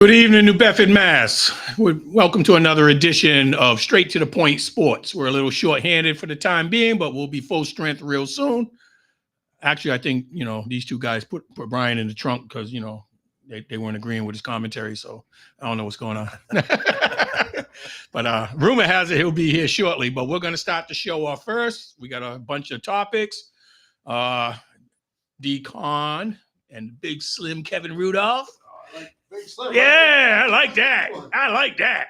Good evening, New Bedford, Mass. Welcome to another edition of Straight to the Point Sports. We're a little short-handed for the time being, but we'll be full strength real soon. Actually, I think, these two guys put Brian in the trunk because, they weren't agreeing with his commentary, so I don't know what's going on. But rumor has it he'll be here shortly, but we're going to start the show off first. We got a bunch of topics. D-Con and Big Slim Kevin Rudolph. Big Slim, Yeah, I like that. I like that.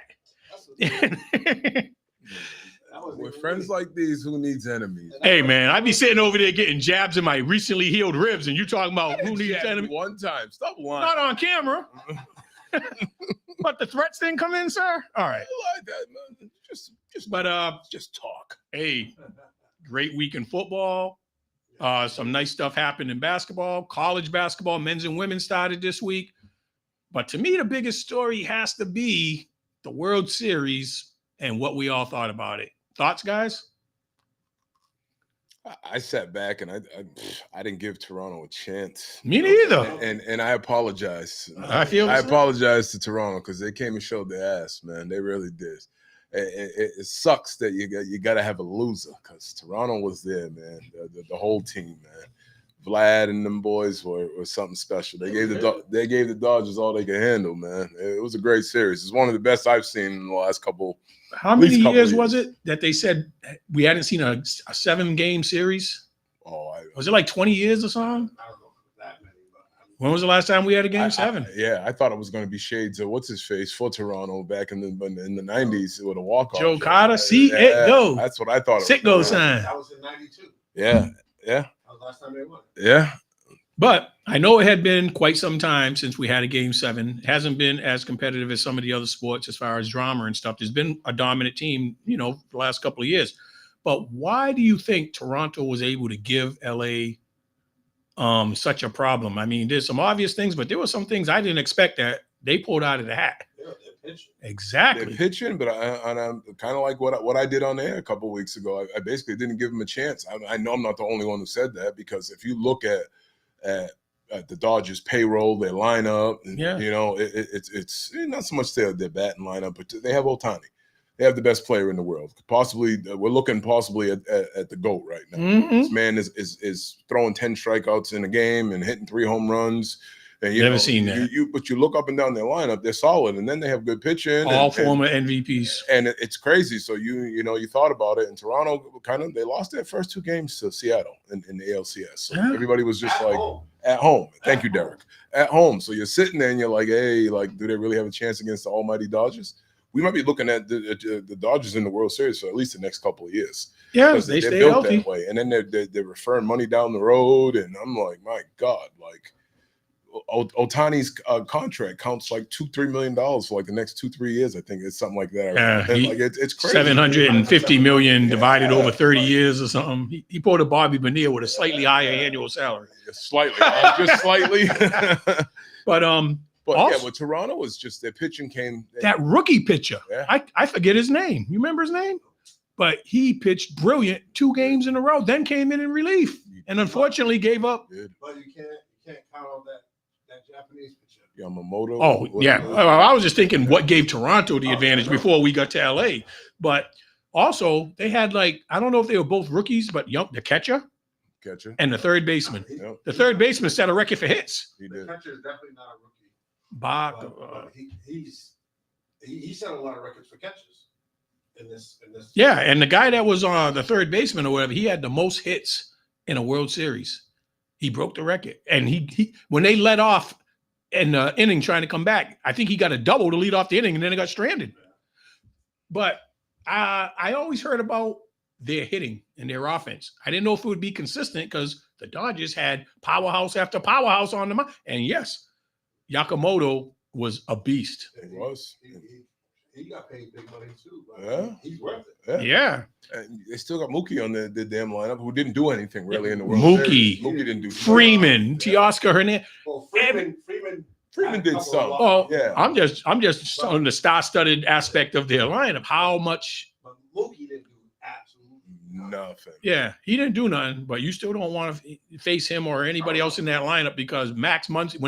With friends like these, who needs enemies? Hey, man, I be sitting over there getting jabs in my recently healed ribs, and you talking about who needs enemies? One time. Stop lying. Not on camera. But the threats didn't come in, sir? All right. I like that, man. Just talk. Hey, great week in football. Some nice stuff happened in basketball. College basketball, men's and women's started this week. But to me, the biggest story has to be the World Series and what we all thought about it. Thoughts, guys? I sat back and I didn't give Toronto a chance. Me neither. And I apologize. I apologize to Toronto because they came and showed their ass, man. They really did. It sucks that you got to have a loser because Toronto was there, man. The whole team, man. Vlad and them boys were something special. They gave the Dodgers all they could handle, man. It was a great series. It's one of the best I've seen in the last couple. How many years was it that they said we hadn't seen a 7-game series? Was it like 20 years or something? I don't know that many. When was the last time we had a game 7? I thought it was going to be shades of what's his face for Toronto back in the 90s with a walk-off. Joe Carter, it go. That's what I thought. Sick go sign. That was in '92. Yeah. That was the last time they won. Yeah. But I know it had been quite some time since we had a game 7. It hasn't been as competitive as some of the other sports as far as drama and stuff. There's been a dominant team, the last couple of years. But why do you think Toronto was able to give LA such a problem? I mean, there's some obvious things, but there were some things I didn't expect that they pulled out of the hat. They're pitching. Exactly. They're pitching, but I'm kind of like what I did on air a couple of weeks ago. I basically didn't give them a chance. I know I'm not the only one who said that because if you look at the Dodgers payroll, their lineup, and, it's not so much their batting lineup, but they have Ohtani. They have the best player in the world. Possibly, we're looking at the GOAT right now. Mm-hmm. This man is throwing 10 strikeouts in a game and hitting 3 home runs. And Never seen that. But you look up and down their lineup, they're solid, and then they have good pitching. All former MVPs. And it's crazy. So you thought about it, and Toronto they lost their first 2 games to Seattle in the ALCS. So everybody was just at home. Thank you, Derek. At home. So you're sitting there and you're like, hey, do they really have a chance against the almighty Dodgers? We might be looking at the Dodgers in the World Series for at least the next couple of years. Yeah, they stay built healthy that way. And then they're referring money down the road, and I'm like, my God, Ohtani's contract counts like $2-3 million for the next 2-3 years. I think it's something like that. It's crazy. $750 million divided over 30 years or something. He pulled a Bobby Bonilla with a slightly higher annual salary. Just slightly. But also, with Toronto was just their pitching came. That rookie pitcher, yeah. I forget his name. You remember his name? But he pitched brilliant 2 games in a row, then came in relief, and unfortunately gave up. But you can't count on that Japanese pitcher. Yamamoto. Oh, yeah. I was just thinking what gave Toronto the advantage before we got to LA. But also, they had I don't know if they were both rookies, but the catcher and the third baseman. The third baseman set a record for hits. He The did. catcher is definitely not a rookie. Bach. He set a lot of records for catches in this. Yeah, and the guy that was the third baseman or whatever, he had the most hits in a World Series. He broke the record. And he when they let off in the inning trying to come back, I think he got a double to lead off the inning, and then it got stranded. But I always heard about their hitting and their offense. I didn't know if it would be consistent because the Dodgers had powerhouse after powerhouse on the mound. And yes, Yamamoto was a beast. He was. He got paid big money too. Yeah. He's worth it. Yeah. And they still got Mookie on the damn lineup, who didn't do anything really in the World Mookie. Series. Mookie didn't do Freeman, Teoscar Hernandez. Well, Freeman did some. Oh, yeah. I'm just on the star-studded aspect of their lineup. How much? But Mookie didn't do absolutely nothing. Yeah, he didn't do nothing, but you still don't want to face him or anybody else in that lineup because when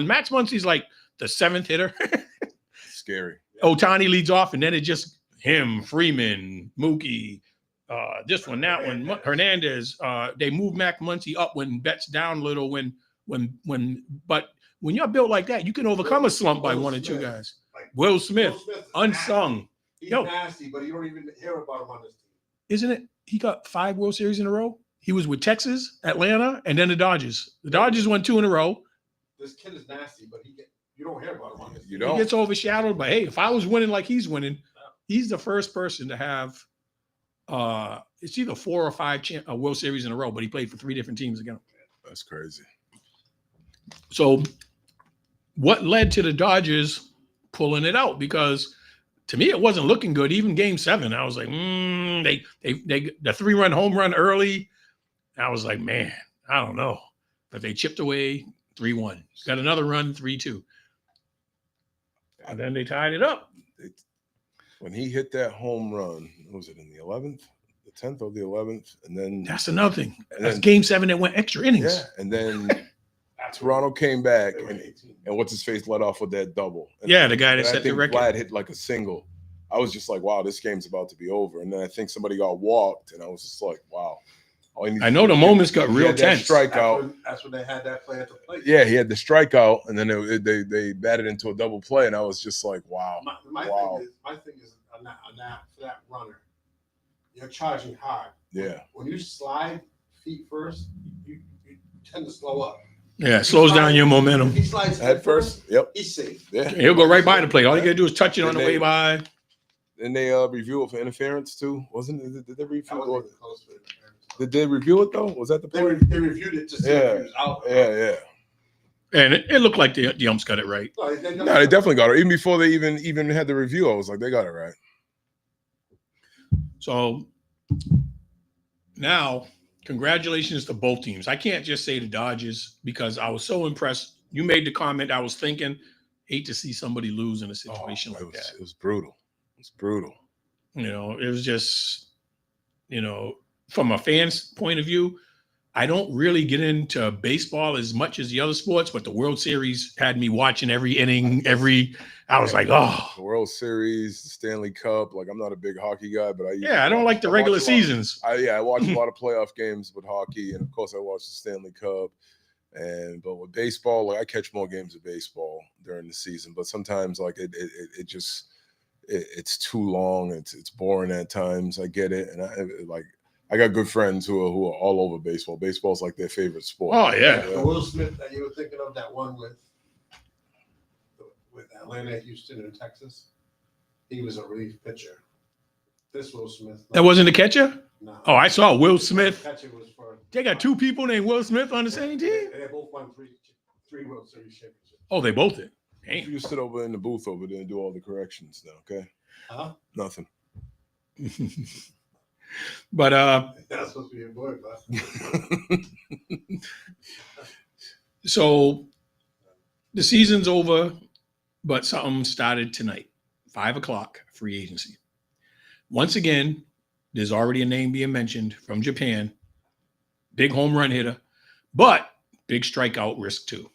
Max Muncy's like the 7th hitter, scary. Otani leads off, and then it just him, Freeman, Mookie, this one, that one, Hernandez. They move Mac Muncy up when Betts down a little. But when you're built like that, you can overcome a slump by one or two guys. Like, Will Smith, unsung. Nasty. He's Yo. nasty, but you don't even hear about him on this team. Isn't it? He got 5 World Series in a row. He was with Texas, Atlanta, and then the Dodgers. The Dodgers won 2 in a row. This kid is nasty, but you don't hear about him on this team. He gets overshadowed. But hey, if I was winning like he's winning, he's the first person to have it's either 4 or 5 World Series in a row, but he played for 3 different teams again. That's crazy. So what led to the Dodgers pulling it out? Because to me, it wasn't looking good. Even Game 7, I was like, they the 3-run home run early. I was like, man, I don't know. But they chipped away 3-1. Got another run, 3-2. And then they tied it up. When he hit that home run, was it in the 11th, the 10th or the 11th? And then that's another thing. That's then, Game 7 that went extra innings. Yeah, and then Toronto came back, and what's his face let off with that double. And the guy that set the record. Vlad hit like a single. I was just like, wow, this game's about to be over. And then I think somebody got walked, and I was just like, wow. I know the moments got real tense. Strikeout. That's when they had that play at the plate. Yeah, he had the strikeout, and then they batted into a double play, and I was just like, wow. My thing is on that for that runner, you're charging hard. Yeah. When you slide feet first, you tend to slow up. Yeah, it slows down your momentum. If he slides head first, yep, he's safe. Yeah, he'll go right by the plate. All you gotta do is touch it on the way by. And they review it for interference too, wasn't it? Did they review it? Did they review it though? Was that the play? They reviewed it to see if he was out. Yeah. And it looked like the umps got it right. No, they definitely got it. Even before they even had the review, I was like, they got it right. So now, congratulations to both teams. I can't just say the Dodgers because I was so impressed. You made the comment. I was thinking, hate to see somebody lose in a situation like that. It was brutal. It's brutal. It was just, from a fan's point of view, I don't really get into baseball as much as the other sports, but the World Series had me watching every inning, I was like, oh. The World Series, the Stanley Cup. Like, I'm not a big hockey guy, but I don't like the regular seasons. I watch a lot of playoff games with hockey, and of course I watch the Stanley Cup. But with baseball, like I catch more games of baseball during the season, but sometimes like it just it's too long. It's boring at times. I get it, and I got good friends who are all over baseball. Baseball's like their favorite sport. Oh yeah. The Will Smith that you were thinking of, that one with Atlanta, Houston, and Texas. He was a relief pitcher. This Will Smith. That wasn't the catcher? No. Oh, I saw Will Smith. The catcher was for. They got 2 people named Will Smith on the same team? They both won three World Series championships. Oh, they both did. Damn. You sit over in the booth over there and do all the corrections now, okay? Huh? Nothing. But That's supposed to be your boy, but so the season's over, but something started tonight. 5:00, free agency. Once again, there's already a name being mentioned from Japan. Big home run hitter, but big strikeout risk too.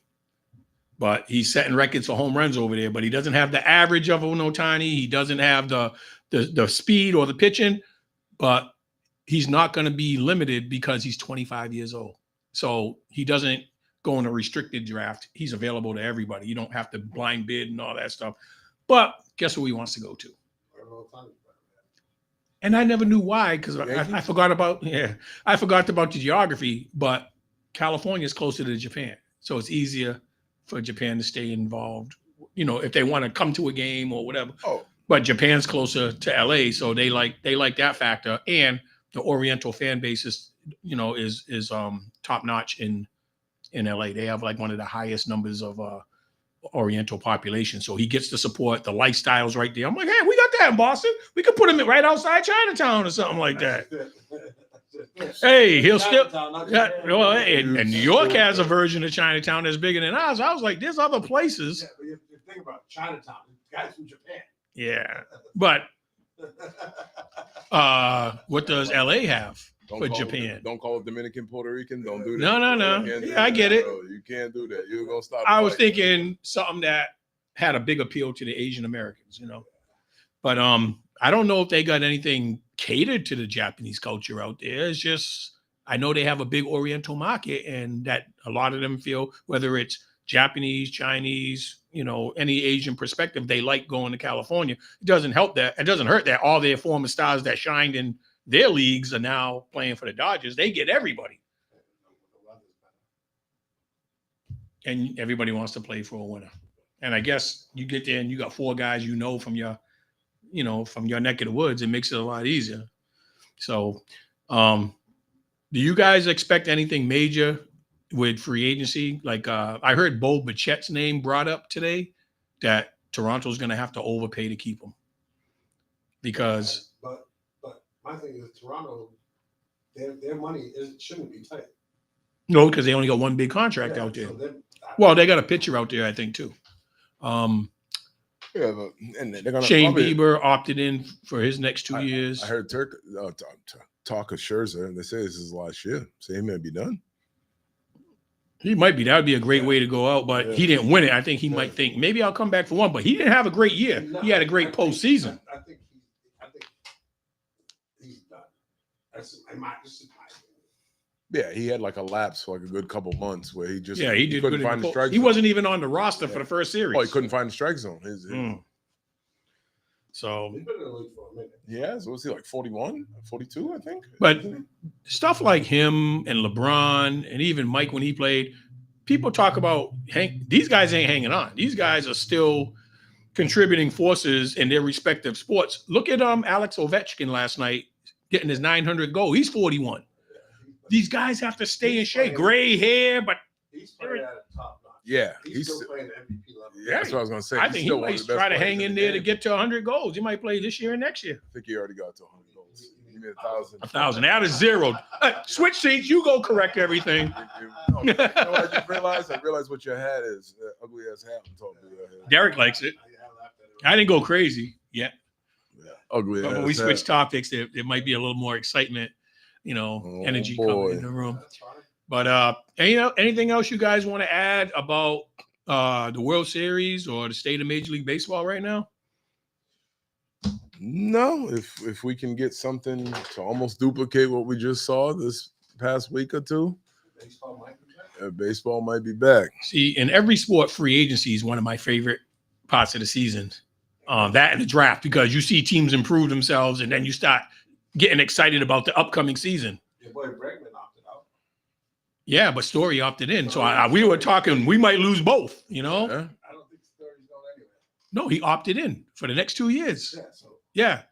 But he's setting records for home runs over there, but he doesn't have the average of an Otani. He doesn't have the speed or the pitching, but he's not going to be limited because he's 25 years old. So he doesn't go in a restricted draft. He's available to everybody. You don't have to blind bid and all that stuff. But guess who he wants to go to? And I never knew why, because I forgot about the geography, but California is closer to Japan. So it's easier for Japan to stay involved, if they want to come to a game or whatever. Oh. But Japan's closer to LA, so they like that factor. And the Oriental fan base is top notch in LA. They have like one of the highest numbers of Oriental population. So he gets the support, the lifestyle's right there. I'm like, hey, we got that in Boston. We could put him right outside Chinatown or something like that. Hey, he'll still. And New York has a version of Chinatown that's bigger than ours. I was like, there's other places. Yeah, but you think about Chinatown, guys from Japan. Yeah, but what does LA have for Japan? Don't call it Dominican, Puerto Rican. Don't do that. No. Yeah, I get it. Bro. You can't do that. You're gonna stop. I was thinking something that had a big appeal to the Asian Americans, But I don't know if they got anything catered to the Japanese culture out there. It's just I know they have a big Oriental market, and that a lot of them feel whether it's Japanese, Chinese, any Asian perspective, they like going to California. It doesn't help that. It doesn't hurt that all their former stars that shined in their leagues are now playing for the Dodgers. They get everybody. And everybody wants to play for a winner. And I guess you get there and you got 4 guys from your neck of the woods. It makes it a lot easier. So, do you guys expect anything major with free agency? Like I heard Bo Bichette's name brought up today that Toronto's going to have to overpay to keep him. Because but my thing is Toronto, their money shouldn't be tight. No, because they only got one big contract out there. So well, they got a pitcher out there, I think, too. Yeah, but and they're gonna Shane Bieber opted in for his next 2 years. I heard talk of Scherzer, and they say this is his last year. So he may be done. He might be. That would be a great way to go out, but he didn't win it. I think he might think maybe I'll come back for one, but he didn't have a great year. He had a great postseason. I think he's done. This is my opinion. Yeah, he had like a lapse for like a good couple months where he just he did couldn't good find the strike. He wasn't even on the roster for the first series. Oh, he couldn't find the strike zone. So he's been in the league for a minute. Yeah, so was he like 41, 42, I think? But stuff like him and LeBron and even Mike when he played, people talk about these guys ain't hanging on. These guys are still contributing forces in their respective sports. Look at Alex Ovechkin last night getting his 900 goal. He's 41. These guys have to stay in shape. Gray hair, but he's playing at a top notch. Yeah, he's still playing at MVP level. Yeah, that's what I was gonna say. I think he might try to hang in there to get to 100 goals. He might play this year and next year. I think he already got to 100 goals. He made 1,000. 1,000. That is zero. Switch seats. You go correct everything. You know what I just realized? I realized what your hat is. Ugly ass hat. I'm talking about your head. Derek likes it. I didn't go crazy yet. Yeah, ugly but ass when we switch hat. topics, there might be a little more excitement, energy coming in the room. That's fine. But anything else you guys want to add about the World Series or the state of Major League Baseball right now? No, if we can get something to almost duplicate what we just saw this past week or two, baseball might be back. See, in every sport, free agency is one of my favorite parts of the season. That and the draft, because you see teams improve themselves, and then you start getting excited about the upcoming season. Your boy Bregman opted out. Yeah, but Story opted in. So we were talking, we might lose both, Yeah. I don't think Story's going anywhere. No, he opted in for the next 2 years. Yeah, so Yeah.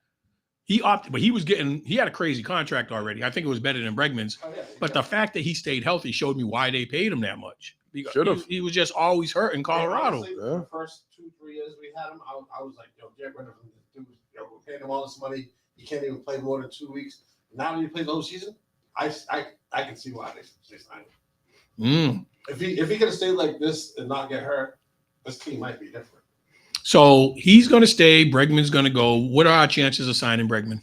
He opted, but he had a crazy contract already. I think it was better than Bregman's. But the fact that he stayed healthy showed me why they paid him that much. Because he was just always hurt in Colorado. Honestly, the first 2-3 years we had him, I was like, yo, get rid of him. Dude, we're paying him all this money. He can't even play more than 2 weeks. Now that he plays the whole season, I can see why they signed him. If he could have stayed like this and not get hurt, this team might be different. So he's going to stay. Bregman's going to go. What are our chances of signing Bregman?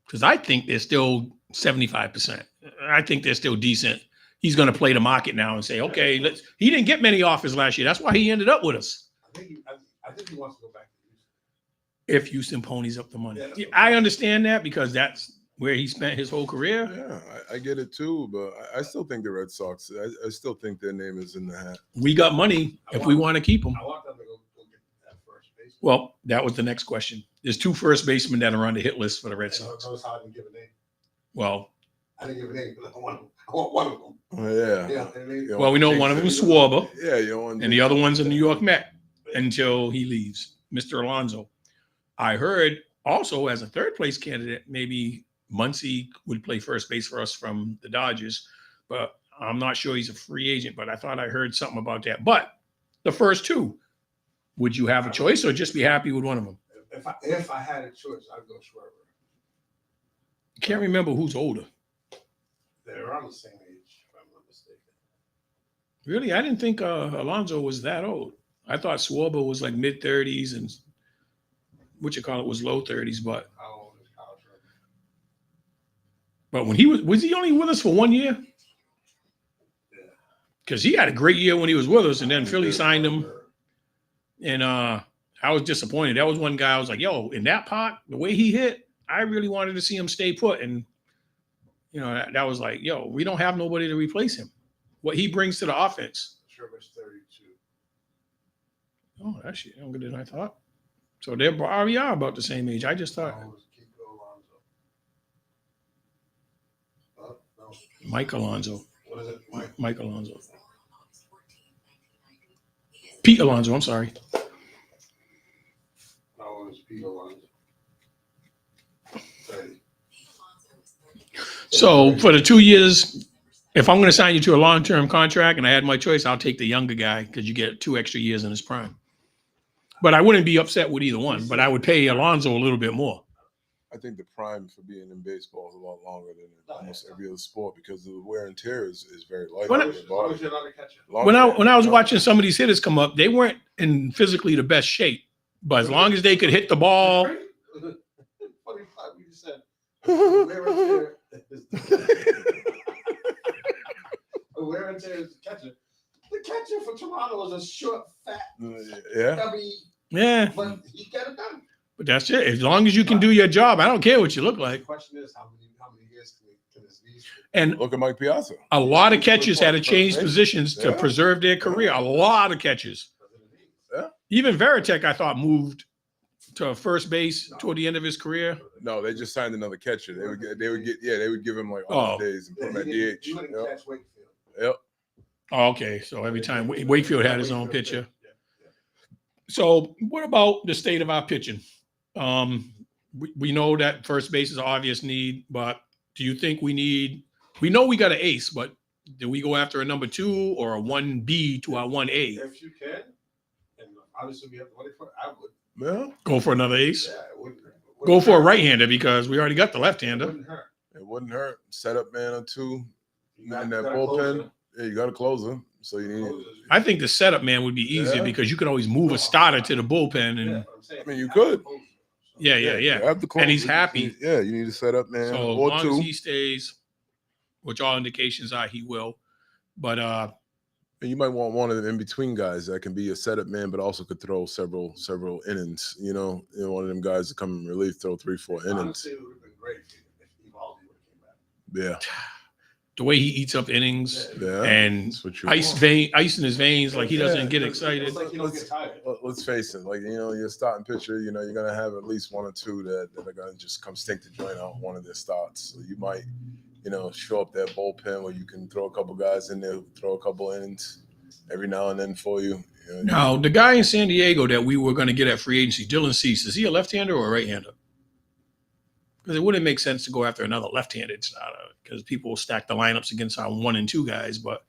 Because I think they're still 75%. I think they're still decent. He's going to play the market now and say, okay, he didn't get many offers last year. That's why he ended up with us. I think he wants to go back to Houston. If Houston ponies up the money. Yeah, I understand that because that's where he spent his whole career. Yeah, I get it too, but I still think the Red Sox, I still think their name is in the hat. We got money if we want to keep him. I want them to go get that first base. Well, that was the next question. There's 2 first basemen that are on the hit list for the Red Sox. Notice how I didn't give a name. Well, I didn't give a name because I want one of them. Oh, yeah. Yeah, I mean, well, we know one of them is Schwarber, Yeah, you want and the other one's a New York Met until he leaves, Mr. Alonso. I heard also as a third place candidate, maybe Muncy would play first base for us from the Dodgers, but I'm not sure he's a free agent, but I thought I heard something about that. But the first 2, would you have a choice or just be happy with one of them? If I had a choice, I'd go Schwarber. I can't remember who's older. They're around the same age, if I'm not mistaken. Really? I didn't think Alonso was that old. I thought Schwarber was like mid-30s and was low 30s, but How old is Kyle Schwarber? when he was he only with us for 1 year? Yeah. Because he had a great year when he was with us, and then Philly signed him. And I was disappointed. That was one guy I was like, yo, in that pot, the way he hit, I really wanted to see him stay put. And, that was like, yo, we don't have nobody to replace him. What he brings to the offense. Sherman's 32. Oh, that's younger than I thought. So they're already are about the same age. I just thought. How old is Kiko Alonso? No. Mike Alonso. What is it? Mike Alonso. Pete Alonso, I'm sorry. How old is Pete Alonso? 30. So for the 2 years, if I'm going to sign you to a long-term contract and I had my choice, I'll take the younger guy because you get 2 extra years in his prime. But I wouldn't be upset with either one, but I would pay Alonso a little bit more. I think the prime for being in baseball is a lot longer than almost every other sport because the wear and tear is very light. When I was watching some of these hitters come up, they weren't in physically the best shape, but as long as they could hit the ball. 45, we just said. Wear and tear is the catcher. The catcher for Toronto was a short, fat, stubby. Yeah. But he got it done. But that's it. As long as you can do your job, I don't care what you look like. The question is, how many years can his knees? And look at Mike Piazza. A lot of catchers had to change positions to preserve their career. A lot of catchers. Yeah. Even Veritek, I thought, moved to first base toward the end of his career. No, they just signed another catcher. They would give him like off days and put him at DH. You wouldn't catch Wakefield. Yep. Oh, okay. So every time Wakefield had his own pitcher. So what about the state of our pitching? We know that first base is an obvious need, but do you think we know we got an ace, but do we go after a number 2 or a 1B to our 1A? If you can, and obviously we have to wait for it, I would. Yeah. Go for another ace? Yeah, it wouldn't Go for a right-hander because we already got the left-hander. It wouldn't hurt. Set up man or 2 in that bullpen. Closer. Yeah, you got a closer. So you need. I think the setup man would be easier because you could always move a starter to the bullpen. And I mean, you could. Yeah. Have the And he's happy. Yeah, you need to set up man So or as 2. long as he stays, which all indications are he will. But and you might want one of the in-between guys that can be a setup man, but also could throw several innings. One of them guys to come in relief, throw 3-4 innings. Honestly, it would have been great if Evaldi would have came back. Yeah. The way he eats up innings and ice in his veins, like he doesn't get excited. It's like you don't get tired. Let's face it, you're starting pitcher, you're gonna have at least 1 or 2 that are gonna just come stink the joint out one of their starts. So you might, show up that bullpen where you can throw a couple guys in there, throw a couple innings every now and then for you. Now, the guy in San Diego that we were going to get at free agency, Dylan Cease, is he a left-hander or a right-hander? Because it wouldn't make sense to go after another left-handed starter because people will stack the lineups against our 1 and 2 guys. But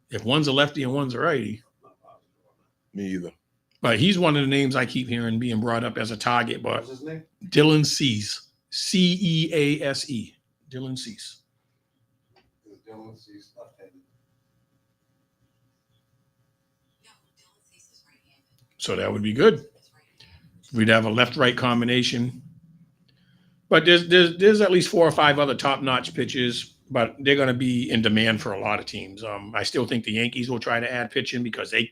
if one's a lefty and one's a righty. Me either. But he's one of the names I keep hearing being brought up as a target. But What's his name? Dylan Cease. Cease. Dylan Cease. Dylan Cease left-handed. So that would be good. We'd have a left-right combination. But there's at least 4 or 5 other top-notch pitchers, but they're going to be in demand for a lot of teams. I still think the Yankees will try to add pitching because they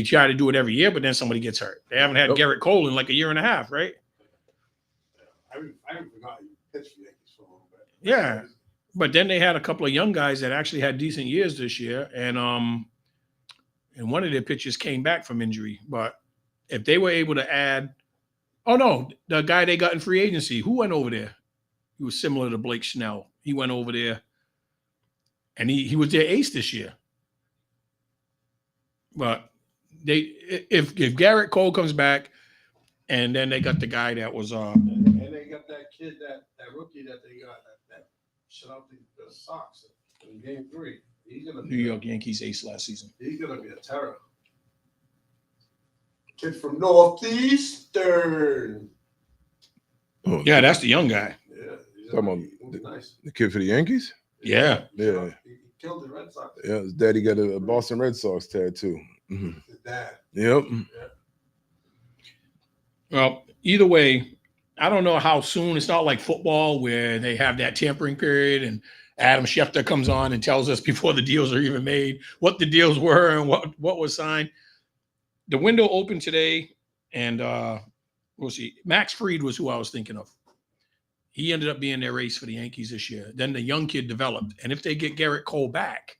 try to do it every year, but then somebody gets hurt. They haven't had Garrett Cole in like a year and a half, right? I haven't forgotten you pitched for the Yankees for a little bit. Yeah. But then they had a couple of young guys that actually had decent years this year, and one of their pitchers came back from injury. But if they were able to add, the guy they got in free agency, who went over there? He was similar to Blake Snell. He went over there, and he was their ace this year. But if Garrett Cole comes back, and then they got the guy that was and they got that kid, that rookie that they got that shut out the Sox in Game 3. He's gonna be New York Yankees ace last season. He's gonna be a terror. Kid from Northeastern. Oh, Yeah, that's the young guy. Yeah, he's Talking gonna be nice. the kid for the Yankees? Yeah. Yeah. He killed the Red Sox. Yeah, his daddy got a Boston Red Sox tattoo. Mm-hmm. His dad. Yep. Well, either way, I don't know how soon. It's not like football where they have that tampering period and Adam Schefter comes on and tells us before the deals are even made what the deals were and what was signed. the window opened today, and we'll see. Max Fried was who I was thinking of. He ended up being their ace for the Yankees this year. Then the young kid developed, and if they get Garrett Cole back,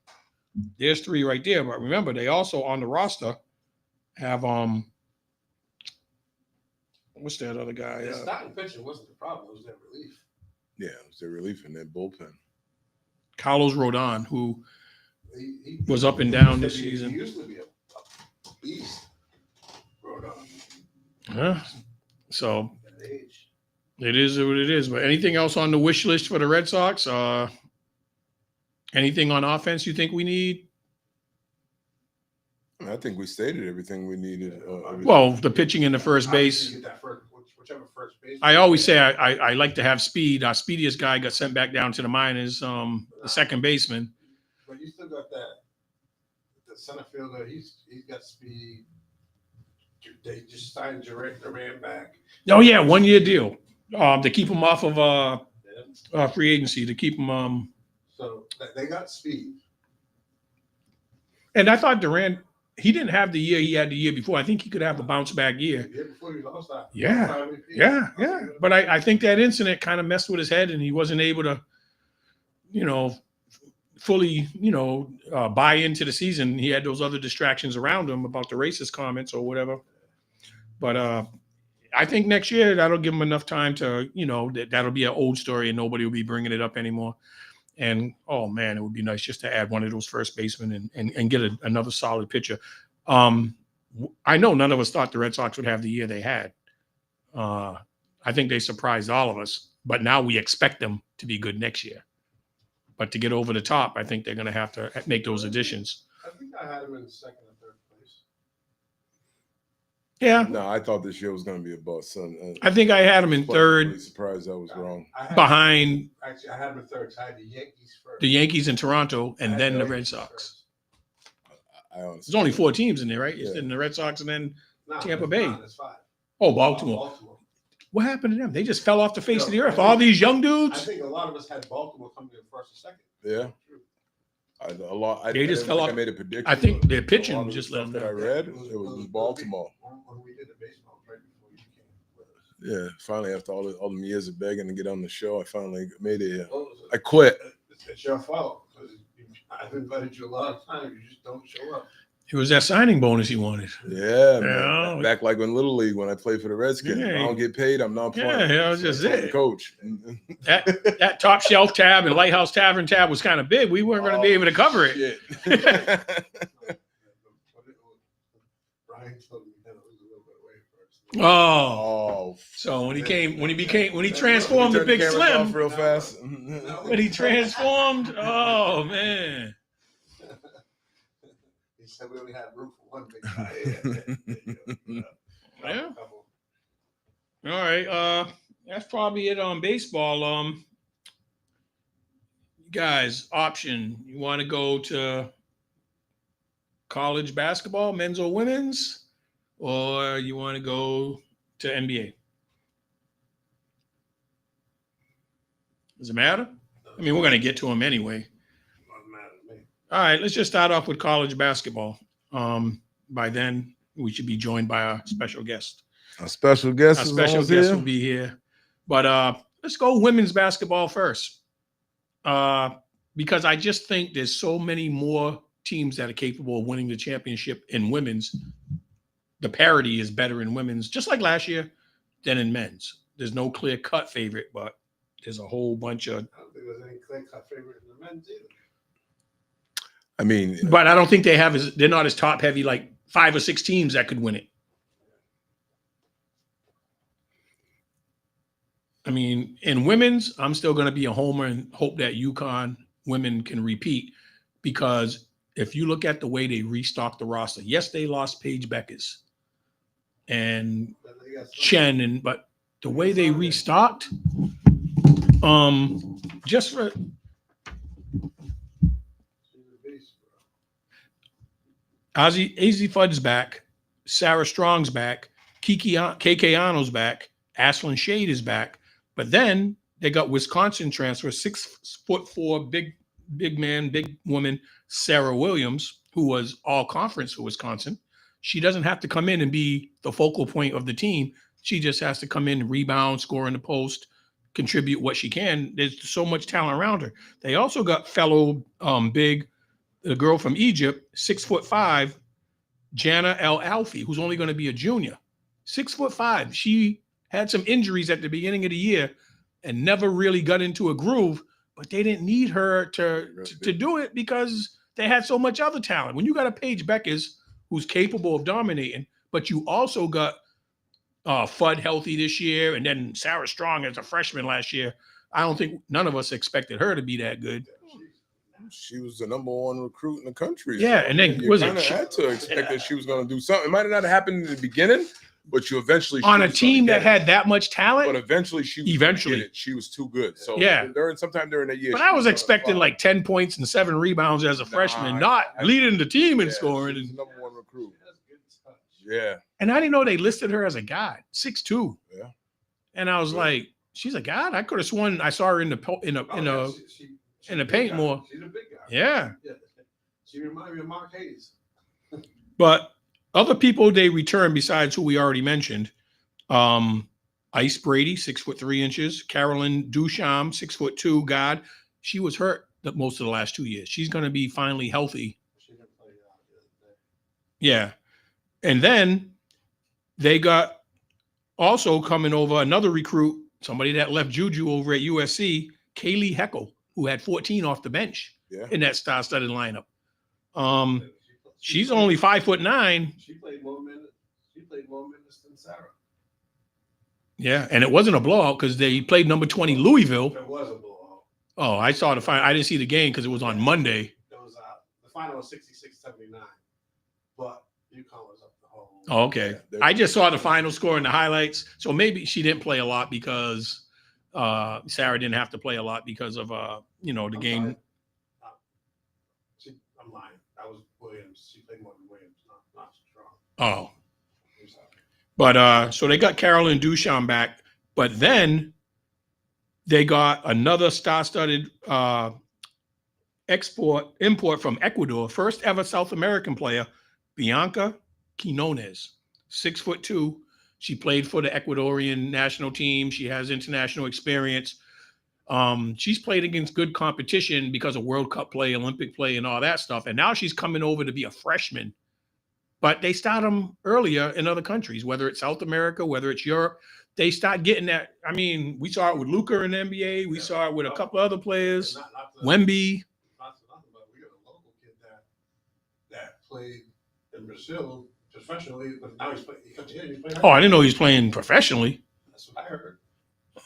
there's 3 right there. But remember, they also on the roster have what's that other guy? The starting pitching wasn't the problem; it was their relief. Yeah, it was their relief in their bullpen. Carlos Rodon, who He was up and down this he season. used to be a beast. Rodon. Yeah. So At age. it is what it is. But anything else on the wish list for the Red Sox? Anything on offense you think we need? I think we stated everything we needed. Well, the pitching and the first base. Get that whichever first base. I always say I like to have speed. Our speediest guy got sent back down to the minors, the second baseman. But you still got that. The center fielder, he's got speed. They just signed Durant back. Oh yeah, 1-year deal to keep him off of free agency, to keep him. So they got speed. And I thought Durant, he didn't have the year he had the year before. I think he could have a bounce back year. The year before he lost that. Yeah. But I think that incident kind of messed with his head, and he wasn't able to, fully, buy into the season. He had those other distractions around him about the racist comments or whatever. But I think next year that'll give him enough time to, that'll be an old story and nobody will be bringing it up anymore. And, oh, man, it would be nice just to add one of those first basemen and get another solid pitcher. I know none of us thought the Red Sox would have the year they had. I think they surprised all of us. But now we expect them to be good next year. But to get over the top, I think they're going to have to make those additions. I think I had him in second or third place. Yeah. No, I thought this year was going to be a bust. I think I had him in third. Really surprised I was wrong. Behind. Actually, I had him in third. So I had the Yankees first. The Yankees in Toronto, and then the Red Sox. There's only 4 teams in there, right? It's in the Red Sox and then Tampa Bay. There's 5. Oh, Baltimore. What happened to them? They just fell off the face of the earth. All these young I dudes. think a lot of us had Baltimore coming in first or second. Yeah. They just fell off. I made a prediction. I think their pitching just let them that I down. read, it was Baltimore. When we did the baseball right before you came with us. Yeah, finally, after all them years of begging to get on the show, I finally made it. Well, I quit. It's your fault. I've invited you a lot of times. You just don't show up. It was that signing bonus he wanted. Yeah, Yeah. man. Back like in Little League when I played for the Redskins. Yeah. I don't get paid, I'm not playing. Yeah, that was just So I'm the it. coach. That top shelf tab and Lighthouse Tavern tab was kind of big. We weren't going to be able to cover it. Shit. Brian told me that it was a little bit away first. Oh, So when he transformed to Turn Big the cameras off Slim, real fast. when he transformed, oh man. He said we only had room for one big guy. Yeah. All right. That's probably it on baseball. Guys, option. You want to go to college basketball, men's or women's, or you want to go to NBA? Does it matter? I mean, we're going to get to them anyway. Doesn't matter to me. All right, let's just start off with college basketball. By then, we should be joined by our special guest. A special guest Our is special almost guest here. will be here. But let's go women's basketball first. Because I just think there's so many more teams that are capable of winning the championship in women's. The parity is better in women's, just like last year, than in men's. There's no clear-cut favorite, but there's a whole bunch of. I don't think there's any clear-cut favorite in the men's either. I mean, But I don't think they're not as top-heavy like 5 or 6 teams that could win it. I mean, in women's, I'm still going to be a homer and hope that UConn women can repeat, because if you look at the way they restocked the roster, yes, they lost Paige Beckers and But they got some- Chen, but the way they restocked, just for she's a beast, bro. Azzi Fudd's back, Sarah Strong's back, KK Ano's back, Ashlyn Shade is back, but then they got Wisconsin transfer, 6'4", big man, big woman, Sarah Williams, who was all conference for Wisconsin. she doesn't have to come in and be the focal point of the team. She just has to come in and rebound, score in the post, contribute what she can. There's so much talent around her. They also got fellow big, the girl from Egypt, 6'5", Jana El Alfi, who's only going to be a junior. 6'5". She had some injuries at the beginning of the year and never really got into a groove, but they didn't need her to do it because they had so much other talent. When you got a Paige Beckers who's capable of dominating, but you also got Fudd healthy this year, and then Sarah Strong as a freshman last year, I don't think none of us expected her to be that good. She was the number 1 recruit in the country. Yeah, so, and then you kind of had to expect that she was going to do something. It might have not happened in the beginning, but you eventually on a team that had that much talent. But eventually she was too good. So sometime during the year. But I was expecting like 10 points and 7 rebounds as a freshman, not leading the team in scoring. She's the number 1 recruit. Yeah. And I didn't know they listed her as a guard, 6'2". Yeah. And I was like, she's a guard. I could have sworn I saw her in the paint more. She's a big guy. Yeah. She reminded me of Mark Hayes. But other people they returned besides who we already mentioned, Ice Brady, 6'3". Carolyn Duchamp, 6'2", guard. She was hurt most of the last 2 years. She's going to be finally healthy. She didn't play the other day. Yeah. And then they got also coming over another recruit, somebody that left Juju over at USC, Kaylee Heckel, who had 14 off the bench in that star-studded lineup. She's only 5'9". She played more minutes than Sarah. Yeah, and it wasn't a blowout because they played number 20 Louisville. It was a blowout. Oh, I saw the final. I didn't see the game because it was on Monday. It was the final was 66-79, but UConn was up the whole. Oh, okay. I just saw the final score and the highlights. So maybe she didn't play a lot because Sarah didn't have to play a lot because of the game. I'm lying. That was Williams. She played more than Williams, not Strong. Oh. But so they got Carolyn Duchamp back, but then they got another star-studded import from Ecuador, first ever South American player, Bianca Quinones, 6'2". She played for the Ecuadorian national team. She has international experience. She's played against good competition because of World Cup play, Olympic play, and all that stuff. And now she's coming over to be a freshman. But they start them earlier in other countries, whether it's South America, whether it's Europe. They start getting that. I mean, we saw it with Luka in the NBA. We saw it with a couple other players. Wemby. Not to nothing, but we got a local kid that played in Brazil professionally, but now he's playing. Oh, I didn't know he was playing professionally. That's what I heard.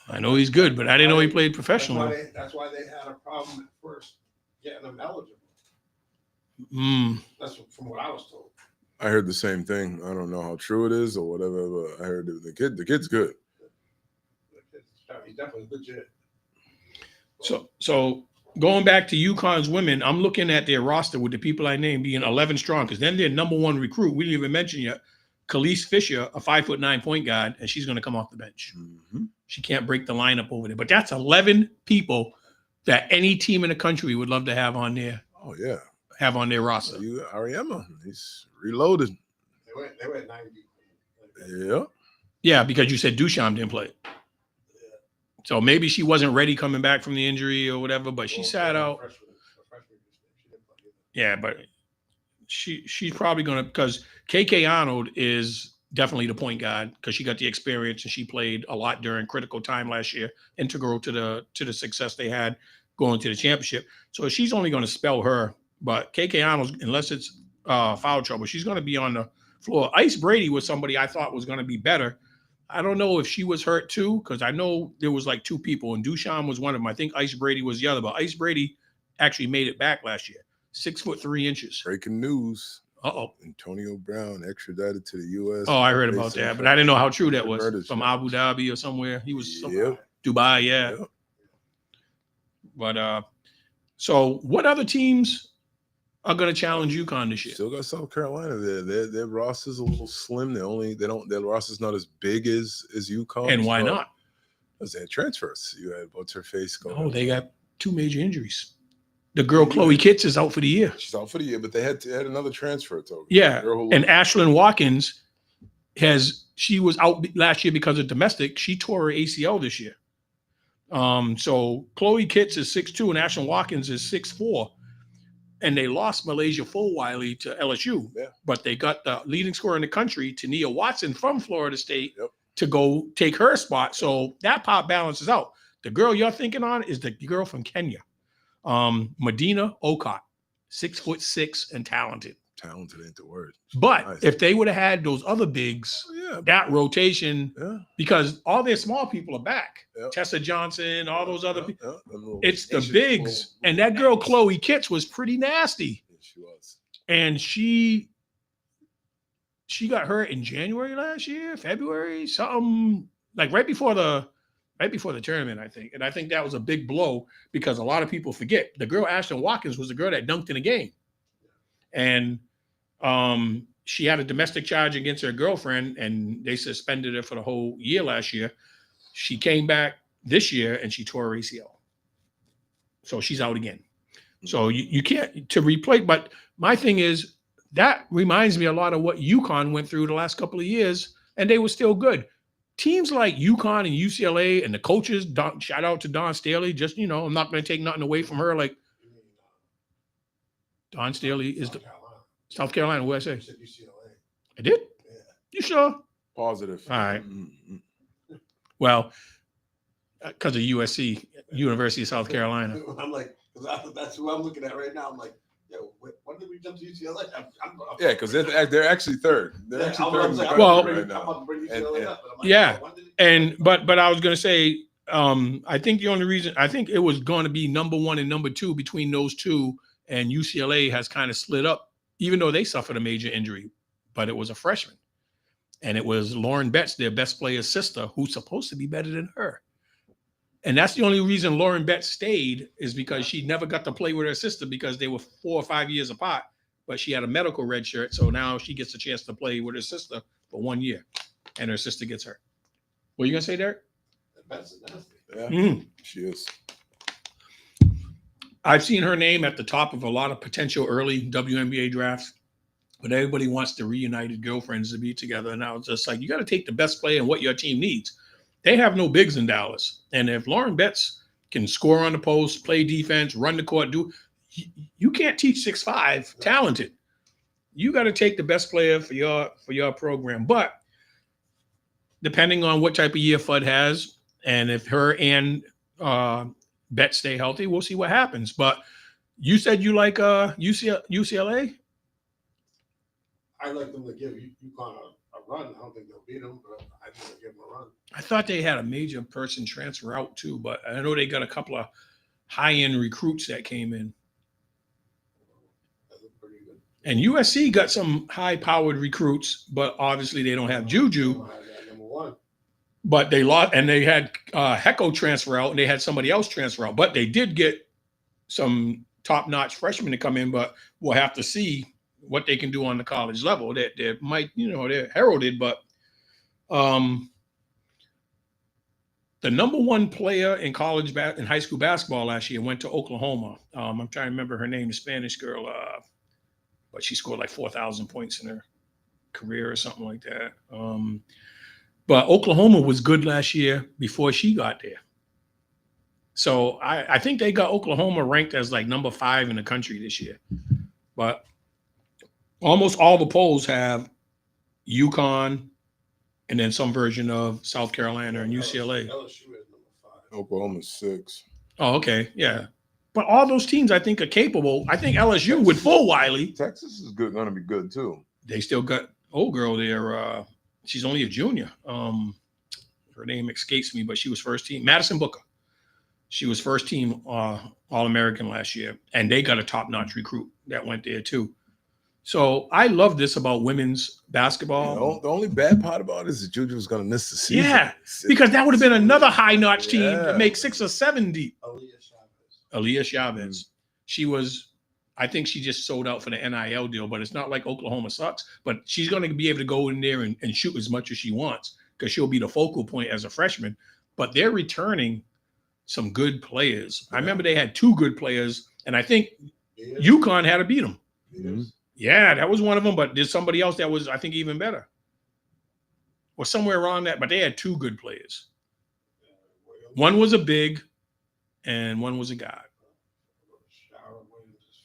I know he's good, but I didn't know he played professionally. That's why they had a problem at first getting him eligible. That's from what I was told. I heard the same thing. I don't know how true it is or whatever, but I heard the kid's good. He's definitely legit. So going back to UConn's women, I'm looking at their roster with the people I named being 11 strong, because then their number 1 recruit, we didn't even mention yet, Khalees Fisher, a 5'9" point guard, and she's going to come off the bench. Mm-hmm. She can't break the lineup over there. But that's 11 people that any team in the country would love to have on there. Oh, yeah. Have on their roster. Ariema, he's reloaded. They went 90. Yeah. Yeah, because you said Duchamp didn't play. Yeah. So maybe she wasn't ready coming back from the injury or whatever, but she sat out. Yeah, but she's probably going to, because KK Arnold is definitely the point guard because she got the experience and she played a lot during critical time last year, integral to the success they had going to the championship. So she's only going to spell her. But KK Arnold, unless it's foul trouble, she's going to be on the floor. Ice Brady was somebody I thought was going to be better. I don't know if she was hurt too, because I know there was like 2 people, and Duchamp was one of them. I think Ice Brady was the other, but Ice Brady actually made it back last year. 6'3". Breaking news. Uh-oh. Antonio Brown extradited to the U.S. Oh, I heard about that, but I didn't know how true that was. From Abu Dhabi or somewhere. He was Dubai, yeah. Yep. But so what other teams are going to challenge UConn this year? Still got South Carolina there. Their roster's a little slim. Their roster's not as big as UConn. And why not? Because they had transfers. You had what's her face going. Oh, they got 2 major injuries. The girl Chloe Kitts is out for the year. She's out for the year, but they had another transfer token. Yeah, and Ashlyn Watkins she was out last year because of domestic. She tore her ACL this year. So Chloe Kitts is 6'2" and Ashlyn Watkins is 6'4", and they lost Malaysia Fulwiley to LSU, but they got the leading scorer in the country, Tania Watson from Florida State, to go take her spot. So that pop balances out. The girl you're thinking on is the girl from Kenya, Medina Okot, 6'6" and talented. Talented ain't the word. But nice. If they would have had those other bigs, that rotation, because all their small people are back. Tessa Johnson, all those other people. It's the bigs. And that girl, Chloe Kitts, was pretty nasty. She was. And she got hurt in January last year, February, something like right before the tournament, I think. And I think that was a big blow because a lot of people forget. The girl, Ashlyn Watkins, was the girl that dunked in the game. And she had a domestic charge against her girlfriend, and they suspended her for the whole year last year. She came back this year, and she tore her ACL. So she's out again. So you can't to replay. But my thing is, that reminds me a lot of what UConn went through the last couple of years, and they were still good. Teams like UConn and UCLA and the coaches, shout out to Dawn Staley. Just, I'm not going to take nothing away from her. Like, Dawn Staley is South Carolina. What did I say? UCLA. I did? Yeah. You sure? Positive. All right. Well, because of USC, University of South Carolina. I'm like, that's who I'm looking at right now. I'm like, yo, when did we jump to UCLA? Yeah, because they're actually third. They're actually third in the country right now. I'm about to bring UCLA up. But I'm like, Yeah, when did but I was going to say, I think the only reason, I think it was going to be number one and number two between those two, and UCLA has kind of slid up, even though they suffered a major injury, but it was a freshman. And it was Lauren Betts, their best player's sister, who's supposed to be better than her. And that's the only reason Lauren Betts stayed, is because she never got to play with her sister because they were 4 or 5 years apart, but she had a medical red shirt. So now she gets a chance to play with her sister for 1 year, and her sister gets hurt. What are you going to say, Derek? Betts is nasty. Yeah, she is. I've seen her name at the top of a lot of potential early WNBA drafts, but everybody wants the reunited girlfriends to be together. And I was just like, you got to take the best player and what your team needs. They have no bigs in Dallas. And if Lauren Betts can score on the post, play defense, run the court, you can't teach 6'5", talented. You got to take the best player for your program. But depending on what type of year Fudd has, and if her and Betts stay healthy, we'll see what happens. But you said you like UCLA? I like them to give UConn a run. I don't think they'll beat them, but I think they'll give them a run. I thought they had a major person transfer out too, but I know they got a couple of high-end recruits that came in. That look pretty good. And USC got some high-powered recruits, but obviously they don't have Juju. Number one. But they lost, and they had Hecko transfer out, and they had somebody else transfer out. But they did get some top-notch freshmen to come in, but we'll have to see what they can do on the college level. They might, they're heralded, but the number one player in in high school basketball last year went to Oklahoma. I'm trying to remember her name, the Spanish girl, but she scored like 4,000 points in her career or something like that. But Oklahoma was good last year before she got there. So I think they got Oklahoma ranked as like number 5 in the country this year. But almost all the polls have UConn and then some version of South Carolina and UCLA. LSU is number 5. Oklahoma's 6. Oh, okay. Yeah. But all those teams, I think, are capable. I think LSU with Fulwiley. Texas is going to be good, too. They still got old girl there. She's only a junior. Her name escapes me, but she was first team. Madison Booker. She was first team All-American last year. And they got a top-notch recruit that went there, too. So I love this about women's basketball. The only bad part about it is that Juju was going to miss the season. Yeah, because that would have been another high-notch team to make 6 or 7 deep. Aaliyah Chavez. She was, I think she just sold out for the NIL deal, but it's not like Oklahoma sucks. But she's going to be able to go in there and shoot as much as she wants because she'll be the focal point as a freshman. But they're returning some good players. I remember they had 2 good players And I think Beers. UConn had to beat them. Beers. Yeah, that was one of them, but there's somebody else that was, I think, even better. Or somewhere around that, but they had two good players. One was a big, and one was a guard. Shower Williams is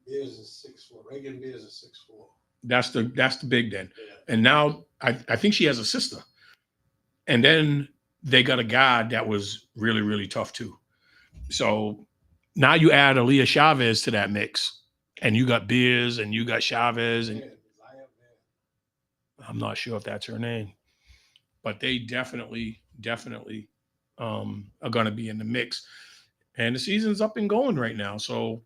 5'11". Beers is 6'4". Reagan Beers is 6'4". That's the big then. Yeah. And now I think she has a sister. And then they got a guard that was really, really tough too. So now you add Aaliyah Chavez to that mix, and you got Beers and you got Chavez, and I'm not sure if that's her name, but they definitely are going to be in the mix. And the season's up and going right now. So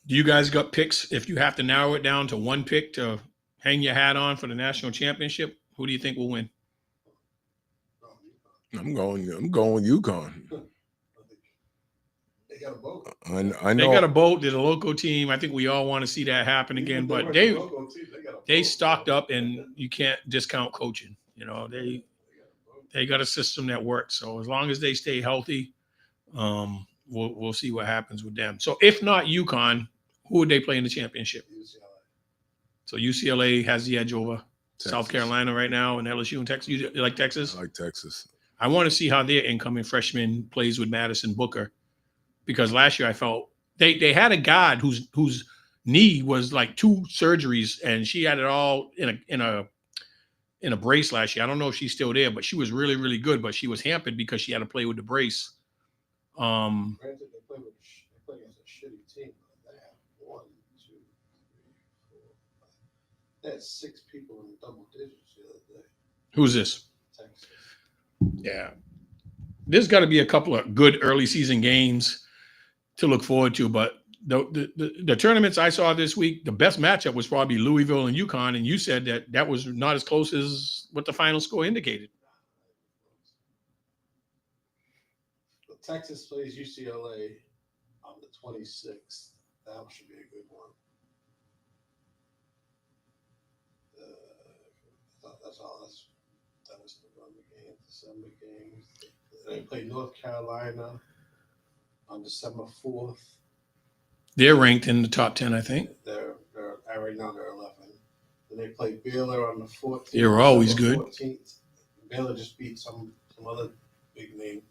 do you guys got picks? If you have to narrow it down to one pick to hang your hat on for the national championship, who do you think will win? I'm going UConn. They got a boat. I know. They got a boat. They're a local team. I think we all want to see that happen again. But they stocked up, and you can't discount coaching. You know, they got a system that works. So as long as they stay healthy, we'll see what happens with them. So if not UConn, who would they play in the championship? UCLA. So UCLA has the edge over Texas. South Carolina right now, and LSU and Texas. You like Texas? I like Texas. I want to see how their incoming freshman plays with Madison Booker, because last year I felt they had a guard whose knee was like 2 surgeries, and she had it all in a brace last year. I don't know if she's still there, but she was really, really good. But she was hampered because she had to play with the brace. Granted, they play against a shitty team. But they have 1, 2, 3, 4, 5. They had 6 people in double digits the other day. Who's this? Texas. Yeah. There's got to be a couple of good early season games to look forward to. But the tournaments I saw this week, the best matchup was probably Louisville and UConn. And you said that was not as close as what the final score indicated. But Texas plays UCLA on the 26th. That should be a good one. That's all. That was November games, December games. They play North Carolina on December 4th. They're ranked in the top 10, I think. They're right now they're 11. Then they play Baylor on the 14th. They're always December good. 14th. Baylor just beat some other big name.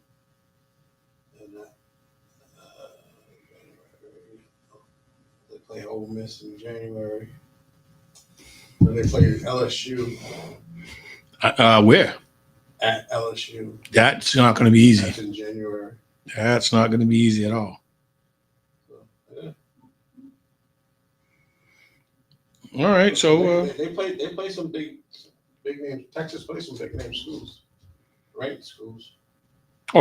And they play Ole Miss in January. Then they play LSU Where? at LSU. That's not going to be easy. That's in January. That's not going to be easy at all. So, yeah. All right. So they play some big names. Texas plays some big name schools, ranked schools.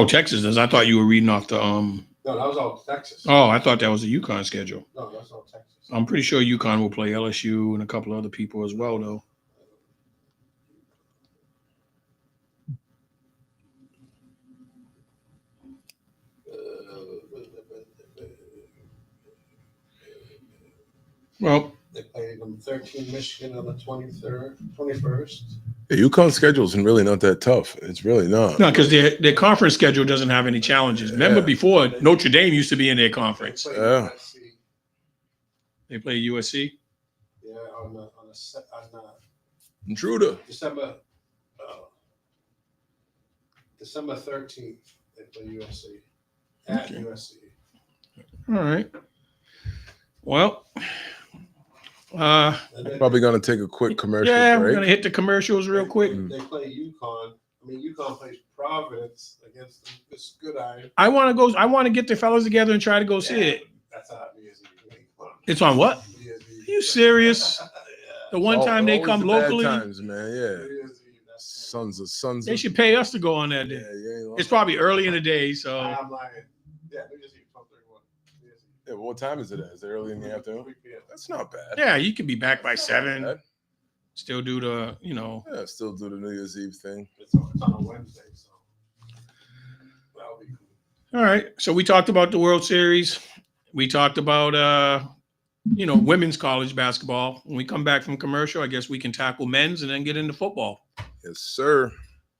Texas does. I thought you were reading off the No, that was all Texas. Oh, I thought that was a UConn schedule. No, that's all Texas. I'm pretty sure UConn will play LSU and a couple of other people as well, though. Well, They played them 13 Michigan on the 23rd, 21st. Yeah, UConn's schedule isn't really not that tough. It's really not. no, because their conference schedule doesn't have any challenges. Remember Yeah. before, Notre Dame used to be in their conference. They played Yeah. USC, They play USC. yeah, on Intruder. December 13th. They play USC at Okay. USC. All right. Well, And then Probably gonna take a quick commercial yeah, we're break. gonna hit the commercials real quick. They play UConn. I mean, UConn plays Providence against this good iron. I want to get the fellas together and try to go see it. That's how New Year's Eve. It's on what? New Year's Eve. Are you serious? Yeah. The one time they Always come the bad locally, times, man. New Yeah. Year's Eve. That's Sons they of should pay us to go on that yeah, day. yeah. It's probably early in the day, so I'm lying. Yeah, New Year's Eve, 12:31. New Year's Eve. Yeah, what time is it at? Is it early in the afternoon? 3 p.m. That's not bad. yeah, you could be back by That's not 7. bad. Still do the, Yeah, still do the New Year's Eve thing. It's on a Wednesday, so that'll be cool. All right. So we talked about the World Series. We talked about women's college basketball. When we come back from commercial, I guess we can tackle men's and then get into football. Yes, sir.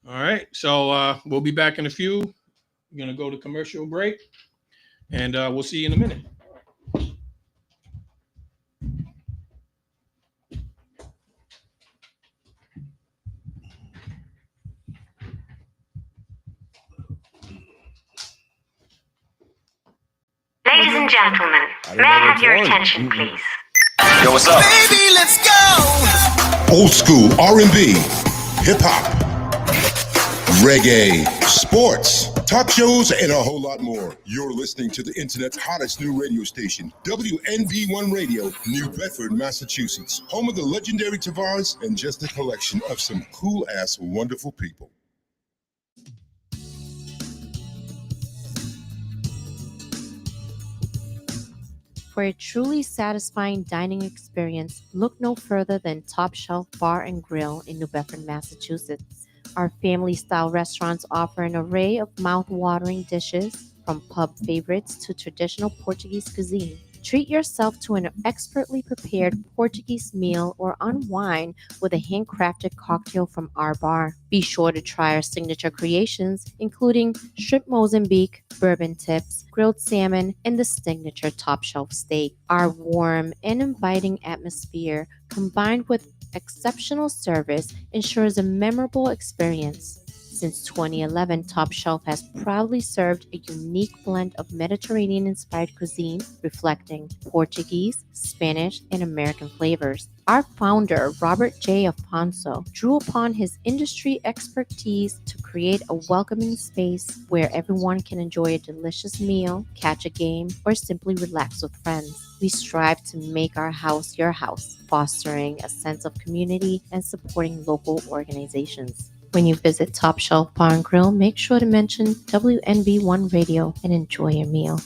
All right. So we'll be back in a few. We're going to go to commercial break, and we'll see you in a minute. Ladies and gentlemen, may I have your attention, please? Yo, what's up? Baby, let's go! Old school R&B, hip hop, reggae, sports, talk shows, and a whole lot more. You're listening to the internet's hottest new radio station, WNV1 Radio, New Bedford, Massachusetts, home of the legendary Tavares and just a collection of some cool-ass, wonderful people. For a truly satisfying dining experience, look no further than Top Shelf Bar and Grill in New Bedford, Massachusetts. Our family-style restaurants offer an array of mouth-watering dishes, from pub favorites to traditional Portuguese cuisine. Treat yourself to an expertly prepared Portuguese meal or unwind with a handcrafted cocktail from our bar. Be sure to try our signature creations, including shrimp Mozambique, bourbon tips, grilled salmon, and the signature top shelf steak. Our warm and inviting atmosphere, combined with exceptional service, ensures a memorable experience. Since 2011, Top Shelf has proudly served a unique blend of Mediterranean-inspired cuisine, reflecting Portuguese, Spanish, and American flavors. Our founder, Robert J. Afonso, drew upon his industry expertise to create a welcoming space where everyone can enjoy a delicious meal, catch a game, or simply relax with friends. We strive to make our house your house, fostering a sense of community and supporting local organizations. When you visit Top Shelf Bar and Grill, make sure to mention WNB1 Radio and enjoy your meal.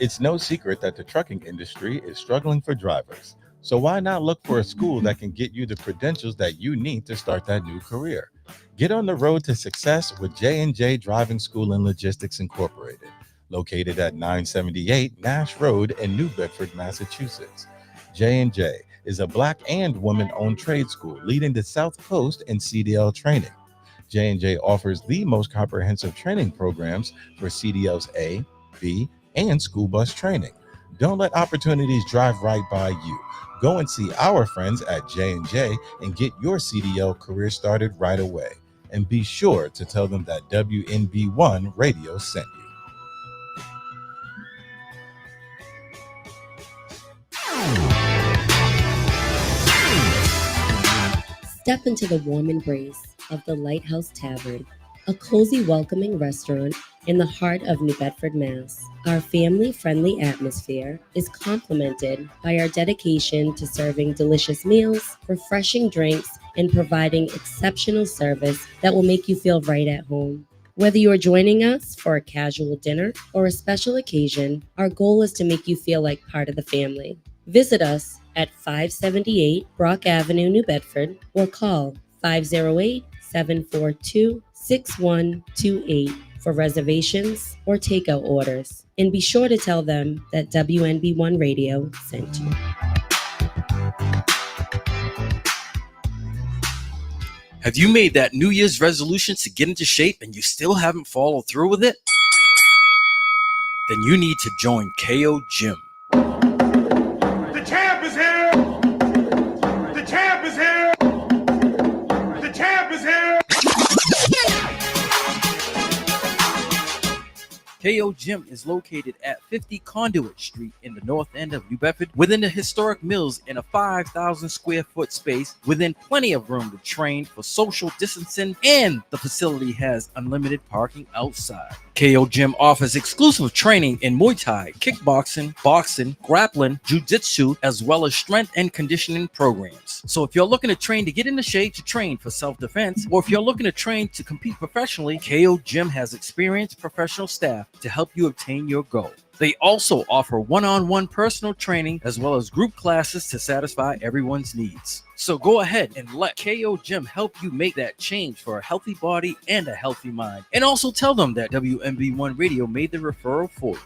It's no secret that the trucking industry is struggling for drivers. So why not look for a school that can get you the credentials that you need to start that new career? Get on the road to success with J&J Driving School and Logistics Incorporated, located at 978 Nash Road in New Bedford, Massachusetts. J&J is a Black and woman-owned trade school leading the South Coast in CDL training. J&J offers the most comprehensive training programs for CDLs A, B, and school bus training. Don't let opportunities drive right by you. Go and see our friends at J&J and get your CDL career started right away. And be sure to tell them that WNB1 Radio sent you. Step into the warm embrace of the Lighthouse Tavern, a cozy, welcoming restaurant in the heart of New Bedford, Mass. Our family-friendly atmosphere is complemented by our dedication to serving delicious meals, refreshing drinks, and providing exceptional service that will make you feel right at home. Whether you are joining us for a casual dinner or a special occasion, our goal is to make you feel like part of the family. Visit us at 578 Brock Avenue, New Bedford, or call 508-742-6128 for reservations or takeout orders. And be sure to tell them that WNB1 Radio sent you. Have you made that New Year's resolution to get into shape and you still haven't followed through with it? Then you need to join KO Gym. The champ is here! The champ is here! The champ is here! KO Gym is located at 50 Conduit Street in the north end of New Bedford, within the historic mills in a 5,000 square foot space, within plenty of room to train for social distancing, and the facility has unlimited parking outside. KO Gym offers exclusive training in Muay Thai, kickboxing, boxing, grappling, jiu-jitsu, as well as strength and conditioning programs. So if you're looking to train to get into shape to train for self-defense, or if you're looking to train to compete professionally, KO Gym has experienced professional staff to help you obtain your goal. They also offer one-on-one personal training as well as group classes to satisfy everyone's needs. So go ahead and let KO Gym help you make that change for a healthy body and a healthy mind. And also tell them that WNB1 Radio made the referral for you.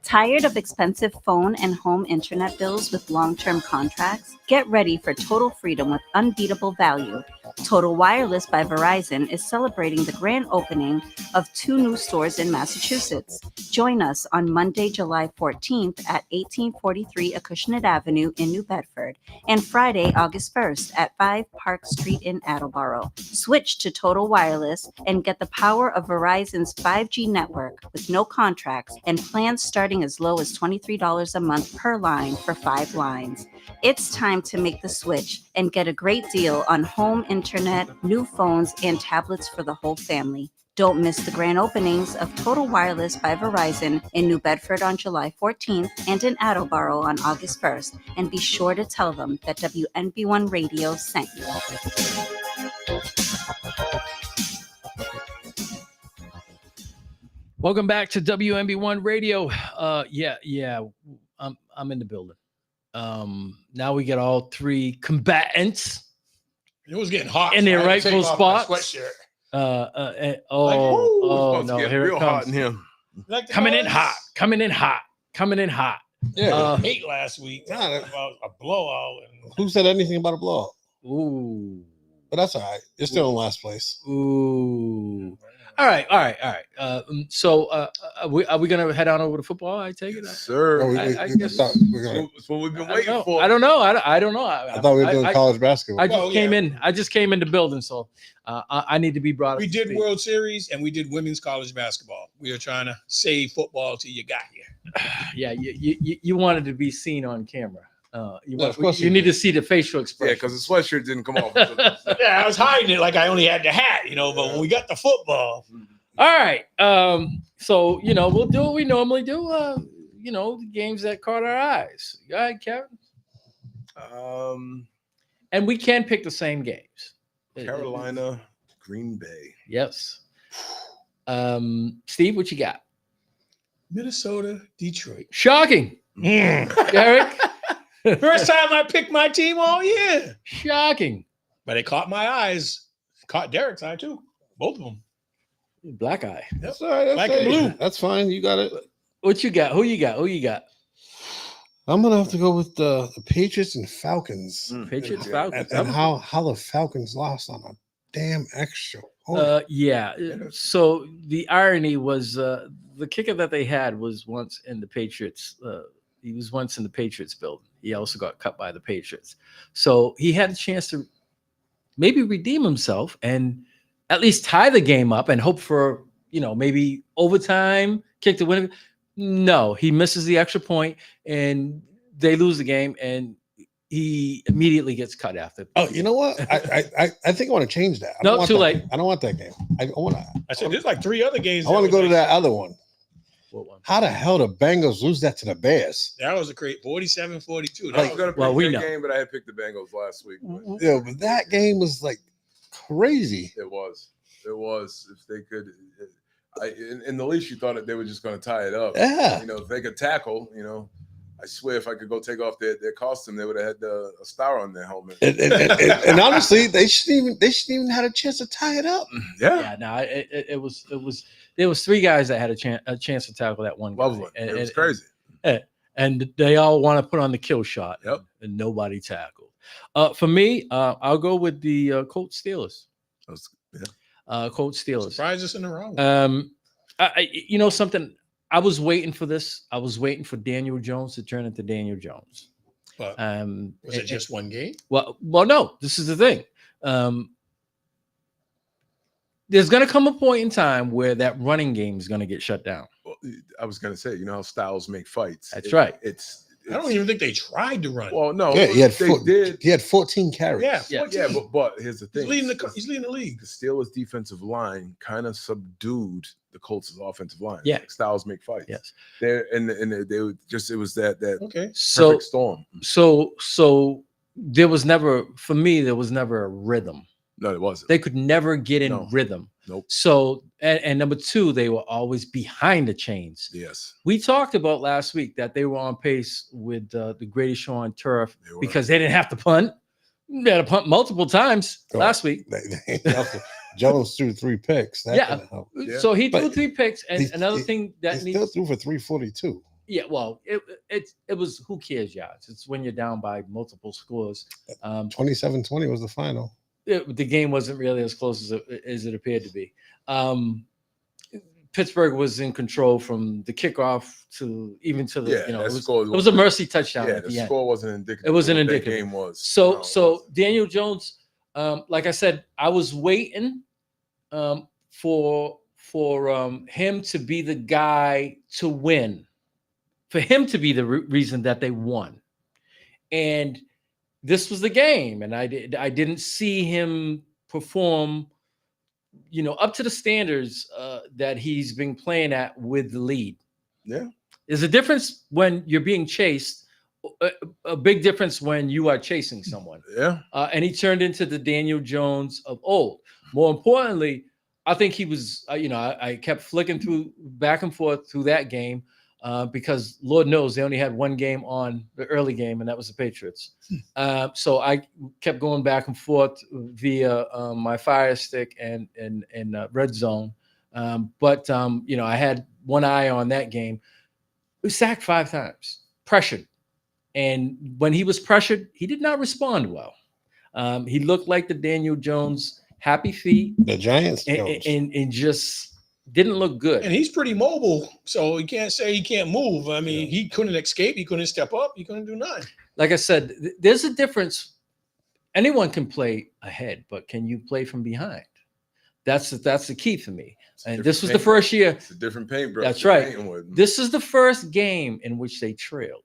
Tired of expensive phone and home internet bills with long-term contracts? Get ready for total freedom with unbeatable value. Total Wireless by Verizon is celebrating the grand opening of 2 new stores in Massachusetts. Join us on Monday, July 14th at 1843 Acushnet Avenue in New Bedford and Friday, August 1st at 5 Park Street in Attleboro. Switch to Total Wireless and get the power of Verizon's 5G network with no contracts and plans starting as low as $23 a month per line for 5 lines. It's time to make the switch and get a great deal on home internet, new phones, and tablets for the whole family. Don't miss the grand openings of Total Wireless by Verizon in New Bedford on July 14th and in Attleboro on August 1st. And be sure to tell them that WNB1 Radio sent you. Welcome back to WNB1 Radio. I'm in the building. Now we get all 3 combatants. It was getting hot in their so I had to rightful take off my spots. sweatshirt. No, get here real it hot comes. in here. Like the Coming in boys? hot. Coming in hot. Yeah, hate last week. About a blowout. And Who said anything about a blowout? Ooh. But that's all right. You're still in last place. Ooh. All right. So are we gonna head on over to football? I take it, Sir. I guess thought we're gonna, That's what we've been waiting for. I don't know. I don't know. I thought we were doing college basketball. I just came in the building, so I need to be brought up. we to did speed. World Series and we did women's college basketball. We are trying to save football till you got here. Yeah, you wanted to be seen on camera. Of course you need to see the facial Yeah, expression. because the sweatshirt didn't come off. Yeah, I was hiding it like I only had the hat, but when we got the football. All right. So we'll do what we normally do. The games that caught our eyes. Go ahead, Kevin. And we can pick the same games. Carolina, Green Bay. Yes. Steve, what you got? Minnesota, Detroit. Shocking. Eric. First time I picked my team all year. Shocking. But it caught my eyes. Caught Derek's eye too. Both of them. Black eye. That's all right. That's Black all and right. blue. That's fine. You got it. What you got? Who you got? I'm gonna have to go with the Patriots and Falcons. Patriots, And, Falcons. and how the Falcons lost on a damn extra. Yeah. So the irony was the kicker that they had was once in the Patriots. He was once in the Patriots building. He also got cut by the Patriots. So he had a chance to maybe redeem himself and at least tie the game up and hope for, maybe overtime, kick the winner. No, he misses the extra point and they lose the game and he immediately gets cut after. Oh, you know what? I think I want to change that. I No, don't want too that. late. I don't want that game. I said there's like 3 other games. I want to go to that other one. What one? How the hell the Bengals lose that to the Bears? That was a great 47-42. I was going to pick we that know. game, but I had picked the Bengals last week. Yeah, but that game was like crazy. It was. If they could, in the least, you thought that they were just going to tie it up. Yeah. If they could tackle, I swear if I could go take off their costume, they would have had a star on their helmet. And honestly, they shouldn't even had a chance to tie it up. Yeah. No, it was. There was 3 guys that had a chance to tackle that one guy. Lovely. It was crazy. And they all want to put on the kill shot. Yep. And nobody tackled. For me, I'll go with the Colts Steelers. Colts Steelers. Surprise us in the wrong. Something. I was waiting for this. I was waiting for Daniel Jones to turn into Daniel Jones. But was it just one game? Well, no. This is the thing. There's going to come a point in time where that running game is going to get shut down. Well, I was going to say, how styles make fights. That's right. I don't even think they tried to run. Well, no, Yeah, he did. had 14 carries. Yeah, but here's the thing: he's leading the league. The Steelers' defensive line kind of subdued the Colts' offensive line. Yeah, styles make fights. Yes, they were just it was that okay. Perfect storm. So there was never a rhythm. No, it wasn't. They could never get in rhythm. Nope. So and number 2, they were always behind the chains. Yes. We talked about last week that they were on pace with the greatest show on turf because they didn't have to punt. They had to punt multiple times last week. Jones threw 3 picks. That Yeah. didn't help. So he threw But 3 picks. And another thing that he needs still threw for 342. Yeah, well, it was who cares yards. It's when you're down by multiple scores. 27-20 was the final. The game wasn't really as close as it appeared to be. Pittsburgh was in control from the kickoff to the it was a mercy touchdown. Yeah, at the end. score wasn't indicative. It wasn't of what indicative. That game was. So Daniel Jones, like I said, I was waiting for him to be the guy to win, for him to be the reason that they won, and this was the game. And I didn't see him perform, up to the standards that he's been playing at with the lead. Yeah, there's a difference when you're being chased. A big difference when you are chasing someone. Yeah. And he turned into the Daniel Jones of old. More importantly, I think he was, I kept flicking through back and forth through that game because Lord knows they only had one game on the early game, and that was the Patriots. So I kept going back and forth via my Fire Stick and Red Zone. But I had one eye on that game. We sacked 5 times, pressured. And when he was pressured, he did not respond well. He looked like the Daniel Jones happy feet. The Giants and just didn't look good. And he's pretty mobile, so you can't say he can't move. I mean, he couldn't escape. He couldn't step up. He couldn't do nothing. Like I said, there's a difference. Anyone can play ahead, but can you play from behind? That's the key for me. And this was the first year. It's a different paintbrush. That's right. This is the first game in which they trailed.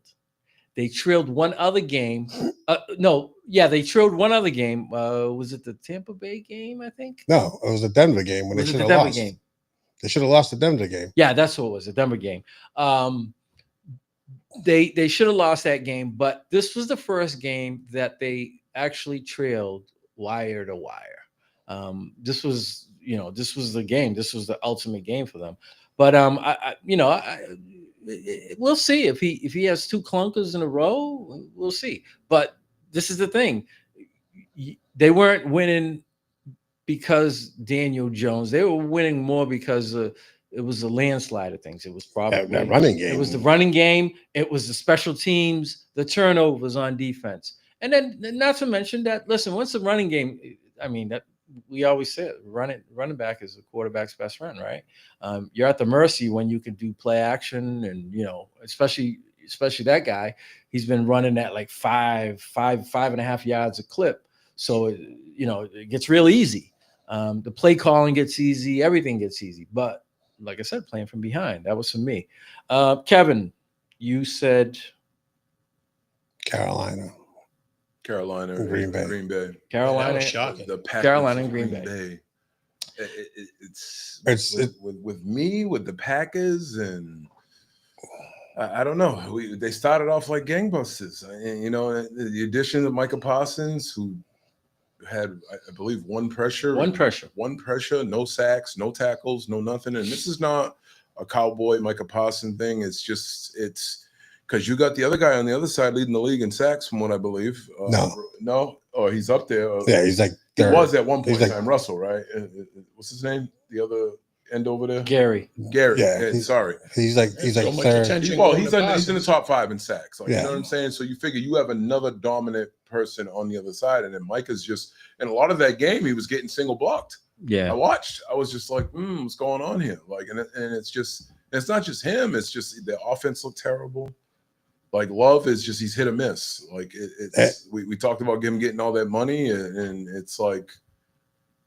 They trailed one other game. They trailed one other game. Was it the Tampa Bay game, I think? No, it was the Denver game when they should have lost. Game? They should have lost the Denver game. Yeah, that's what it was, the Denver game. They should have lost that game, but this was the first game that they actually trailed wire to wire. This was the game. This was the ultimate game for them. But we'll see if he has 2 clunkers in a row. We'll see. But this is the thing: they weren't winning because Daniel Jones. They were winning more because it was a landslide of things. It was probably that running game. It was the running game. It was the special teams, the turnovers on defense, and then not to mention that. Listen, once the running game, I mean that. We always say running back is the quarterback's best friend, right? You're at the mercy when you can do play action, and especially that guy. He's been running at like 5.5 yards a clip, so it gets real easy. The play calling gets easy, everything gets easy. But like I said, playing from behind, that was for me. Kevin, you said Carolina, and Green Bay. Carolina, shocking. The Packers, Carolina and Green Bay. It's with me with the Packers, and I don't know. They started off like gangbusters. The addition of Micah Parsons, who had, I believe, one pressure, no sacks, no tackles, no nothing. And this is not a Cowboy Micah Parsons thing. It's because you got the other guy on the other side leading the league in sacks, from what I believe. No, he's up there. Yeah, he's like he was at one point in time. Russell, right? What's his name? The other end over there, Gary. Yeah, sorry. He's like so much third. attention. He's in the top 5 in sacks. You know what I'm saying? So you figure you have another dominant person on the other side, and then Micah's just. And a lot of that game, he was getting single blocked. Yeah, I watched. I was just like, what's going on here? And it's not just him. It's just the offense looked terrible. Like Love is just he's hit or miss. We talked about him getting all that money, and it's like,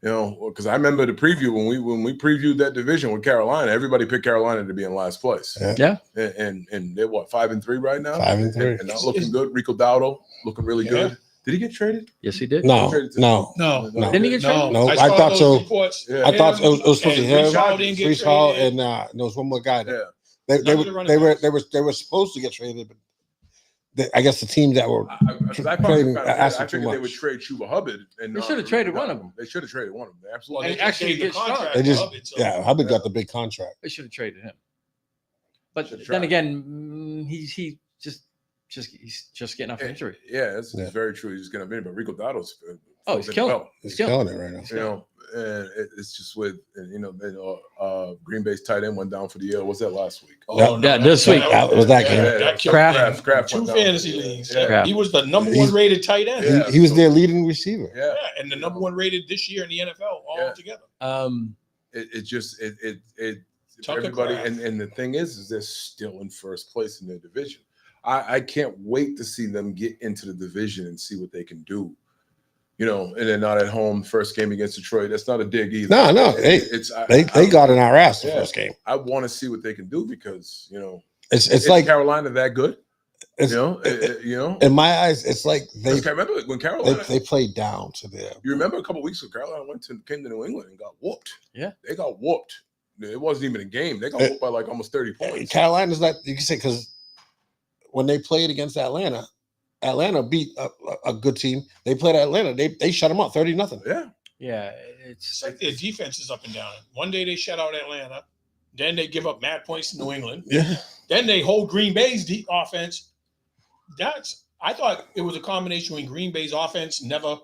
because I remember the preview when we previewed that division with Carolina, everybody picked Carolina to be in last place. Yeah. And they're 5-3 right now. 5-3. And not looking good. Rico Dowdle looking really good. Did he get traded? Yes, he did. No. Didn't he get traded? No, I thought so. I thought it was supposed to be him, Brees Hall, and there was one more guy. They were supposed to get traded, but I guess the teams that were trading I figured they would trade Chuba Hubbard. And they should have traded one of them. They should have traded one of them. They absolutely. And actually, get contract. Hubbard got the big contract. They should have traded him. But then again, he just he's just getting off injury. Yeah, it's very true. He's just getting off injury. But Rico Dotto's he's killing. He's killing it right now. You know, and it's just with Green Bay's tight end went down for the year. What's that last week? This week was that game. That Kraft 2 went down. fantasy leagues. Yeah. He was the number 1 rated tight end. He was their leading receiver. Yeah, and the number 1 rated this year in the NFL all together. Everybody, and the thing is they're still in first place in their division. I can't wait to see them get into the division and see what they can do. You know, and they're not at home. First game against Detroit. That's not a dig either. No, they got in our ass the first game. I want to see what they can do because it's like Carolina that good. In my eyes, it's like I remember when Carolina they played down to there. You remember a couple weeks ago, Carolina came to New England and got whooped. Yeah, they got whooped. It wasn't even a game. They got whooped by like almost 30 points. Carolina's not. You can say because when they played against Atlanta beat a good team. They played Atlanta. They shut them up 30-0. Yeah, it's like their defense is up and down. One day they shut out Atlanta, then they give up mad points to New England. Yeah, then they hold Green Bay's deep offense. I thought it was a combination between Green Bay's offense never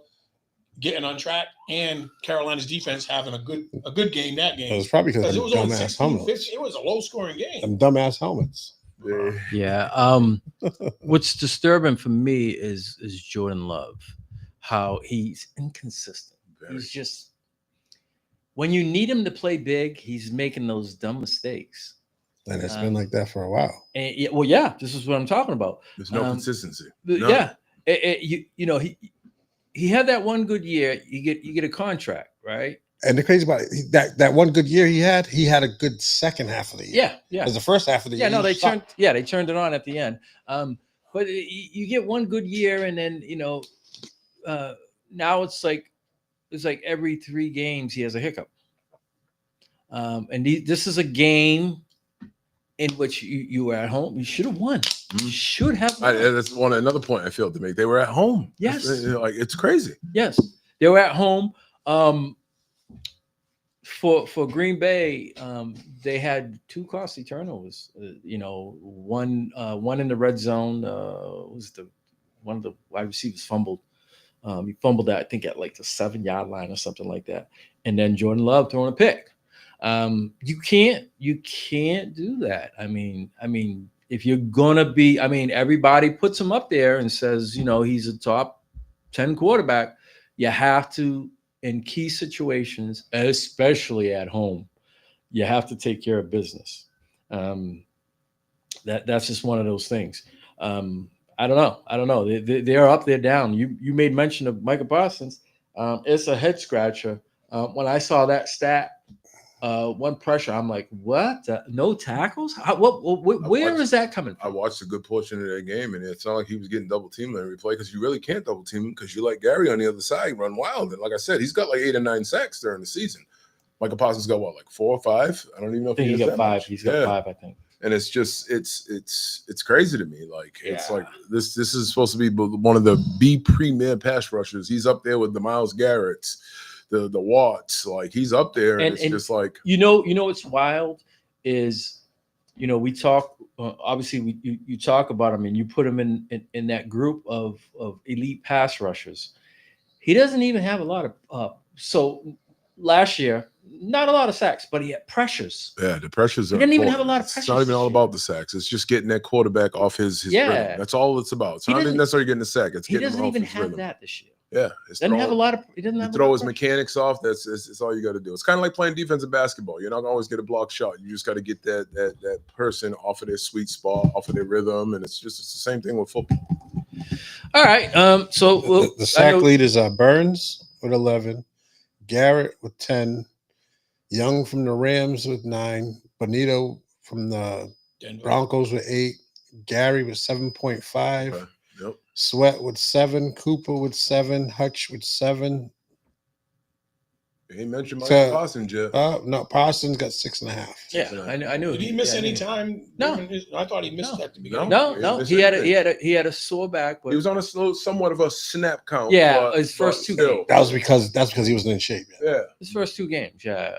getting on track and Carolina's defense having a good game that game. It was probably because it was only dumbass helmets. It was a low scoring game. Them dumbass helmets. Yeah. What's disturbing for me is Jordan Love, how he's inconsistent. He's just when you need him to play big, he's making those dumb mistakes. And it's been like that for a while. And this is what I'm talking about. There's no consistency. Yeah, he had that one good year. You get a contract, right? And the crazy about it, that one good year he had a good second half of the year. Yeah. Because the first half of the year, they turned it on at the end. But you get one good year, and then now it's like every 3 games he has a hiccup. And this is a game in which you were at home. You should have won. You should have won. That's another point I failed to make. They were at home. Yes, it's crazy. Yes, they were at home. For Green Bay, they had 2 costly turnovers. One in the red zone was one of the wide receivers fumbled. He fumbled that, I think, at like the 7-yard line or something like that. And then Jordan Love throwing a pick. You can't do that. I mean, if you're gonna be, everybody puts him up there and says, he's a top 10 quarterback. You have to, in key situations, especially at home, you have to take care of business. That's just one of those things. I don't know. They're up, they're down. You made mention of Micah Parsons. It's a head scratcher. When I saw that stat, one pressure, I'm like, what? No tackles? Where is that coming from? I watched a good portion of that game, and it's not like he was getting double teamed on every play because you really can't double team him because you let Gary on the other side run wild. And like I said, he's got like 8 or 9 sacks during the season. Micah Parsons got what, like 4 or 5? I don't even know if he got 5. He's got 5, I think. And it's just it's crazy to me. Like it's like this is supposed to be one of the premier pass rushers. He's up there with the Myles Garretts, the Watts. Like he's up there, and it's just like what's wild is we talk obviously you talk about him and you put him in that group of elite pass rushers. He doesn't even have a lot of so last year. Not a lot of sacks, but he had pressures. Yeah, the pressures. He didn't even have a lot of pressures. It's not even all about the sacks. It's just getting that quarterback off his rhythm. That's all it's about. It's not even necessarily getting the sack. It's getting him off his rhythm. He doesn't even have that this year. Yeah, doesn't have a lot of. He doesn't have. Throw his mechanics off. That's all you got to do. It's kind of like playing defensive basketball. You're not gonna always get a block shot. You just got to get that person off of their sweet spot, off of their rhythm, and it's the same thing with football. All right. So the sack lead is Burns with 11, Garrett with 10. Young from the Rams with 9, Bonito from the Denver Broncos with 8, Gary with 7.5, Yep. Sweat with 7, Cooper with 7, Hutch with 7. He mentioned Mike So, Parsons yet. No, Parsons got 6.5. Yeah, I knew. Did he miss any knew. time? No. I thought he missed at the beginning. No. He had a sore back. But he was on a somewhat of a snap count. Yeah, his first two games. That's because he wasn't in shape yet. Yeah, his first 2 games. Yeah,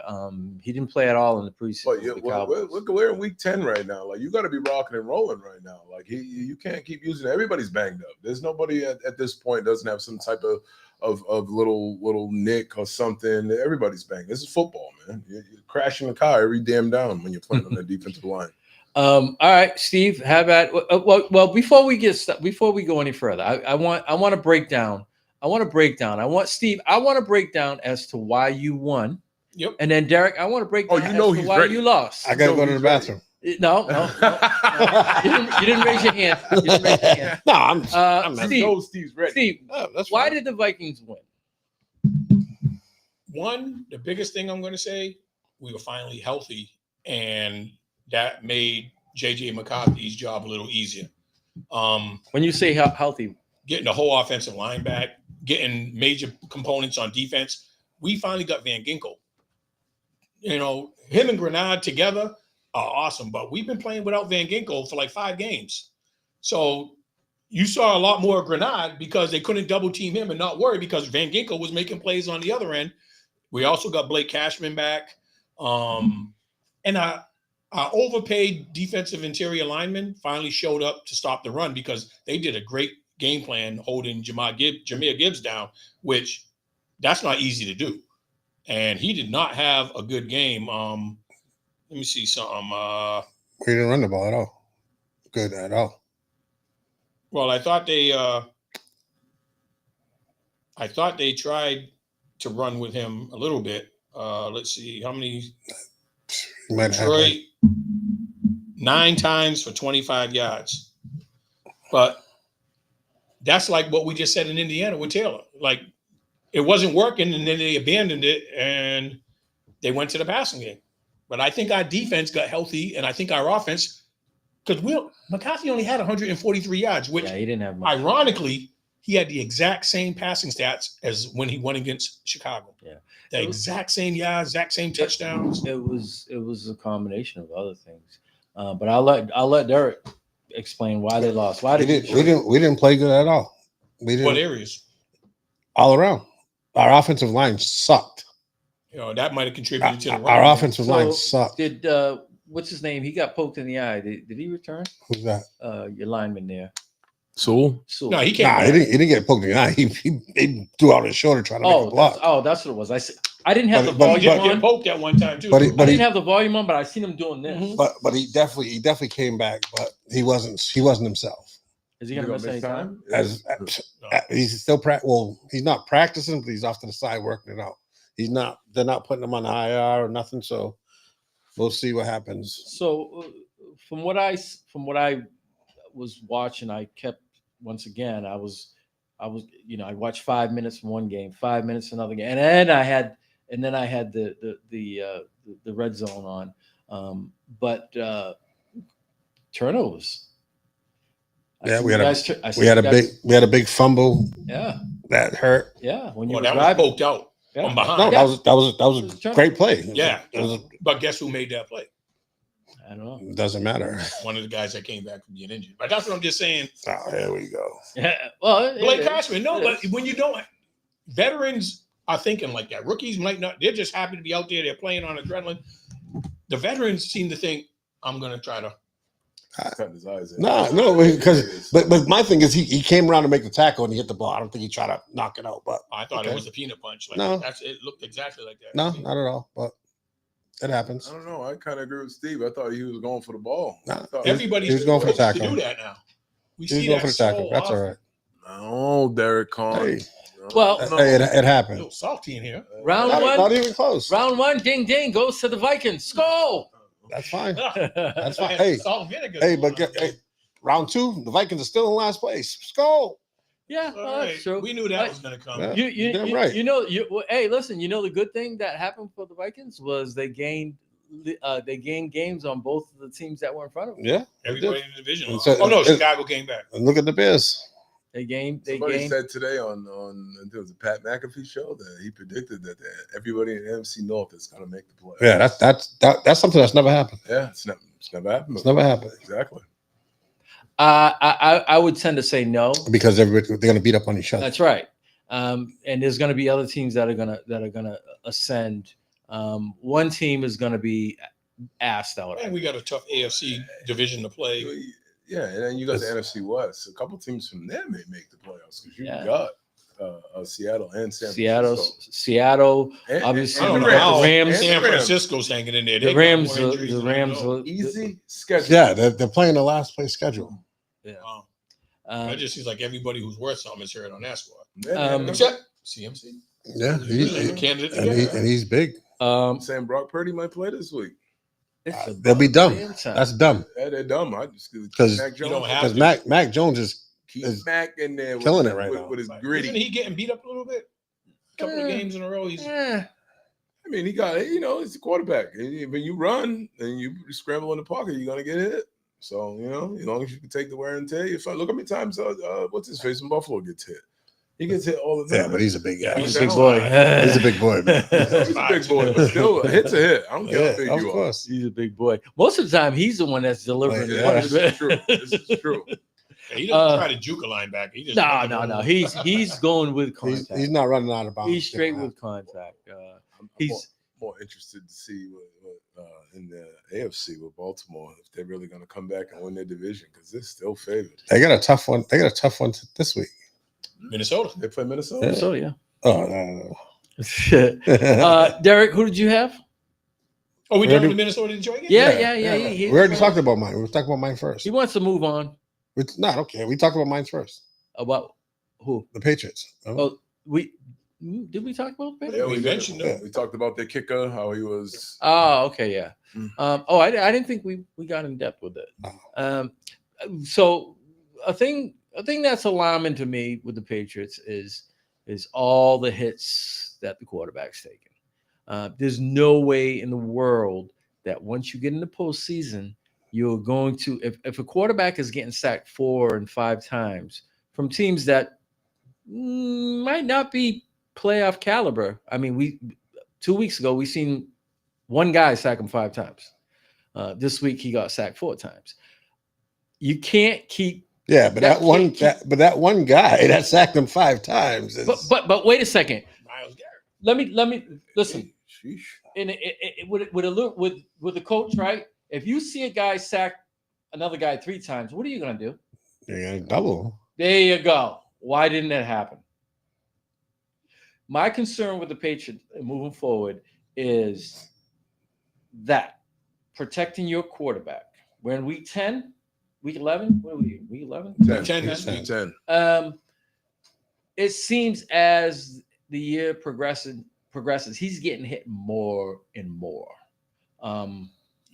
he didn't play at all in the preseason. But we're in week 10 right now. Like, you got to be rocking and rolling right now. Like, you can't keep using it. Everybody's banged up. There's nobody at this point doesn't have some type of little nick or something. Everybody's banged. This is football, man. You're crashing the car every damn down when you're playing on the defensive line. All right, Steve, have at well before we go any further, I want to break down. I want to break down as to why you won. Yep. And then Derek, I want to break down as to why you lost. I gotta go to the bathroom. No. You didn't raise your hand. No, I'm Steve's ready. Steve, why did the Vikings win? One, the biggest thing I'm going to say, we were finally healthy, and that made JJ McCarthy's job a little easier. When you say healthy, getting the whole offensive line back, getting major components on defense, we finally got Van Ginkel. You know, him and Grenade together are awesome, but we've been playing without Van Ginkel for like 5 games. So you saw a lot more of Grenade because they couldn't double team him and not worry because Van Ginkel was making plays on the other end. We also got Blake Cashman back. And our overpaid defensive interior lineman finally showed up to stop the run because they did a great game plan holding Jahmyr Gibbs down, which that's not easy to do. And he did not have a good game. Let me see something. We didn't run the ball at all. Good at all. Well, I thought they tried to run with him a little bit. Let's see how many. Detroit 9 times for 25 yards. But that's like what we just said in Indiana with Taylor. Like, it wasn't working, and then they abandoned it, and they went to the passing game. But I think our defense got healthy, and I think our offense, because McCarthy only had 143 yards, which he didn't have much. Ironically, he had the exact same passing stats as when he won against Chicago. Yeah. The exact same yards, exact same touchdowns. It was a combination of other things. But I'll let Derek explain why they lost. Why we didn't play good at all. We didn't. What areas? All around. Our offensive line sucked. You know, that might have contributed to the run. Our offensive line sucked. Did what's his name? He got poked in the eye. Did he return? Who's that? Your lineman there. Sewell? No, he came. He didn't get poked in the eye. He threw out his shoulder trying to make a block. That's what it was. I didn't have the volume on. He poked at one time too. But I didn't have the volume on, but I seen him doing this. But he definitely came back. But he wasn't himself. Is he gonna miss any time? He's still Well, he's not practicing, but he's off to the side working it out. They're not putting him on the IR or nothing. So we'll see what happens. So from what I was watching, I kept once again. I watched 5 minutes from one game, 5 minutes another game, and then I had the red zone on. But turnovers. Yeah, we had a big fumble. Yeah, that hurt. Yeah, when you that was poked out from behind. No, that was a great play. Yeah, but guess who made that play? I don't know. It doesn't matter. One of the guys that came back from being injured. But that's what I'm just saying. Oh, there we go. Yeah, well, Blake Cashman. No, but when you don't, veterans are thinking like that. Rookies might not. They're just happy to be out there. They're playing on adrenaline. The veterans seem to think, I'm going to try to cut his eyes in. No, because but my thing is he came around to make the tackle and he hit the ball. I don't think he tried to knock it out. But I thought it was a peanut punch. Like, no, it looked exactly like that. No, not at all. But it happens. I don't know. I kind of agree with Steve. I thought he was going for the ball. Everybody's going for the tackle. To do that now. He was going for the tackle. That's all right. No, Derek Carr. Hey. Well, it happened. A little salty in here. Round one, not even close. Round one, ding ding goes to the Vikings. Skol. That's fine. That's fine. Hey, round 2, the Vikings are still in last place. Skol. Yeah, that's true. We knew that was going to come. Yeah, right. Hey, listen. You know the good thing that happened for the Vikings was they gained games on both of the teams that were in front of them. Yeah, everybody in the division. So, Chicago came back. And look at the Bears. Somebody said today on I think it was the Pat McAfee show that he predicted that everybody in the NFC North is going to make the playoffs. Yeah, that's something that's never happened. Yeah, it's never happened. It's never happened. Exactly. I would tend to say no because they're going to beat up on each other. That's right. And there's going to be other teams that are gonna ascend. One team is going to be asked out. And we got a tough AFC division to play. Yeah, and then you got the NFC West. A couple teams from there may make the playoffs because you got Seattle and San Francisco. Seattle, and, obviously and the Rams. San Francisco's hanging in there. The Rams, the Rams, easy schedule. Yeah, they're playing the last place schedule. Yeah, it just seems like everybody who's worth something is hurt on that squad. Except CMC. Yeah, he's a candidate, and he's big. Saying Brock Purdy might play this week. They'll be dumb. That's dumb. Yeah, they're dumb. I just because Mac Jones is Mac in there killing it right now with his gritty. Isn't he getting beat up a little bit? A couple of games in a row. I mean, he got he's a quarterback. When you run and you scramble in the pocket, you're gonna get hit. So as long as you can take the wear and tear, you're fine. Look how many times what's his face in Buffalo gets hit. He gets hit all the time. Yeah, but he's a big guy. He's a big boy. He's a big boy. Man. He's a big boy, but still, a hit's a hit. I don't care how big you are. He's a big boy. Most of the time, he's the one that's delivering. This is true. This is true. Yeah, he doesn't try to juke a linebacker. He just no. He's going with contact. He's not running out of bounds. He's straight with contact. He's more interested to see what in the AFC with Baltimore if they're really going to come back and win their division because they're still favored. They got a tough one. They got a tough one this week. Minnesota. They play Minnesota. Minnesota, yeah. Oh no. Derek, who did you have? Oh, we done with the Minnesota Detroit game? Yeah. We already talked about mine. We were talking about mine first. He wants to move on. No, I don't care. We talked about mine first. About who? The Patriots. Oh, did we talk about the Patriots? Yeah, we mentioned them. We talked about their kicker, how he was. Oh, okay, yeah. I didn't think we got in depth with it. So a thing that's alarming to me with the Patriots is all the hits that the quarterback's taken. There's no way in the world that once you get in the postseason, you're going to if a quarterback is getting sacked 4 and 5 times from teams that might not be playoff caliber. I mean, 2 weeks ago we seen one guy sack him 5 times. This week he got sacked 4 times. You can't keep. Yeah, but that one guy that sacked him 5 times. But wait a second. Myles Garrett. Let me listen. Sheesh. And with the coach, right? If you see a guy sack another guy 3 times, what are you gonna do? You're gonna double. There you go. Why didn't that happen? My concern with the Patriots moving forward is that protecting your quarterback. We're in week 10, week 11. What are we? Week 11? 10. It seems as the year progresses, he's getting hit more and more.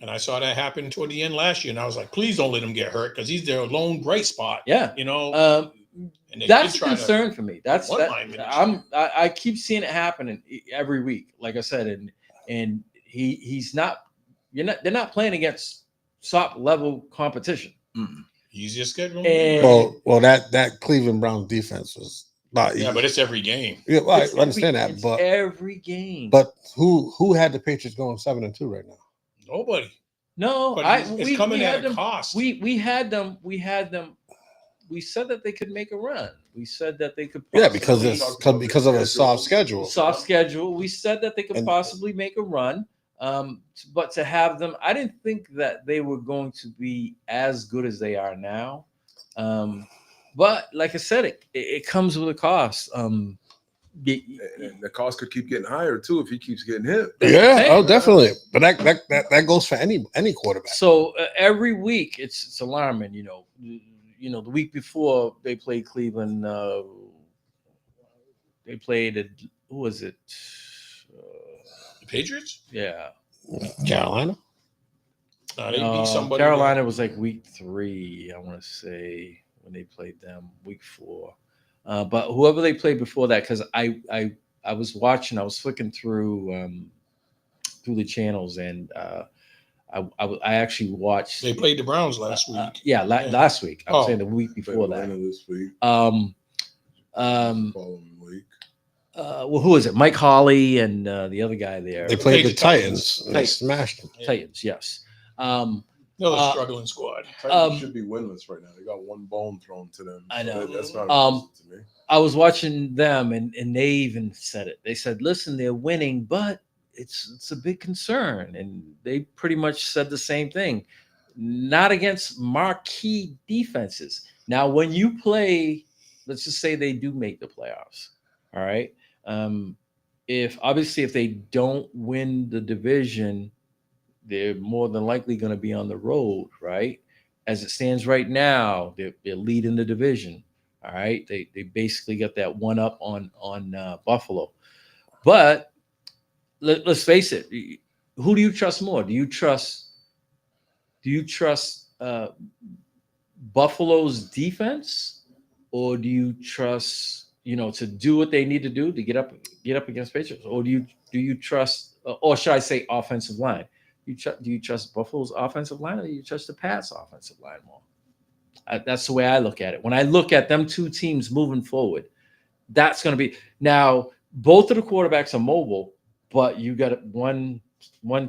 And I saw that happen toward the end last year, and I was like, please don't let him get hurt because he's their lone bright spot. Yeah, and that's a concern for me. I keep seeing it happening every week. Like I said, and he's not. They're not playing against top level competition. Easier schedule. Well, that Cleveland Browns defense was not easy. Yeah, but it's every game. Yeah, well, I understand that, but every game. But who had the Patriots going 7-2 right now? Nobody. No, it's coming at a cost. We had them. We said that they could make a run. We said that they could. Because of a soft schedule. Soft schedule. We said that they could possibly make a run. But to have them, I didn't think that they were going to be as good as they are now. But like I said, it comes with a cost. And the cost could keep getting higher too if he keeps getting hit. Yeah, definitely. But that goes for any quarterback. So every week it's alarming. The week before they played Cleveland, they played who was it? The Patriots? Yeah. Carolina? They beat somebody. Carolina was like week 3, I want to say, when they played them. Week 4. But whoever they played before that, because I was watching, I was flicking through the channels, and I actually watched. They played the Browns last week. Last week. I'm saying the week before that. This week. Following week. Well, who is it? Mike Hawley and the other guy there. They played the Titans and they smashed them. Titans, yes. Another struggling squad. Titans should be winless right now. They got one bone thrown to them. I know. That's not impressive to me. I was watching them, and they even said it. They said, "Listen, they're winning, but it's a big concern." And they pretty much said the same thing. Not against marquee defenses. Now, when you play, let's just say they do make the playoffs. All right. If they don't win the division, they're more than likely going to be on the road, right? As it stands right now, they're leading the division. All right, they basically got that one up on Buffalo. But let's face it, who do you trust more? Do you trust Buffalo's defense, or do you trust to do what they need to do to get up against Patriots, or do you trust, or should I say, offensive line? Do you trust Buffalo's offensive line, or do you trust the Pats' offensive line more? That's the way I look at it. When I look at them two teams moving forward, that's going to be now. Both of the quarterbacks are mobile, but you got one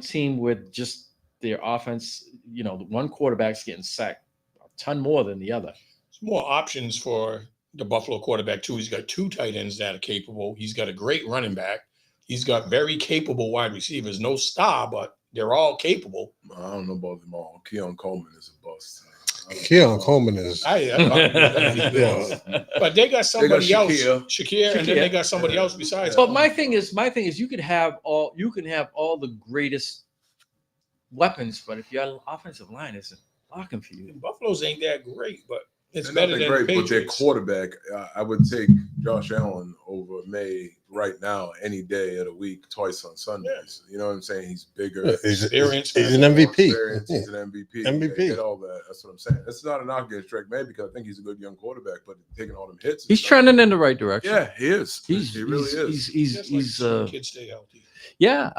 team with just their offense. One quarterback's getting sacked a ton more than the other. There's more options for the Buffalo quarterback too. He's got two tight ends that are capable. He's got a great running back. He's got very capable wide receivers. No star, but they're all capable. I don't know about them all. Keon Coleman is a bust. Keon Coleman is. But they got somebody else, Shakir, and then they got somebody else besides. But my thing is, you can have all the greatest weapons, but if your offensive line isn't blocking for you, Buffalo's ain't that great, but it's They're better not than great, the but their Patriots. quarterback, I would take Josh Allen over May right now, any day of the week, twice on Sundays. You know what I'm saying? He's bigger. He's an He's MVP. He's an MVP. MVP. Get all that. That's what I'm saying. It's not a knock against Drake May, because I think he's a good young quarterback, but taking all them hits. he's trending in the right direction. Yeah, he is. He really is. He's kids stay healthy. Yeah,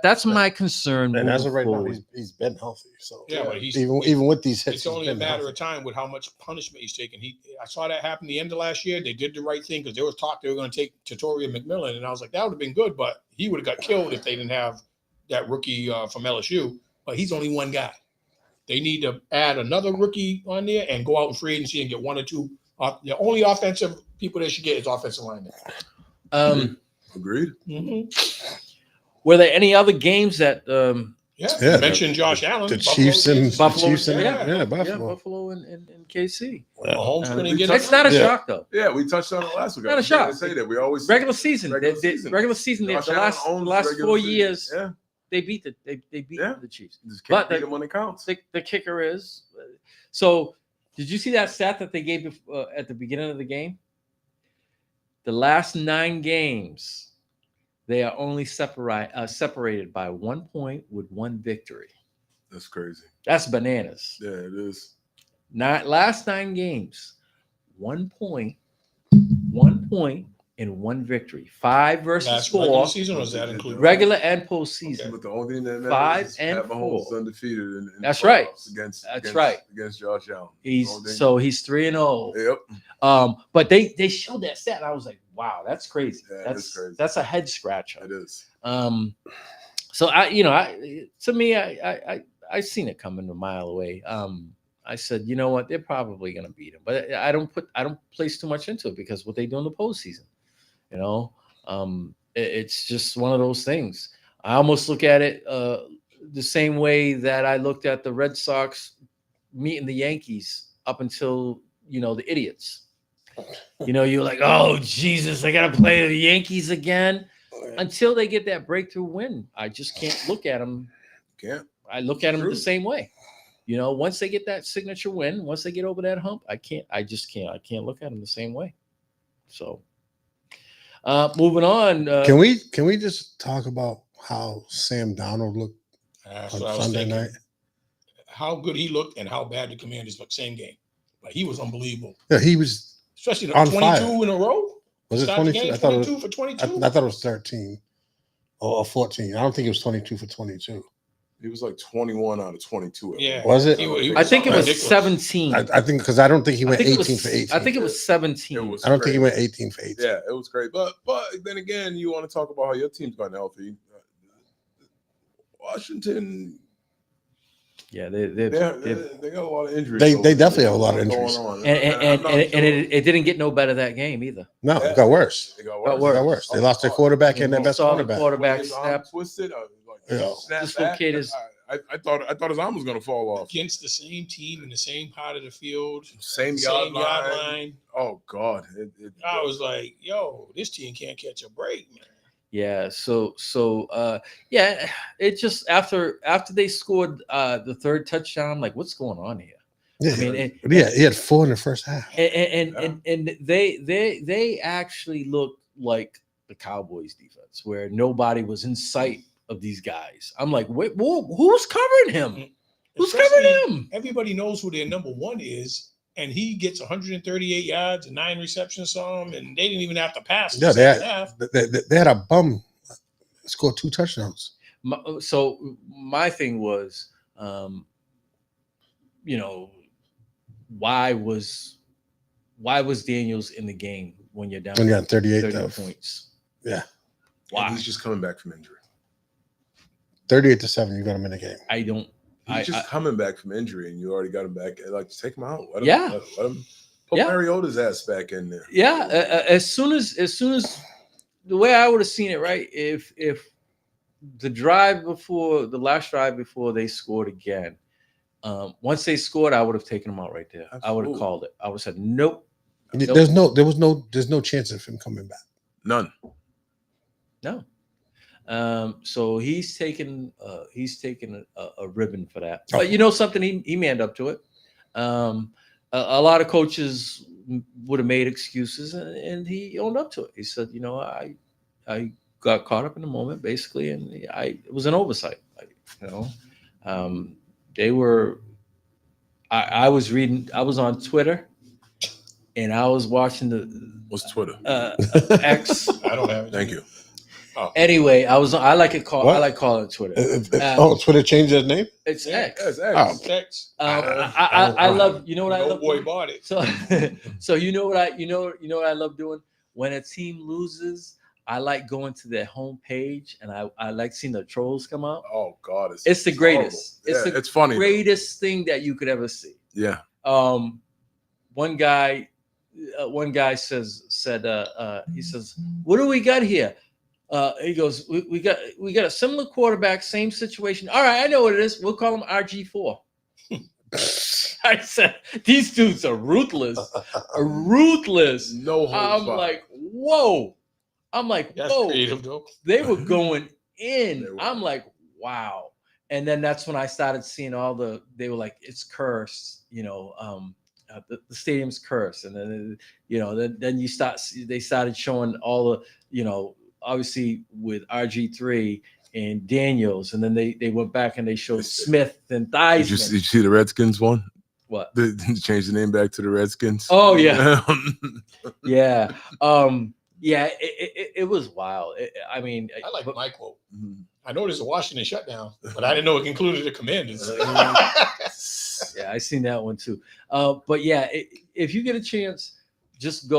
that's my concern. And as of right now, forward. he's been healthy. So Yeah, but he's even with these hits, it's only a he's been matter healthy. of time with how much punishment he's taking. I saw that happen the end of last year. They did the right thing because there was talk they were going to take Tatoria McMillan, and I was like, that would have been good, but he would have got killed if they didn't have that rookie from LSU. But he's only one guy. They need to add another rookie on there and go out in free agency and get one or two. The only offensive people they should get is offensive linemen. Agreed. Mm-hmm. Were there any other games that? You mentioned Josh Allen, the Chiefs and Buffalo, Buffalo and KC. It's not a shock though. Yeah, we touched on it last week. Not a shock. Say that we always regular season. Regular season. Josh The Allen last owns 4 regular years, season. they beat the Chiefs. Just can't But beat them when it counts. The kicker is. So, did you see that stat that they gave at the beginning of the game? The last 9 games, they are only separated by 1 point with 1 victory. That's crazy. That's bananas. Yeah, it is. Last 9 games, 1 point, and 1 victory. 5 versus Last 4. regular season, or was that included? Regular and postseason. But the only thing that 5 is and Pat Mahomes 4. undefeated in That's right. Against Josh Allen. He's 3-0. Yep. But they showed that stat, and I was like, wow, that's crazy. Yeah, That's crazy. That's a head scratcher. It is. So I seen it coming a mile away. I said, you know what, they're probably going to beat him, but I don't place too much into it because what they do in the postseason, it's just one of those things. I almost look at it the same way that I looked at the Red Sox meeting the Yankees up until the idiots. You're like, oh Jesus, I got to play the Yankees again. Until they get that breakthrough win, I just can't look at them. I look at them the same way. Once they get that signature win, once they get over that hump, I can't look at them the same way. So, moving on. Can we just talk about how Sam Darnold looked on Sunday night? How good he looked and how bad the Commanders looked. Same game, but he was unbelievable. Yeah, he was especially on 22 fire. in a row. Was it 22? I thought it was 22. I thought it was 13 or 14. I don't think it was 22 for 22. He was like 21 out of 22. Yeah. Was it? I think it was ridiculous. 17. I think because I don't think he went 18 was, for 18. I think it was 17. It was I don't think he great. went 18 for 18. Yeah, it was great. But then again, you want to talk about how your team's gotten healthy. Washington. Yeah, they got a lot of injuries. They definitely have a lot of injuries. And it didn't get no better that game either. No, it got worse. It got It got worse. They lost their quarterback and their best saw the quarterback. snap twisted. dislocate his. I thought his arm was gonna fall off. Against the same team in the same part of the field, Same yard line. Oh God! I was like, "Yo, this team can't catch a break, man." Yeah. So yeah, it just after they scored the third touchdown, I'm like, what's going on here? Yeah, I mean, he had 4 in the first half, and they actually looked like the Cowboys defense, where nobody was in sight of these guys. I'm like, wait, who's covering him? Who's covering him? Everybody knows who their number one is, and he gets 138 yards and 9 receptions on him, and they didn't even have to pass. Yeah, they had a bum score 2 touchdowns. So my thing was, why was Daniels in the game when you're down? When you're at 38 points. Yeah. Why? And he's just coming back from injury. 38-7, you got him in the game. I don't. He's just coming back from injury, and you already got him back. Like, take him out. Let him put Mariota's ass back in there. Yeah. As soon as the way I would have seen it, right? If the last drive before they scored again, once they scored, I would have taken him out right there. Absolutely. I would have called it. I would have said, nope. There's no chance of him coming back. None. No. So he's taken a ribbon for that. Oh. But you know something, he manned up to it. A lot of coaches would have made excuses, and he owned up to it. He said, I got caught up in the moment, basically, and it was an oversight. They were. I was on Twitter, and I was watching What's Twitter? X. I don't have it. Thank you. Oh. Anyway, I like calling it Twitter. Twitter changed its name? It's X. It's X. Oh. It's X. I love. You know what I love? Boy bought it. So you know what I love doing when a team loses. I like going to their homepage, and I like seeing the trolls come out. Oh God, it's the greatest. Horrible. It's funny. Greatest thing that you could ever see. Yeah. One guy said, he says, "What do we got here?" He goes, we got a similar quarterback, same situation. All right, I know what it is. We'll call him RG4. I said, these dudes are ruthless. Ruthless. No holds I'm barred. like, whoa. I'm like, That's whoa. creative, though. They were going in. I'm like, wow. And then that's when I started seeing they were like, it's cursed, the stadium's cursed. And then, then they started showing all the, obviously with RG3 and Daniels, and then they went back and they showed Smith and Theismann. Did you see the Redskins one? What? They change the name back to the Redskins. Oh yeah, yeah, yeah. It was wild. I like my quote. I know there's a Washington shutdown, but I didn't know it included the Commanders. Yeah, I seen that one too. But yeah, if you get a chance, just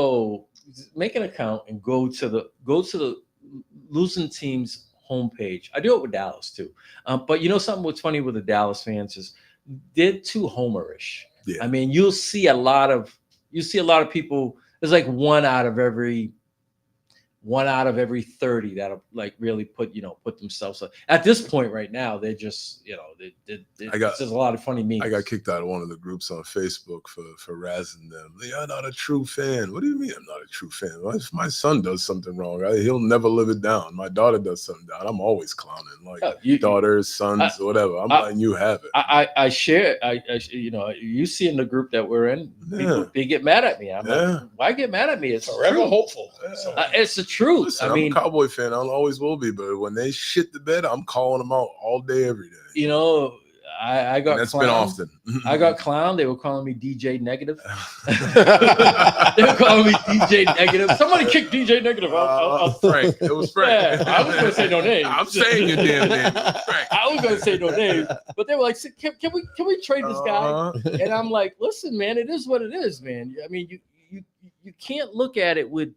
make an account and go to the losing team's homepage. I do it with Dallas too. But something what's funny with the Dallas fans is they're too homerish. Yeah. I mean, you'll see a lot of people. There's like one out of every 30 that'll like really put themselves up. At this point right now, they're just there's a lot of funny memes. I got kicked out of one of the groups on Facebook for razzing them. You're not a true fan. What do you mean I'm not a true fan? Well, if my son does something wrong, he'll never live it down. My daughter does something down, I'm always clowning. Daughters, sons, whatever. I'm letting you have it. I share. You see in the group that we're in, people, they get mad at me. I'm like, why get mad at me? It's forever true. hopeful. It's the truth. Listen, I'm a Cowboy fan. I always will be. But when they shit the bed, I'm calling them out all day, every day. I got That's clowned. been often. I got clowned. They were calling me DJ Negative. They were calling me DJ Negative. Somebody kick DJ Negative. Frank. It was Frank. Yeah, I was going to say no names. I'm saying your damn name. Frank. I was going to say no names, but they were like, "Can we trade this guy?" And I'm like, "Listen, man, it is what it is, man. I mean, you can't look at it with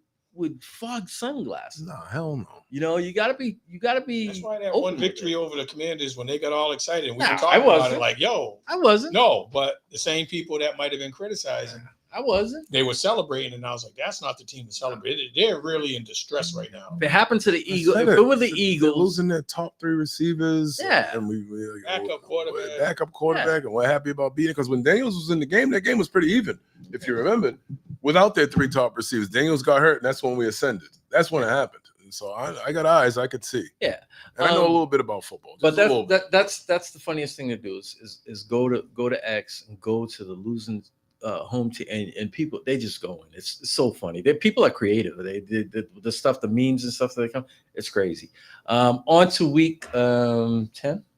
fogged sunglasses. No, hell no. You know, you gotta be. That's why that one victory over the Commanders, when they got all excited, we were I talking about wasn't. it like, yo, I wasn't. no, but the same people that might have been criticizing, I wasn't. they were celebrating, and I was like, that's not the team to celebrate. They're really in distress right now. If it happened to the Eagles, if it were the Eagles losing their top 3 receivers, and we backup quarterback, and we're happy about beating, because when Daniels was in the game, that game was pretty even. If you remember, without their 3 top receivers, Daniels got hurt, and that's when we ascended. That's when it happened. And so I got eyes, I could see. Yeah, and I know a little bit about football. But that's the funniest thing to do is go to X and go to the losing home team, and people, they just go in. It's so funny. People are creative. They the stuff, the memes and stuff that they come. It's crazy. On to week 10.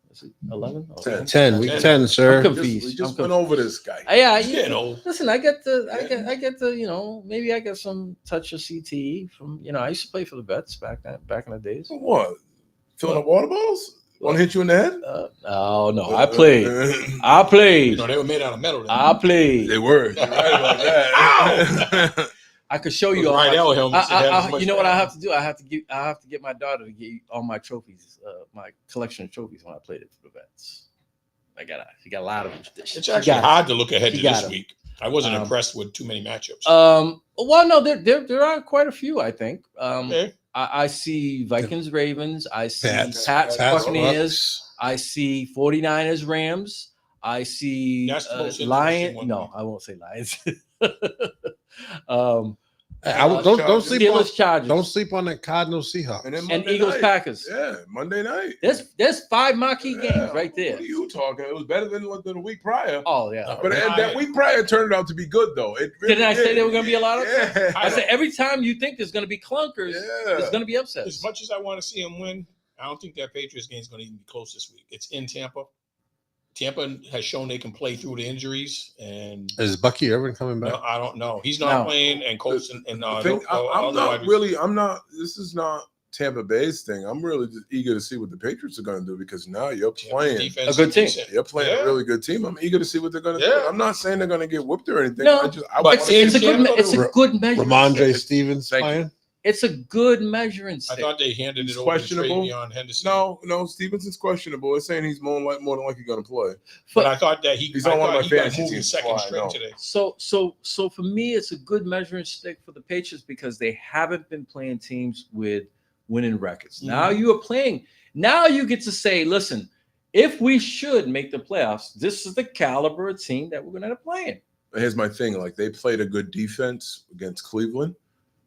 Is it 11? Oh, 10. Week 10, sir. I'm confused. We just went over this guy. You know. Listen, I get the you know, maybe I get some touch of CTE from, you know, I used to play for the Vets back in the days. What? Filling up water bottles? Want to hit you in the head? No. I played. You know, they were made out of metal. I played. They were. You're right about that. I could show you all you know what I have to do? I have to get my daughter to get all my trophies, my collection of trophies when I played it for the Vets. She got a lot of them. It's actually hard to look ahead to this week. I wasn't impressed with too many matchups. Well, no, there are quite a few, I think. I see Vikings, Ravens. I see Pats, Buccaneers. I see 49ers, Rams. I see Lions. No, I won't say Lions. Don't sleep Steelers, on Chargers. Don't sleep on that Cardinals Seahawks and Eagles night. Packers. Yeah, Monday night. There's 5 marquee games right there. What are you talking? It was better than the week prier. Oh yeah, but that week prior turned out to be good though. It really Didn't I say there were going to be a lot of? Yeah. I said every time you think there's going to be clunkers, there's going to be upsets. As much as I want to see them win, I don't think that Patriots game is going to even be close this week. It's in Tampa. Tampa has shown they can play through the injuries. And is Bucky Irvin coming back? No, I don't know. He's not playing, and Colts and I'm not. This is not Tampa Bay's thing. I'm really just eager to see what the Patriots are going to do, because now you're playing a good team. You're playing a really good team. I'm eager to see what they're going to do. I'm not saying they're going to get whooped or anything. No, it's a good measure. Ramondre Stevens playing. It's a good measuring stick. I thought they handed it over questionable. to Travion Henderson. No, Stevenson's questionable. They're saying he's more than likely going to play. But I thought that he's on one of my fantasy teams. Second string today. So for me, it's a good measuring stick for the Patriots, because they haven't been playing teams with winning records. Mm-hmm. Now you are playing. Now you get to say, listen, if we should make the playoffs, this is the caliber of team that we're going to end up playing. Here's my thing: like, they played a good defense against Cleveland.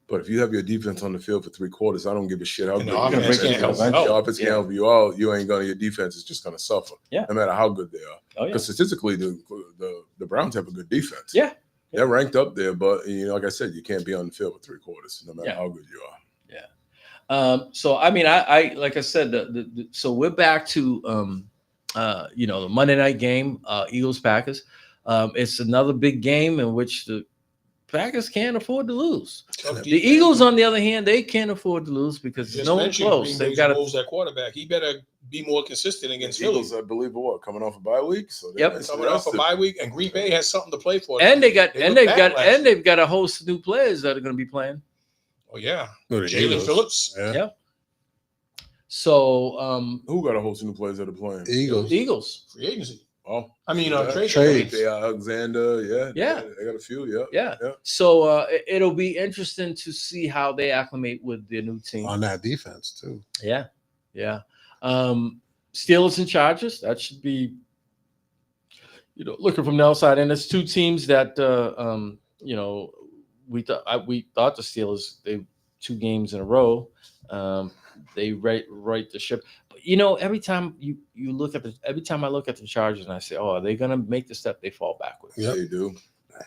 But if you have your defense on the field for 3 quarters, I don't give a shit how good the offense can't help you. The offense can't help you all. You ain't gonna. Your defense is just gonna suffer. Yeah. No matter how good they are. Because statistically, the Browns have a good defense. Yeah. They're ranked up there, but like I said, you can't be on the field for 3 quarters, no matter how good you are. Yeah. So I mean, I like I said, so we're back to the Monday night game, Eagles Packers. It's another big game in which the Packers can't afford to lose. The Eagles, on the other hand, they can't afford to lose because there's no one close. They've got to moves that quarterback. He better be more consistent against the Eagles. I believe coming off a bye week. So coming off a bye week, and Green Bay has something to play for. And they've got a host of new players that are going to be playing. Oh yeah, Jalen Phillips. Yeah. So who got a host of new players that are playing? Eagles. Free agency. Oh, I mean, trade. Alexander, they got a few, yeah. So it'll be interesting to see how they acclimate with their new team on that defense too. Yeah. Steelers and Chargers. That should be, looking from the outside, and it's 2 teams that we thought the Steelers, they 2 games in a row. They right the ship. But every time every time I look at the Chargers and I say, oh, are they gonna make the step? They fall backwards. Yeah, they do.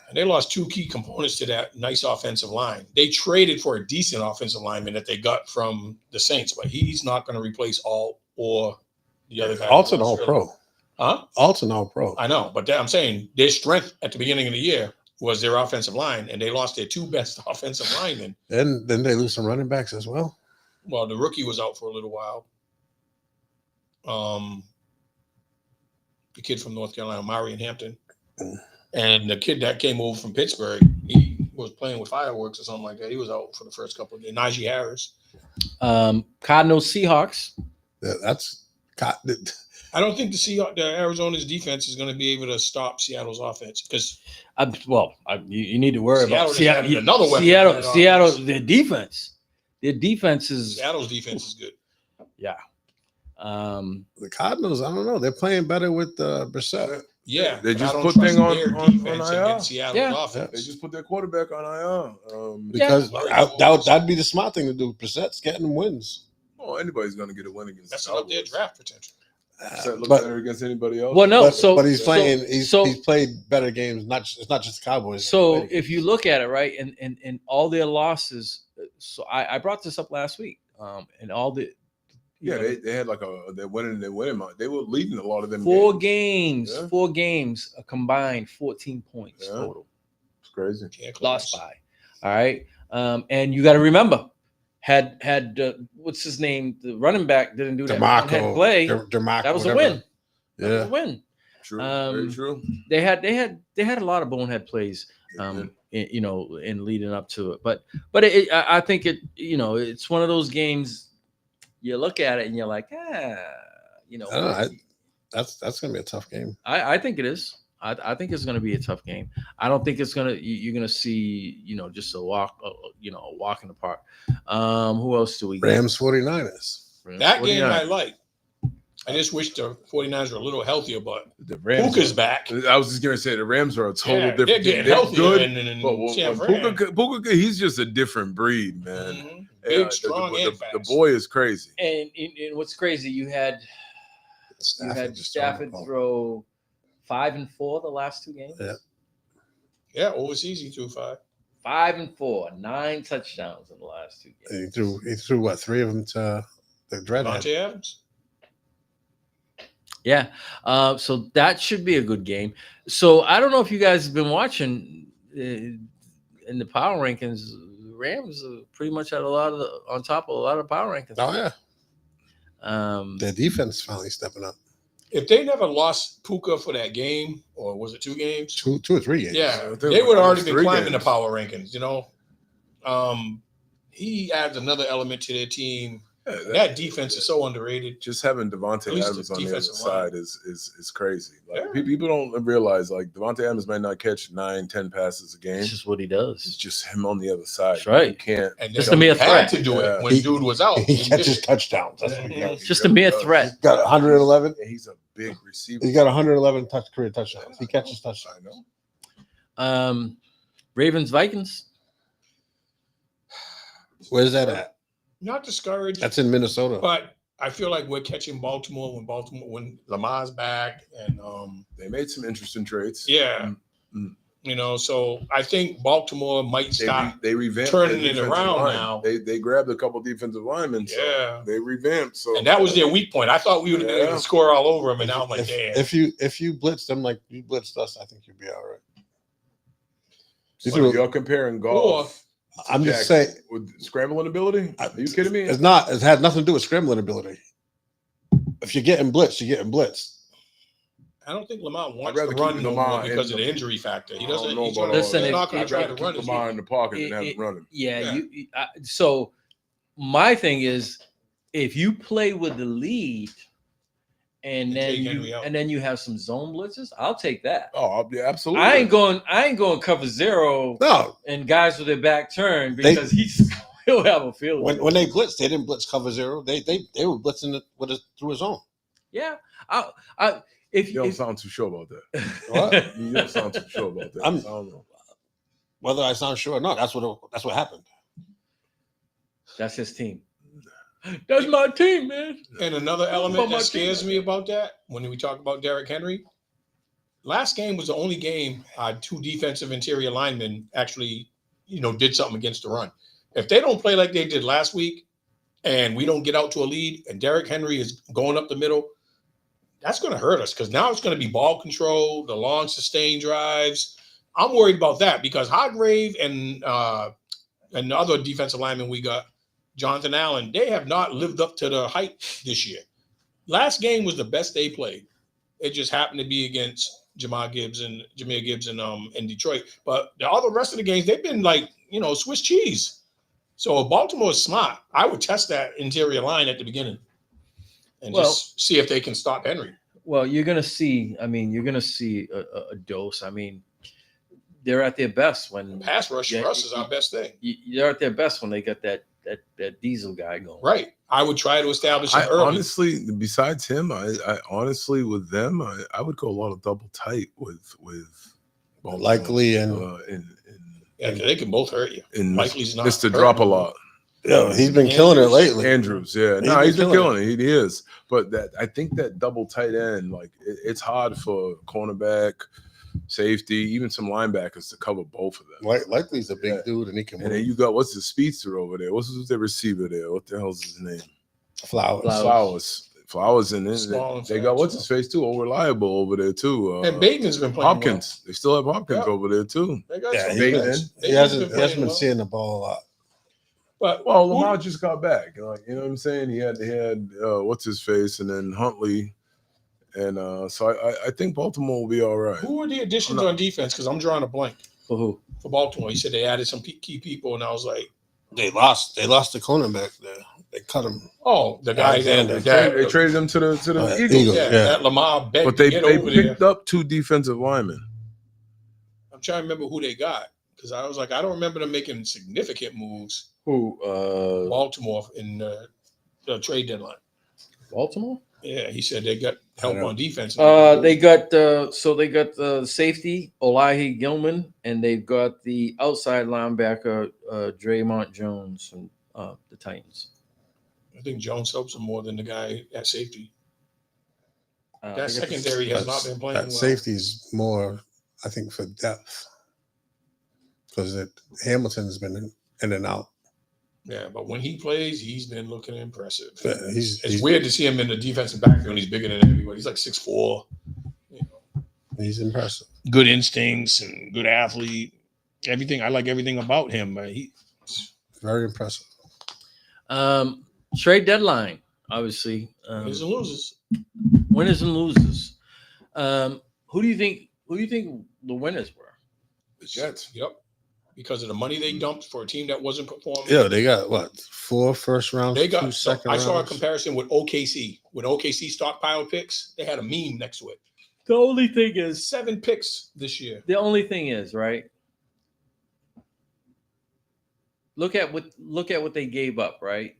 And they lost 2 key components to that nice offensive line. They traded for a decent offensive lineman that they got from the Saints, but he's not going to replace all or the other guy. Also an all-pro. Huh? Alt's an All-Pro. I know, but I'm saying their strength at the beginning of the year was their offensive line, and they lost their 2 best offensive linemen. And then they lose some running backs as well. Well, the rookie was out for a little while. The kid from North Carolina, Marion Hampton, and the kid that came over from Pittsburgh, he was playing with fireworks or something like that. He was out for the first couple of days. Najee Harris. Cardinals, Seahawks. I don't think the Arizona's defense is going to be able to stop Seattle's offense because, you need to worry about Seattle. Another weapon. Seattle, their defense. Their defense is Seattle's defense is good. Yeah. The Cardinals, I don't know. They're playing better with Brissett. Yeah, they just put thing on IR. Seattle's offense. They just put their quarterback on IR. Because that'd be the smart thing to do. Brissett's getting them wins. Oh, anybody's going to get a win against. That's not their draft potential. Brissett looks better against anybody else. Well, no. But he's playing. He's played better games. It's not just the Cowboys. So if you look at it, right, and all their losses. So I brought this up last week. And all the. They had like they're winning. They were leading a lot of them. 4 games, a combined 14 points total. It's crazy. Lost by. All right. And you got to remember, had what's his name? The running back didn't do that. DeMarco, play. DeMarco, that was whatever. a win. Yeah. That was a win. True. Very true. They had a lot of bonehead plays. In leading up to it, but I think it's one of those games. You look at it and you're like, that's gonna be a tough game. I think it is. I think it's gonna be a tough game. I don't think it's gonna. You're gonna see, just a walk in the park. Who else do we got? Rams 49ers. That game I like. I just wish the 49ers were a little healthier, but the Rams Puka's back. I was just going to say the Rams are a total different. They're getting healthier. Puka, he's just a different breed, man. Mm-hmm. Big, strong, and fast. The boy is crazy. And what's crazy, you had Stafford throw 5-4 the last 2 games. Yeah, overseas he threw 5. 5-4, 9 touchdowns in the last 2 games. He threw what, 3 of them to the Dreadhead. Devontae Adams. Yeah. So that should be a good game. So I don't know if you guys have been watching in the power rankings. The Rams are pretty much on top of a lot of power rankings. Oh yeah. Their defense finally stepping up. If they never lost Puka for that game, or was it 2 games? 2 or 3 games. Yeah, they would have already been climbing the power rankings. He adds another element to their team. Yeah, that defense is so underrated. Just having Devontae Adams on the other side is crazy. Like people don't realize, like, Devontae Adams might not catch 9-10 passes a game. It's just what he does. It's just him on the other side. That's right. You can't. And just a mere threat to do it when dude was out. He catches touchdowns. That's what he does. Just a mere threat. He's got 111. And he's a big receiver. He's got 111 career touchdowns. He catches touchdowns. I know. Ravens, Vikings. Where's that at? Not discouraged. That's in Minnesota. But I feel like we're catching Baltimore when Lamar's back, and they made some interesting trades. Yeah. Mm-hmm. So I think Baltimore might stop. They revamped turning it around now. They grabbed a couple defensive linemen. So they revamped. So and that was their weak point. I thought we would have been able to score all over them, and now I'm like, damn. If you blitzed them like you blitzed us, I think you'd be all right. So you're comparing golf. I'm just saying, with scrambling ability. Are you kidding me? It's not. It had nothing to do with scrambling ability. If you're getting blitzed, you're getting blitzed. I don't think Lamar wants to run no more because of the injury factor. He doesn't. He's not going to try to run. Lamar in the pocket and have him running. Yeah. So my thing is, if you play with the lead, and then you have some zone blitzes, I'll take that. Oh, yeah, absolutely. I ain't going cover 0. No, and guys with their back turned because he'll have a field. When they blitzed, they didn't blitz cover 0. They were blitzing it through his zone. Yeah, you don't sound too sure about that. What? You don't sound too sure about that. I don't know whether I sound sure or not. That's what happened. That's his team. That's my team, man. And another element that scares me about that, when we talk about Derrick Henry, last game was the only game 2 defensive interior linemen actually, did something against the run. If they don't play like they did last week, and we don't get out to a lead, and Derrick Henry is going up the middle, that's going to hurt us because now it's going to be ball control, the long sustained drives. I'm worried about that because Hargrave and the other defensive lineman we got, Jonathan Allen, they have not lived up to the hype this year. Last game was the best they played. It just happened to be against Jameer Gibbs in Detroit. But the other rest of the games, they've been like, Swiss cheese. So if Baltimore is smart, I would test that interior line at the beginning and just see if they can stop Henry. Well, you're going to see, a dose. I mean, they're at their best when pass rush for us is our best thing. They're at their best when they got that diesel guy going. Right. I would try to establish him early. Honestly, besides him, I honestly with them, I would go a lot of double tight with Likely and they can both hurt you. And Likely's not Mr. Drop a lot. Yeah, he's been killing it lately. Andrews, yeah, he's been killing it. He is, but I think that double tight end, like it's hard for cornerback, safety, even some linebackers to cover both of them. Likely's a big dude, and he can. And then you got what's the speedster over there? What's the receiver there? What the hell's his name? Flowers, and then they got what's his face too, reliable over there too. And Bateman's been playing Hopkins. Well. They still have Hopkins over there too. He hasn't been seeing the ball a lot. But Lamar just got back. Like, you know what I'm saying? He had what's his face, and then Huntley. And so I think Baltimore will be all right. Who were the additions on defense? Because I'm drawing a blank. For who? For Baltimore. He said they added some key people, and I was like, they lost the cornerback there. They cut him. Oh, the guy they traded him to the Eagles. Yeah, that Lamar begged but they picked there. up 2 defensive linemen. I'm trying to remember who they got because I was like, I don't remember them making significant moves. Who? Baltimore in the trade deadline. Baltimore? Yeah, he said they got help on defense. They got the safety Olahi Gilman, and they've got the outside linebacker Draymond Jones from the Titans. I think Jones helps him more than the guy at safety. That secondary has not been playing well. Safety's more, I think, for depth because Hamilton's been in and out. Yeah, but when he plays, he's been looking impressive. Yeah, it's weird to see him in the defensive backfield. He's bigger than everybody. He's like 6'4". He's impressive. Good instincts and good athlete. Everything. I like everything about him. But he's very impressive. Trade deadline, obviously. Winners and losers. Winners and losers. Who do you think the winners were? The Jets. Yep. Because of the money they dumped for a team that wasn't performing. Yeah, they got 4 first rounds. They got 2 second I saw rounds. a comparison with OKC. When OKC stockpiled picks, they had a meme next to it. The only thing is 7 picks this year. The only thing is, right? Look at what they gave up, right?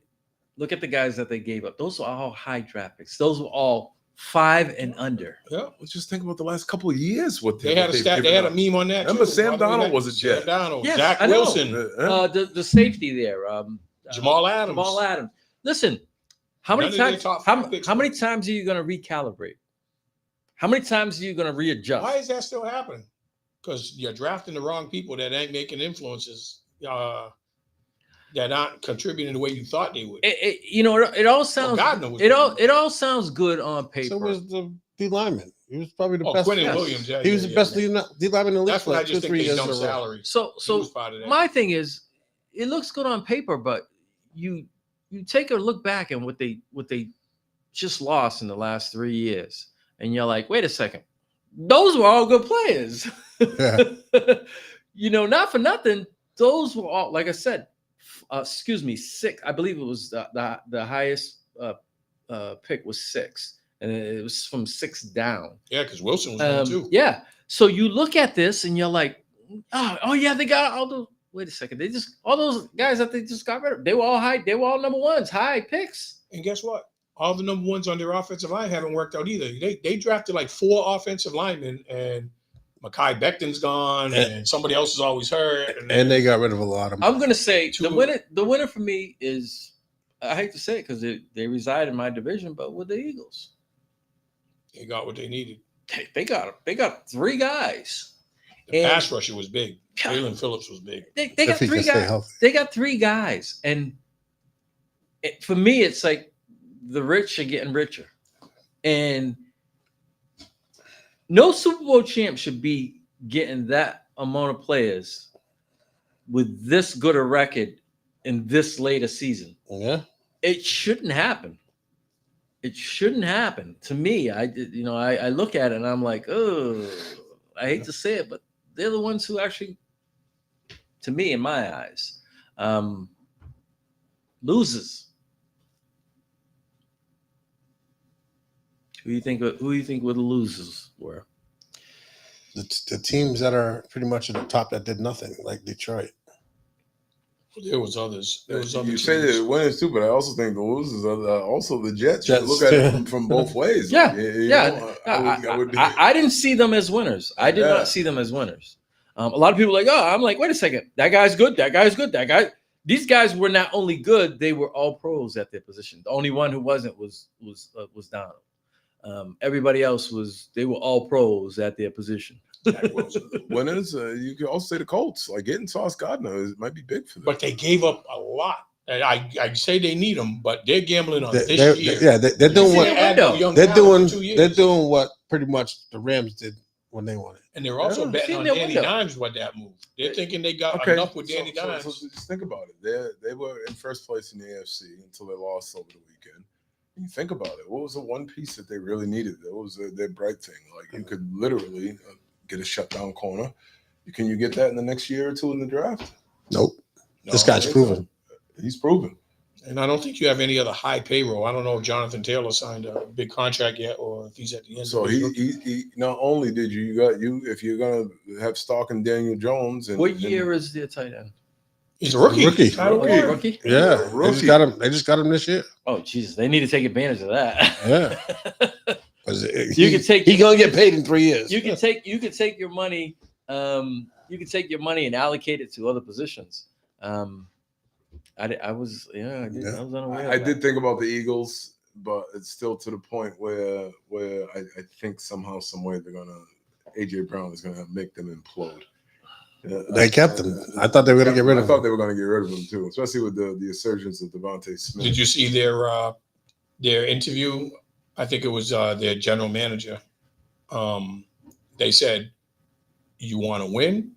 Look at the guys that they gave up. Those are all high draft picks. Those were all 5 and under. Yeah, let's just think about the last couple of years. What they had a meme on that. Remember, too. Sam Donald was a Jet. Sam Donald, Yes, Zach I know. Wilson, The safety there, Jamal Adams. Jamal Adams. Listen, how many None of times? their top 5 picks How many times are you going to recalibrate? How many times are you going to readjust? Why is that still happening? Because you're drafting the wrong people that ain't making influences. That aren't contributing the way you thought they would. It all sounds. It all sounds good on paper. So was the D lineman. He was probably the best. Quentin Williams. Yeah, he was the best D lineman in the league. That's what I just for think 2-3 they years dumped in a row. salary. So my thing is, it looks good on paper, but you take a look back and what they just lost in the last 3 years, and you're like, wait a second, those were all good players. Yeah. Not for nothing. Those were all, like I said, 6. I believe it was the highest pick was 6, and it was from 6 down. Yeah, because Wilson was one too. Yeah. So you look at this and you're like, oh yeah, they got all those. Wait a second, all those guys that they just got rid of. They were all high. They were all number ones, high picks. And guess what? All the number ones on their offensive line haven't worked out either. They drafted like 4 offensive linemen, and Mekhi Becton's gone, and somebody else is always hurt. And they got rid of a lot of them. I'm gonna say the winner for me is, I hate to say it because they reside in my division, but with the Eagles. They got what they needed. They got 3 guys. The pass rusher was big. Jalen Phillips was big. They got 3 guys. They got 3 guys, and for me, it's like the rich are getting richer, and No Super Bowl champ should be getting that amount of players with this good a record in this late a season. Yeah. It shouldn't happen. It shouldn't happen. To me, I look at it and I'm like, oh, I hate to say it, but they're the ones who actually, to me, in my eyes, loses. Who do you think were the losers were? The teams that are pretty much at the top that did nothing, like Detroit. There was others. There was other You say teams. the winners too, but I also think the losers are also the Jets. Jets, You look at it from both ways. Yeah, Like, you yeah. know, I would be. I didn't see them as winners. I did Yeah. not see them as winners. A lot of people are like, oh, I'm like, wait a second, that guy's good. That guy's good. That guy. These guys were not only good; they were all pros at their position. The only one who wasn't was Donald. Everybody else they were all pros at their position. Winners, you could also say the Colts. Like getting Sauce Gardner might be big for them. But they gave up a lot. And I say they need them, but they're gambling on this year. They're doing what they're doing. doing what pretty much the Rams did when they won it. And they're also betting on Danny Dimes with that move. They're thinking they got enough with Danny Dimes. So just think about it. They were in first place in the AFC until they lost over the weekend. You think about it. What was the one piece that they really needed? That was their bright thing. Like you could literally get a shutdown corner. Can you get that in the next year or two in the draft? Nope. This guy's proven. He's proven. And I don't think you have any other high payroll. I don't know if Jonathan Taylor signed a big contract yet, or if he's at the end. So of his he not only did if you're gonna have Stark and Daniel Jones. And what year is their tight end? He's a rookie. Rookie. Yeah, They just got him this year. Oh Jesus, they need to take advantage of that. Yeah. He's gonna get paid in 3 years. You can take your money. You can take your money and allocate it to other positions. I was unaware. I did think about the Eagles, but it's still to the point where I think somehow, some way, AJ Brown is gonna make them implode. They kept him. I thought they were gonna get rid of him. I thought they were gonna get rid of him too, especially with the resurgence of Devontae Smith. Did you see their interview? I think it was their general manager. They said, "You want to win?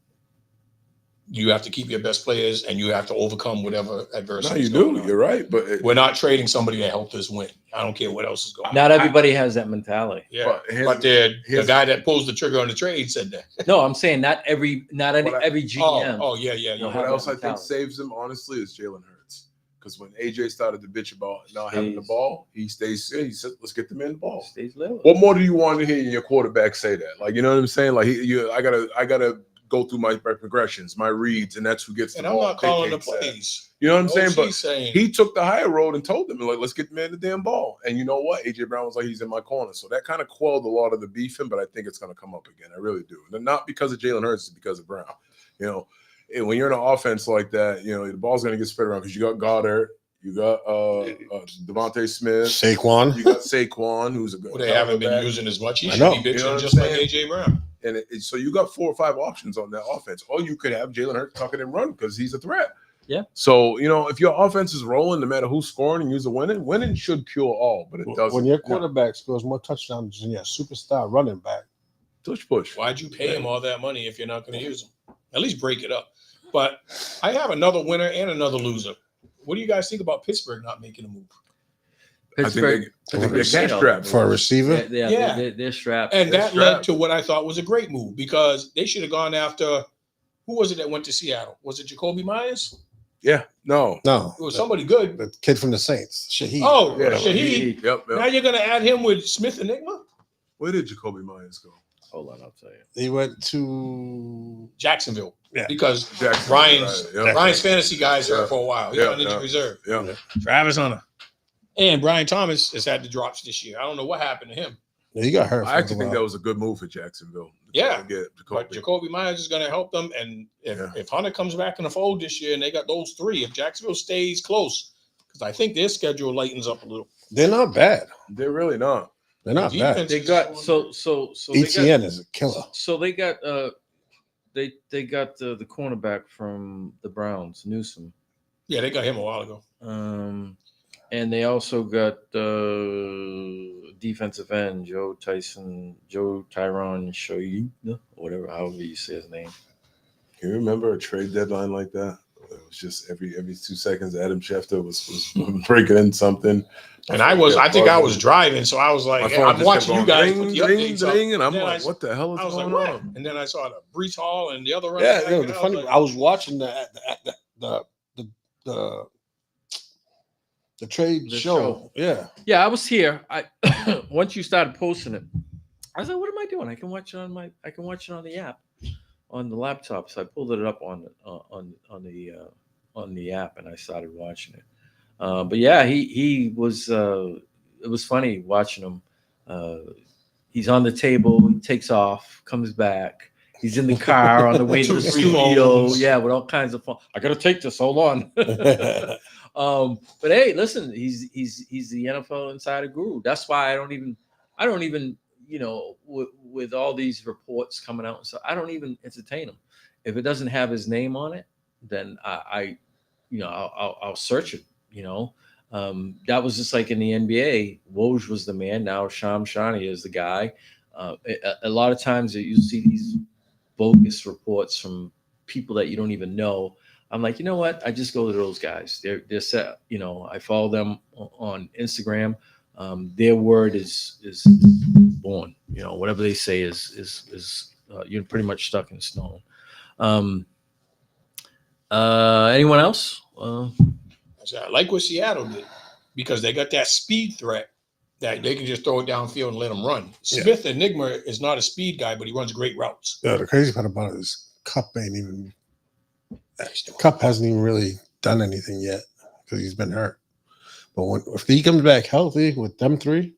You have to keep your best players, and you have to overcome whatever adversity." No, you do. You're right, but we're not trading somebody that helped us win. I don't care what else is going on. Not everybody has that mentality. Yeah, but the guy that pulls the trigger on the trade said that. No, I'm saying not every GM. Oh yeah. What else I think saves him honestly is Jalen Hurts, because when AJ started to bitch about not having the ball, he stays. He said, "Let's get the man the ball." Stays level. What more do you want to hear your quarterback say that? Like, you know what I'm saying? Like, I gotta go through my progressions, my reads, and that's who gets the ball. And I'm not calling the plays. You know what I'm saying? But saying, he took the higher road and told them, like, let's get the man the damn ball. And you know what? AJ Brown was like, he's in my corner. So that kind of quelled a lot of the beefing, but I think it's going to come up again. I really do. And not because of Jalen Hurts, it's because of Brown. You know, and when you're in an offense like that, you know, the ball's going to get spread around because you got Goddard, you got Devontae Smith, Saquon. You got Saquon, who's a good. Well, they haven't been using as much. He I should know. be bitching You know what just I'm like saying? AJ Brown. And so you got 4 or 5 options on that offense. Or you could have Jalen Hurts tuck it and run because he's a threat. Yeah. So, you know, if your offense is rolling, no matter who's scoring and you're winning should cure all, but it doesn't. When your quarterback scores more touchdowns than your superstar running back. Push. Why'd you pay him all that money if you're not going to use him? At least break it up. But I have another winner and another loser. What do you guys think about Pittsburgh not making a move? I think they're cash strapped for a receiver. They're strapped. And that led to what I thought was a great move because they should have gone after, who was it that went to Seattle? Was it Jacoby Myers? Yeah, no. It was somebody good. The kid from the Saints, Shaheed. Oh, Yeah, Shaheed. Yep. Now you're going to add him with Smith Enigma? Where did Jacoby Myers go? Hold on, I'll tell you. He went to Jacksonville. Yeah. Because Ryan's fantasy guys hurt for a while. He's on injured reserve. Yeah. Travis Hunter. And Brian Thomas has had the drops this year. I don't know what happened to him. Yeah, he got hurt. I actually think that was a good move for Jacksonville. Yeah. Get But Jacoby Myers is going to help them. And if Hunter comes back in the fold this year and they got those 3, if Jacksonville stays close, because I think their schedule lightens up a little. They're not bad. They're really not. They're not bad. They got so ETN is a killer. So they got they got the cornerback from the Browns, Newsom. Yeah, they got him a while ago. And they also got defensive end, Joe Tyrone Shoyi, or whatever, however you say his name. Can you remember a trade deadline like that? It was just every 2 seconds Adam Schefter was breaking in something. And I think I was driving, so I was like, I'm watching you guys put the updates up. And I'm like, what the hell is going on? And then I saw the Brees Hall and the other running Yeah, back, you know, the funny. I was watching the trade show. Yeah, yeah. I was here. I once you started posting it, I was like, what am I doing? I can watch it on the app, on the laptop. So I pulled it up on the app, and I started watching it. But yeah, he was. It was funny watching him. He's on the table. He takes off, comes back. He's in the car on the way to the studio. Yeah, with all kinds of fun. I gotta take this. Hold on. But hey, listen, he's the NFL insider guru. That's why I don't even with all these reports coming out and stuff, I don't even entertain them. If it doesn't have his name on it, then I'll search it. That was just like in the NBA. Woj was the man. Now Shani is the guy. A lot of times you see these bogus reports from people that you don't even know. I'm like, you know what? I just go to those guys. They're set. I follow them on Instagram. Their word is born. Whatever they say is you're pretty much stuck in stone. Anyone else? I like what Seattle did because they got that speed threat that they can just throw it downfield and let them run. Smith Enigma is not a speed guy, but he runs great routes. Yeah, the crazy part about it is Cup hasn't even really done anything yet because he's been hurt. But if he comes back healthy with them three,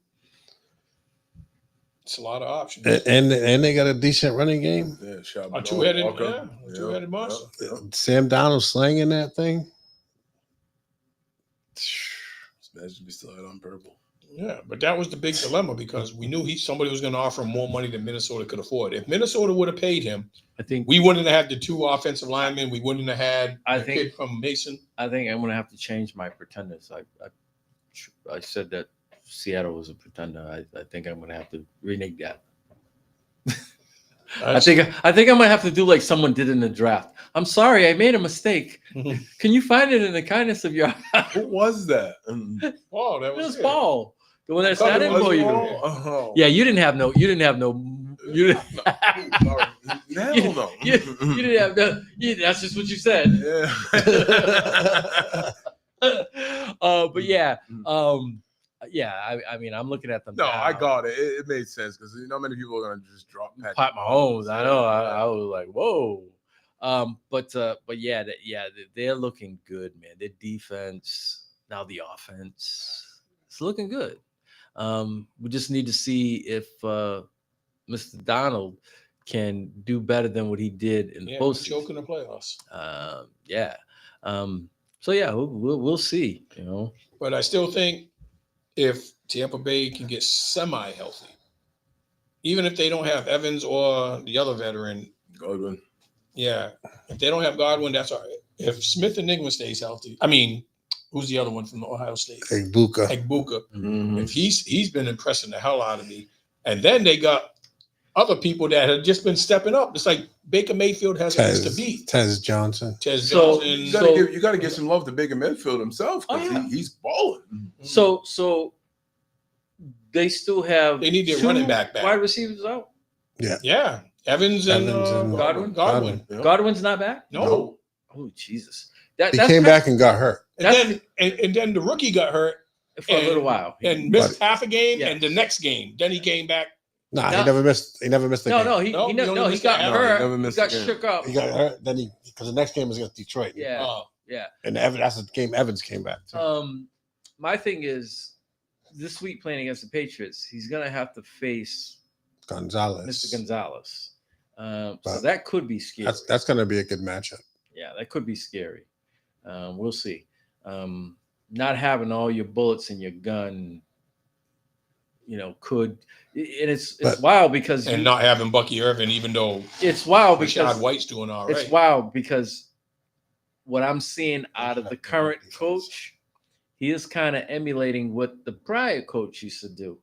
it's a lot of options. And they got a decent running game. Yeah, a two-headed monster. Sam Donald slanging that thing. Imagine we still had on purple. Yeah, but that was the big dilemma because we knew somebody was going to offer him more money than Minnesota could afford. If Minnesota would have paid him, I think we wouldn't have had the 2 offensive linemen. We wouldn't have had the kid from Mason. I think I'm going to have to change my pretenders. I said that Seattle was a pretender. I think I'm going to have to renege that. I think I might have to do like someone did in the draft. I'm sorry, I made a mistake. Can you find it in the kindness of your heart? Who was that? Paul. That was Paul. The one that sat in for you. Oh. Yeah, you didn't have no. You didn't. Hell no. You didn't have no. That's just what you said. Yeah. But yeah. I mean, I'm looking at them. No, now. I got it. It made sense because many people are gonna just drop Pat Mahomes. I know. I was like, whoa. But yeah, they're looking good, man. Their defense, now the offense, it's looking good. We just need to see if Mr. Donald can do better than what he did in the postseason. Choke in the playoffs. Yeah. So yeah, we'll see. But I still think if Tampa Bay can get semi-healthy, even if they don't have Evans or the other veteran, Godwin. Yeah, if they don't have Godwin, that's all right. If Smith Enigma stays healthy, I mean, who's the other one from Ohio State? Egbuka. Mm-hmm. If he's been impressing the hell out of me, and then they got other people that have just been stepping up. It's like Baker Mayfield has a place to be. Tez Johnson. You got to give some love to Baker Mayfield himself because he's balling. So they still have. They need their running back. Wide receivers out. Yeah. Evans and Godwin. Yeah. Godwin's not back? No. Oh, Jesus. He came back and got hurt. And then the rookie got hurt for a little while. And missed half a game and the next game. Then he came back. He never missed the game. He got hurt. He got shook up. He got hurt. Then because the next game was against Detroit. Yeah. And that's the game Evans came back to. My thing is this week playing against the Patriots, he's gonna have to face Mr. Gonzalez. So that could be scary. That's going to be a good matchup. Yeah, that could be scary. We'll see. Not having all your bullets in your gun, could, and it's wild because not having Bucky Irvin, even though it's wild because Rashad White's doing all right. It's wild because what I'm seeing out of the current coach, he is kind of emulating what the prior coach used to do.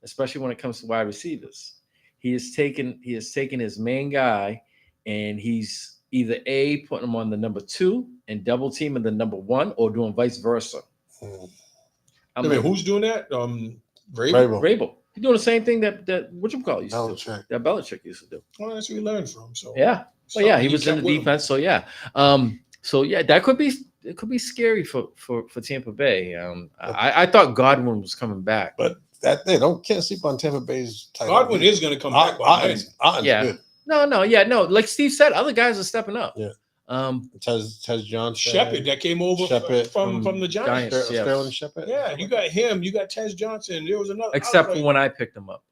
especially when it comes to wide receivers. He has taken his main guy, and he's either putting him on the number 2 and double teaming the number 1, or doing vice versa. Who's doing that? Vrabel. He's doing the same thing that whatchamacallit used Belichick. to do. That Belichick used to do. Well, that's where he learned from. So Yeah. But yeah, he was in the defense. So yeah. That could be scary for Tampa Bay. I thought Godwin was coming back. But can't sleep on Tampa Bay's tight Godwin is going to come back. Good. No. Like Steve said, other guys are stepping up. Yeah. Tez Johnson, Shepard that came over from the Giants. Sterling Shepard. Yeah, you got him. You got Tez Johnson. There was another. Except for when I picked him up.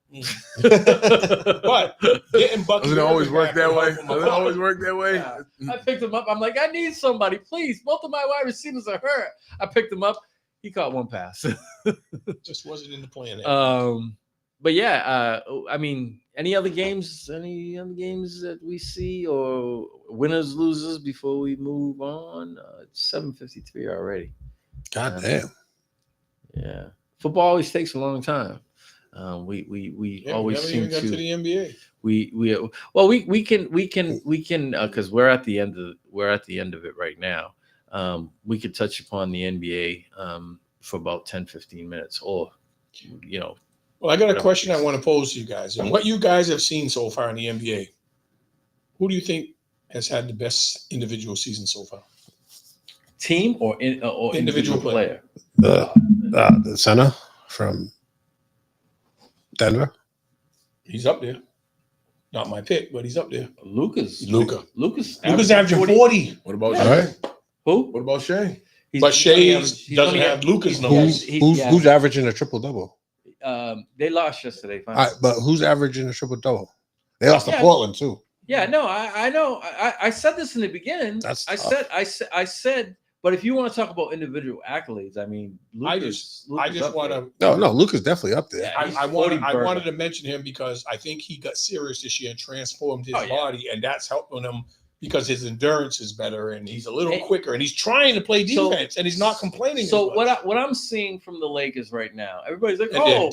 But getting Bucky doesn't always work that way. Doesn't always work that way. Yeah. I picked him up. I'm like, I need somebody, please. Both of my wide receivers are hurt. I picked him up. He caught one pass. Just wasn't in the plan. But yeah, I mean, any other games that we see, or winners, losers before we move on? It's 7:53 already. God damn. Yeah. Football always takes a long time. We always seem to the NBA. We can because we're at the end of it right now. We could touch upon the NBA for about 10-15 minutes, or Well, I got a question I want to pose to you guys. And what you guys have seen so far in the NBA, who do you think has had the best individual season so far? Team or individual player? The center from Denver. He's up there. Not my pick, but he's up there. Lucas averaging 40. What about Shea? Shea? Who? What about Shea? But Shea doesn't have Lucas numbers. Who's averaging a triple-double? They lost yesterday. All right, but who's averaging a triple-double? They lost to Portland too. Yeah, no, I know. I said this in the beginning. I said. But if you want to talk about individual accolades, I mean, Lucas, I just want to. No, Lucas definitely up there. Yeah, I wanted to mention him because I think he got serious this year and transformed his body, and that's helping him because his endurance is better and he's a little quicker and he's trying to play defense and he's not complaining. So what I'm seeing from the Lakers right now, everybody's like, and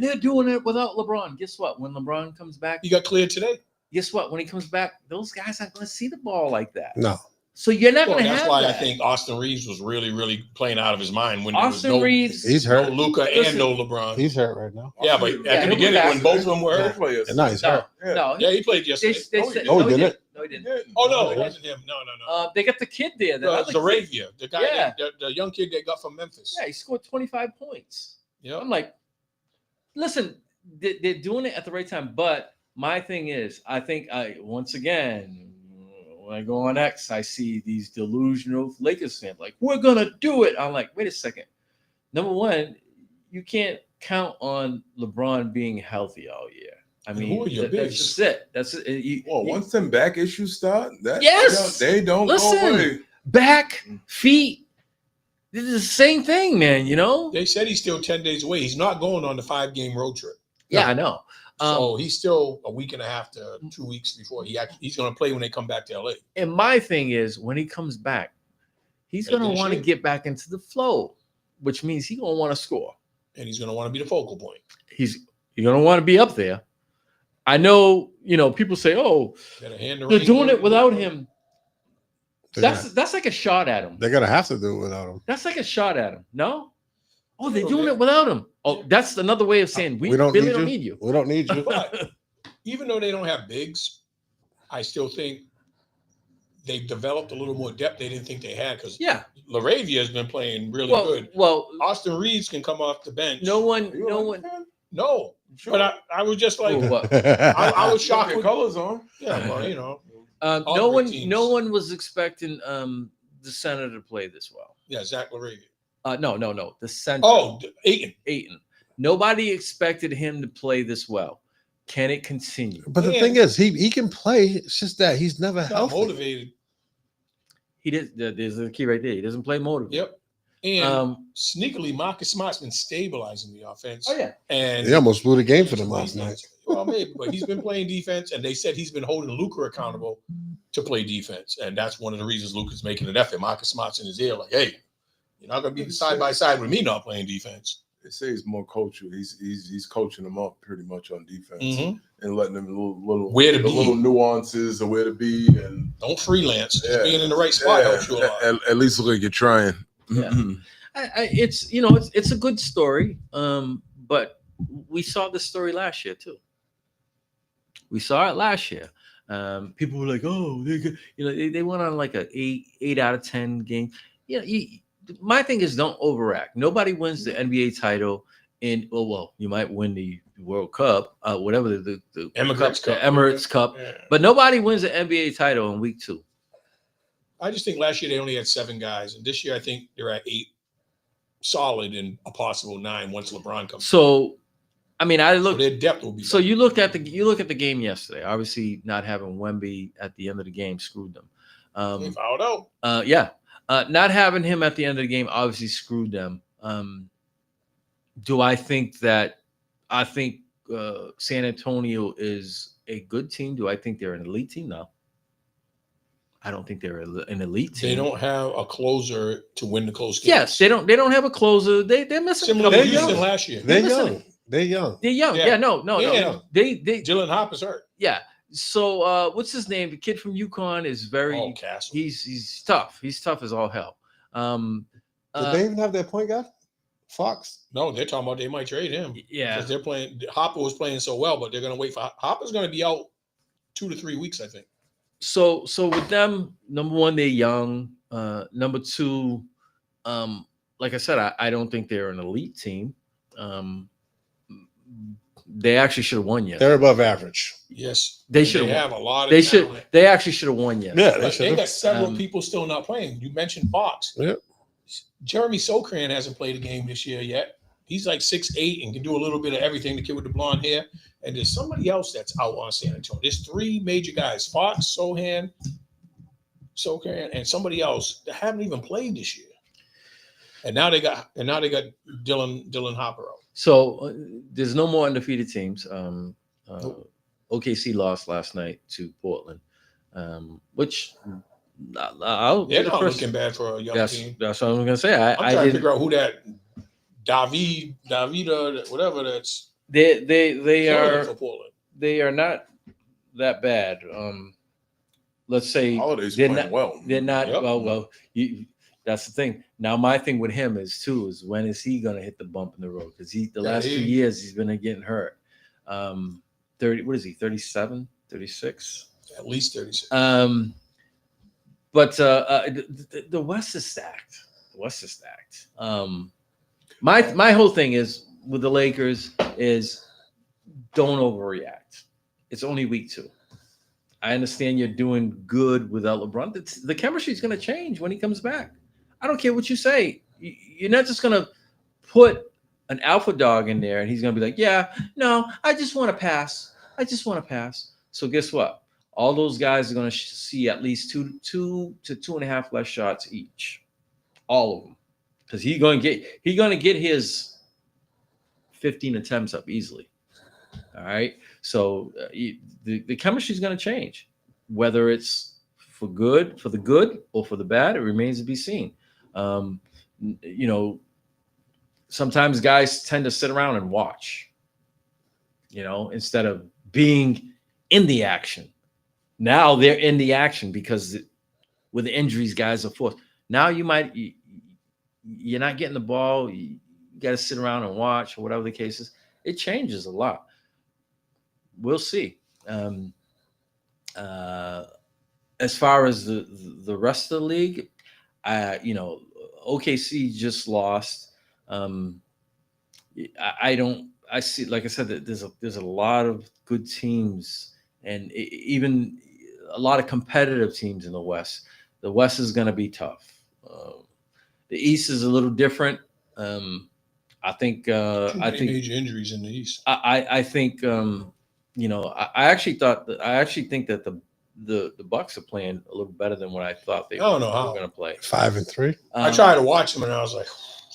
they're doing it without LeBron. Guess what? When LeBron comes back, he got cleared today. Guess what? When he comes back, those guys aren't going to see the ball like that. No. So you're not going to have that's why that. I think Austin Reeves was really, really playing out of his mind when Austin Reeves, he's hurt. No Luka and no LeBron. He's hurt right now. Yeah, but at the beginning when both of them were hurt, no, he's hurt. Yeah, he played yesterday. No, he didn't. No, he didn't. Oh no, it wasn't him. No. They got the kid there. Zaravia, the guy, the young kid they got from Memphis. Yeah, he scored 25 points. Yeah, I'm like, listen, they're doing it at the right time, but. My thing is, I think once again, when I go on X, I see these delusional Lakers fans like, we're going to do it. I'm like, wait a second. Number one, you can't count on LeBron being healthy all year. I mean, that's just it. That's it. Once them back issues start, they don't go away. Back, feet, this is the same thing, man, They said he's still 10 days away. He's not going on the 5-game road trip. Yeah, I know. So he's still a week and a half to 2 weeks before he's going to play when they come back to LA. And my thing is, when he comes back, he's going to want to get back into the flow, which means he's going to want to score. And he's going to want to be the focal point. You're going to want to be up there. I know, people say, "Oh, they're doing it without him." That's like a shot at him. They're going to have to do it without him. That's like a shot at him. No. Oh, they're doing it without him. Oh, that's another way of saying we don't need you. We don't need you. But even though they don't have bigs, I still think they've developed a little more depth they didn't think they had because Laravia has been playing really good. Well, Austin Reeves can come off the bench. No. Sure. But I was just like, I was shocked with colors on. Yeah, well, no one was expecting the center to play this well. Yeah, Zach Laravia. No. The center. Oh, Ayton. Nobody expected him to play this well. Can it continue? But the thing is, he can play. It's just that he's never healthy. Motivated. He did. There's the key right there. He doesn't play motivated. Yep. And sneakily, Marcus Smart's been stabilizing the offense. Oh yeah. And he almost blew the game for them last night. Well, maybe, but he's been playing defense, and they said he's been holding Luka accountable to play defense, and that's one of the reasons Luka's making an effort. Marcus Smart's in his ear, like, "Hey, You're not going to be side by side with me not playing defense. They say he's more cultural. He's coaching them up pretty much on defense and letting them little nuances of where to be and don't freelance. Just being in the right spot helps you a lot. At least look like you're trying. Yeah, it's a good story. But we saw this story last year too. We saw it last year. People were like, "Oh, they went on like a 8 out of 10 game." My thing is don't overact. Nobody wins the NBA title you might win the World Cup, whatever the Emirates Cup, but nobody wins the NBA title in week 2. I just think last year they only had 7 guys, and this year I think they're at 8, solid, and a possible 9 once LeBron comes. So, I mean, their depth will be. So you look at the game yesterday. Obviously, not having Wemby at the end of the game screwed them. They fouled out. Yeah. Not having him at the end of the game obviously screwed them. Do I think San Antonio is a good team? Do I think they're an elite team? No. I don't think they're an elite team. They don't have a closer to win the close games. Yes, they don't have a closer. They're missing. Similar to Houston last year. They're young. They're young. Yeah, no. They Dylan Hopper's hurt. Yeah. So what's his name? The kid from UConn is very he's tough. He's tough as all hell. Did they even have their point guard? Fox? No, they're talking about they might trade him. Yeah. Because they're playing Hopper was playing so well, but they're gonna wait for Hopper's gonna be out 2 to 3 weeks, I think. So with them, number one, they're young. Number two, like I said, I don't think they're an elite team. They actually should have won yet. They're above average. Yes, they should have a lot of. They actually should have won yet. Yeah, they got several people still not playing. You mentioned Fox. Yeah. Jeremy Socran hasn't played a game this year yet. He's like 6'8" and can do a little bit of everything. The kid with the blonde hair. And there's somebody else that's out on San Antonio. There's 3 major guys: Fox, Socran, and somebody else that haven't even played this year. And now they got Dylan Hopper out. So there's no more undefeated teams. OKC lost last night to Portland, which they're not looking bad for a young team. That's what I'm going to say. I'm trying to figure out who that Davida, whatever that's. They are not that bad. Let's say Holiday's playing well. They're not well. That's the thing. Now, my thing with him is when is he going to hit the bump in the road? Because the last 2 years he's been getting hurt. 30. What is he? 37, 36? At least 36. But the West is stacked. The West is stacked. My whole thing is with the Lakers is don't overreact. It's only week 2. I understand you're doing good without LeBron. The chemistry is going to change when he comes back. I don't care what you say. You're not just going to put an alpha dog in there and he's going to be like, yeah, no, I just want to pass. So guess what? All those guys are going to see at least 2 to 2.5 less shots each. All of them. Because he's going to get his 15 attempts up easily. All right. So the chemistry is going to change, whether it's for the good or for the bad. It remains to be seen. Sometimes guys tend to sit around and watch, instead of being in the action. Now they're in the action because with the injuries, guys are forced. Now you're not getting the ball. You got to sit around and watch or whatever the case is. It changes a lot. We'll see. As far as the rest of the league, OKC just lost. I see, like I said, that there's a lot of good teams and even a lot of competitive teams in the West. The West is going to be tough. The East is a little different. I think major injuries in the East. I think I actually think that the Bucks are playing a little better than what I thought they were going to play. 5-3. I tried to watch them and I was like,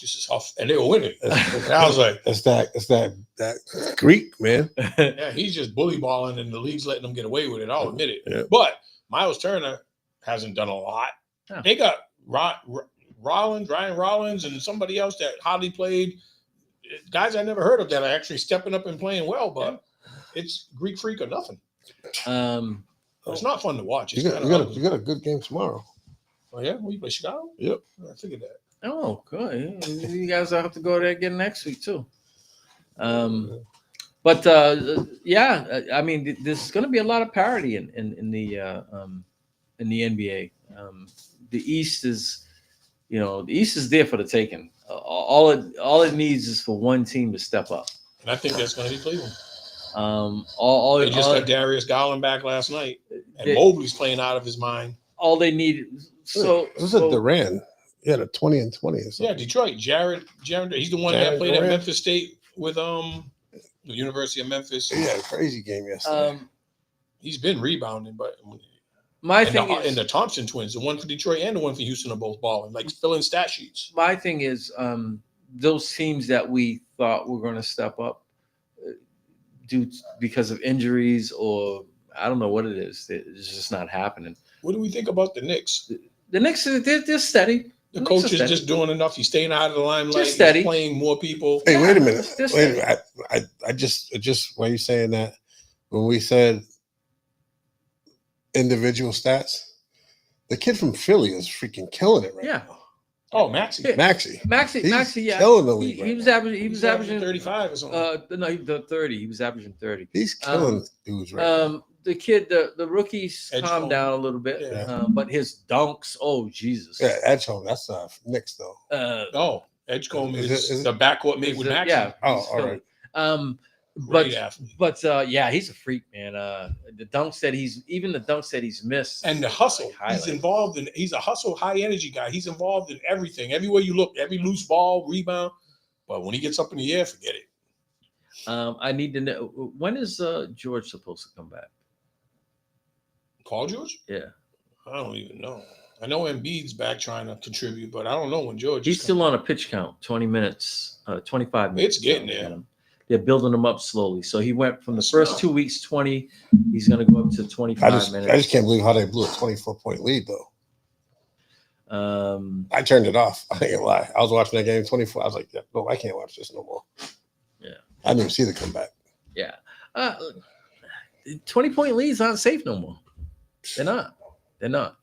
this is tough, and they were winning. And I was like, it's that Greek man. Yeah, he's just bully balling, and the league's letting them get away with it. I'll admit it. Yeah. But Miles Turner hasn't done a lot. Yeah. They got Ryan Rollins, and somebody else that hardly played. Guys I never heard of that are actually stepping up and playing well, but it's Greek Freak or nothing. It's not fun to watch. It's you got a good game tomorrow. Oh yeah, we play Chicago. Yep, I figured that. Oh, good. You guys will have to go there again next week too. But I mean, there's going to be a lot of parity in the NBA. The East is, the East is there for the taking. All it needs is for one team to step up, and I think that's going to be Cleveland. They just got Darius Garland back last night, and Mobley's playing out of his mind. All they need. So this is Durant. He had a 20 and 20 or something. Yeah, Detroit. Jared. He's the one that played at Memphis State with the University of Memphis. He had a crazy game yesterday. He's been rebounding, but and the Thompson twins, the one for Detroit and the one for Houston, are both balling, like filling stat sheets. My thing is, those teams that we thought were going to step up, because of injuries or I don't know what it is, it's just not happening. What do we think about the Knicks? The Knicks, they're steady. The coach is just doing enough. He's staying out of the limelight. Just steady. He's playing more people. Hey, wait a minute. I just why are you saying that? When we said individual stats, the kid from Philly is freaking killing it right now. Oh, Maxey. Yeah. Killing the league. He was averaging 35 or something. No, the 30. He was averaging 30. He's killing dudes right now. The kid, the rookies calmed down a little bit, but his dunks, oh Jesus! Yeah, Edgecombe, that's Knicks though. Edgecombe is the backcourt mate with Maxey. Yeah. Oh, all right. But he's a freak, man. The dunks that he's missed, and the hustle. He's involved in. He's a hustle, high energy guy. He's involved in everything. Everywhere you look, every loose ball, rebound. But when he gets up in the air, forget it. I need to know, when is George supposed to come back? Paul George? Yeah. I don't even know. I know Embiid's back trying to contribute, but I don't know when George. He's still on a pitch count, 20 minutes, 25 minutes. It's getting there. They're building him up slowly. So he went from the first 2 weeks, 20. He's going to go up to 25 minutes. I just can't believe how they blew a 24-point lead, though. I turned it off. I ain't gonna lie. I was watching that game 24. I was like, no, I can't watch this no more. Yeah. I didn't even see the comeback. Yeah. 20-point leads aren't safe no more. They're not.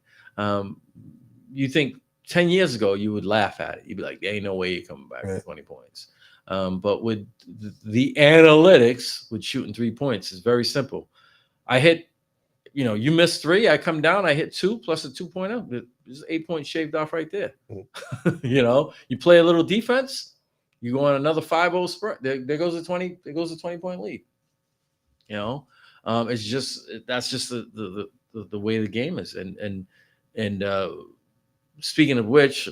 You think 10 years ago, you would laugh at it. You'd be like, there ain't no way you're coming back with 20 points. But with the analytics, with shooting 3 points, is very simple. I hit, you miss 3, I come down, I hit 2 plus a 2.0. There's 8 points shaved off right there. You play a little defense, you go on another 5-0 spread. There goes a 20-point lead. It's just that's just the way the game is. And speaking of which,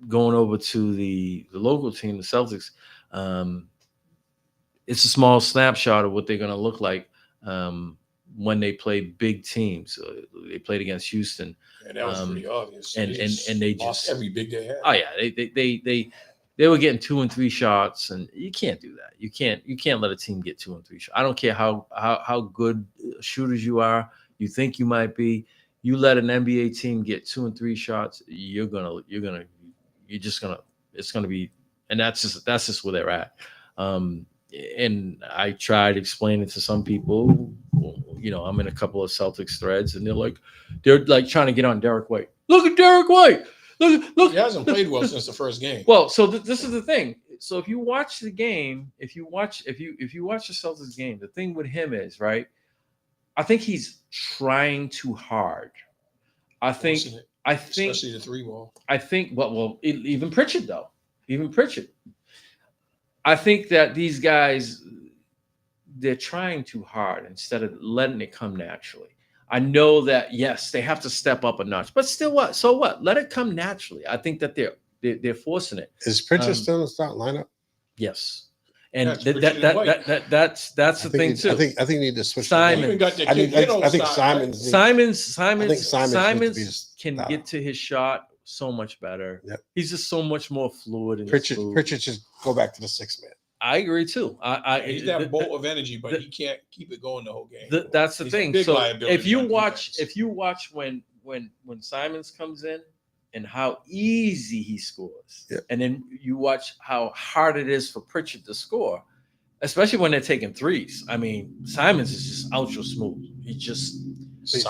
going over to the local team, the Celtics, it's a small snapshot of what they're going to look like when they play big teams. They played against Houston. And that was pretty obvious. And they lost just every big they had. Oh yeah, they were getting 2 and 3 shots, and you can't do that. You can't let a team get 2 and 3 shots. I don't care how good shooters you are. You think you might be. You let an NBA team get 2 and 3 shots, it's gonna be, and that's just where they're at. And I tried explaining to some people, I'm in a couple of Celtics threads, and they're like trying to get on Derek White. Look at Derek White. Look. He hasn't played well since the first game. Well, so this is the thing. So if you watch the game, if you watch the Celtics game, the thing with him is, right, I think he's trying too hard. I think especially the 3 ball. I think even Pritchard though. I think that these guys, they're trying too hard instead of letting it come naturally. I know that, yes, they have to step up a notch, but still what? So what? Let it come naturally. I think that they're forcing it. Is Pritchard still in the start lineup? Yes. And that's the thing too. I think you need to switch. Simon. I think Simons can get to his shot so much better. Yep. He's just so much more fluid. And Pritchard should go back to the 6 man. I agree too. He's that bolt of energy, but he can't keep it going the whole game. That's the thing. So if you watch when Simons comes in and how easy he scores. Yeah. And then you watch how hard it is for Pritchard to score, especially when they're taking threes. I mean, Simons is just ultra smooth. He just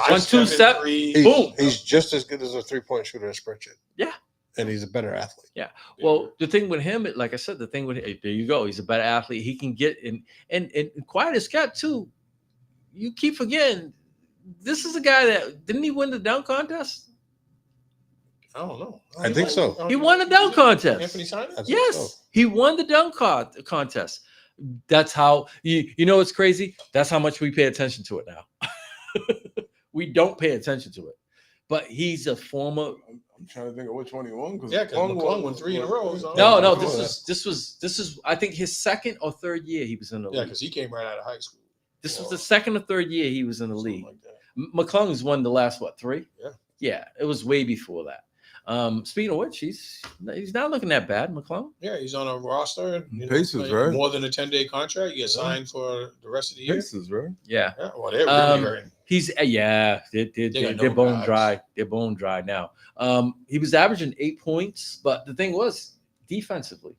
one, two step, boom. He's just as good as a 3-point shooter as Pritchard. Yeah. And he's a better athlete. Yeah. Well, the thing with him, like I said, there you go. He's a better athlete. He can get in and quiet as kept too. You keep forgetting, this is a guy that didn't he win the dunk contest? I don't know. I think so. He won the dunk contest. Anthony Simons? Yes, he won the dunk contest. That's how you know it's crazy. That's how much we pay attention to it now. We don't pay attention to it, but he's a former. I'm trying to think of which one he won. Yeah, because McClung won 3 in a row. No. This was. I think his second or third year he was in the league. Yeah, because he came right out of high school. This was the second or third year he was in the league. Like that. McClung's won the last 3? Yeah. Yeah, it was way before that. Speaking of which, he's not looking that bad, McClung. Yeah, he's on a roster. Pacers, right? More than a 10-day contract. You get signed for the rest of the year. Pacers, right? Yeah. Well, they're really hurting. He's they're no bone guys. dry. They're bone dry now. He was averaging 8 points, but the thing was, defensively,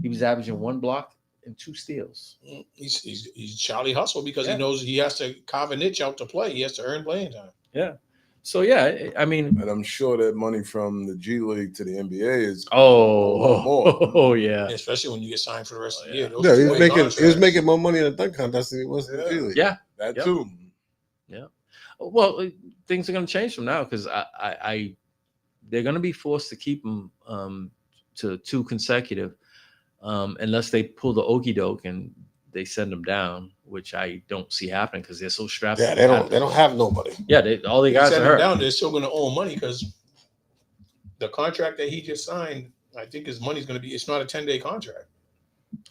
he was averaging 1 block and 2 steals. He's Charlie Hustle because he knows he has to carve a niche out to play. He has to earn playing time. Yeah. So yeah, I mean, and I'm sure that money from the G League to the NBA is more. Yeah. Especially when you get signed for the rest of the year. Yeah, he was making more money in the dunk contest than he was in the G League. Yeah, that too. Yeah. Well, things are going to change from now because they're going to be forced to keep him to 2 consecutive, unless they pull the okey doke and they send him down, which I don't see happening because they're so strapped. Yeah, they don't have nobody. Yeah, all the guys send are him hurt. down. They're still going to owe money because the contract that he just signed, I think his money's going to be. It's not a 10-day contract.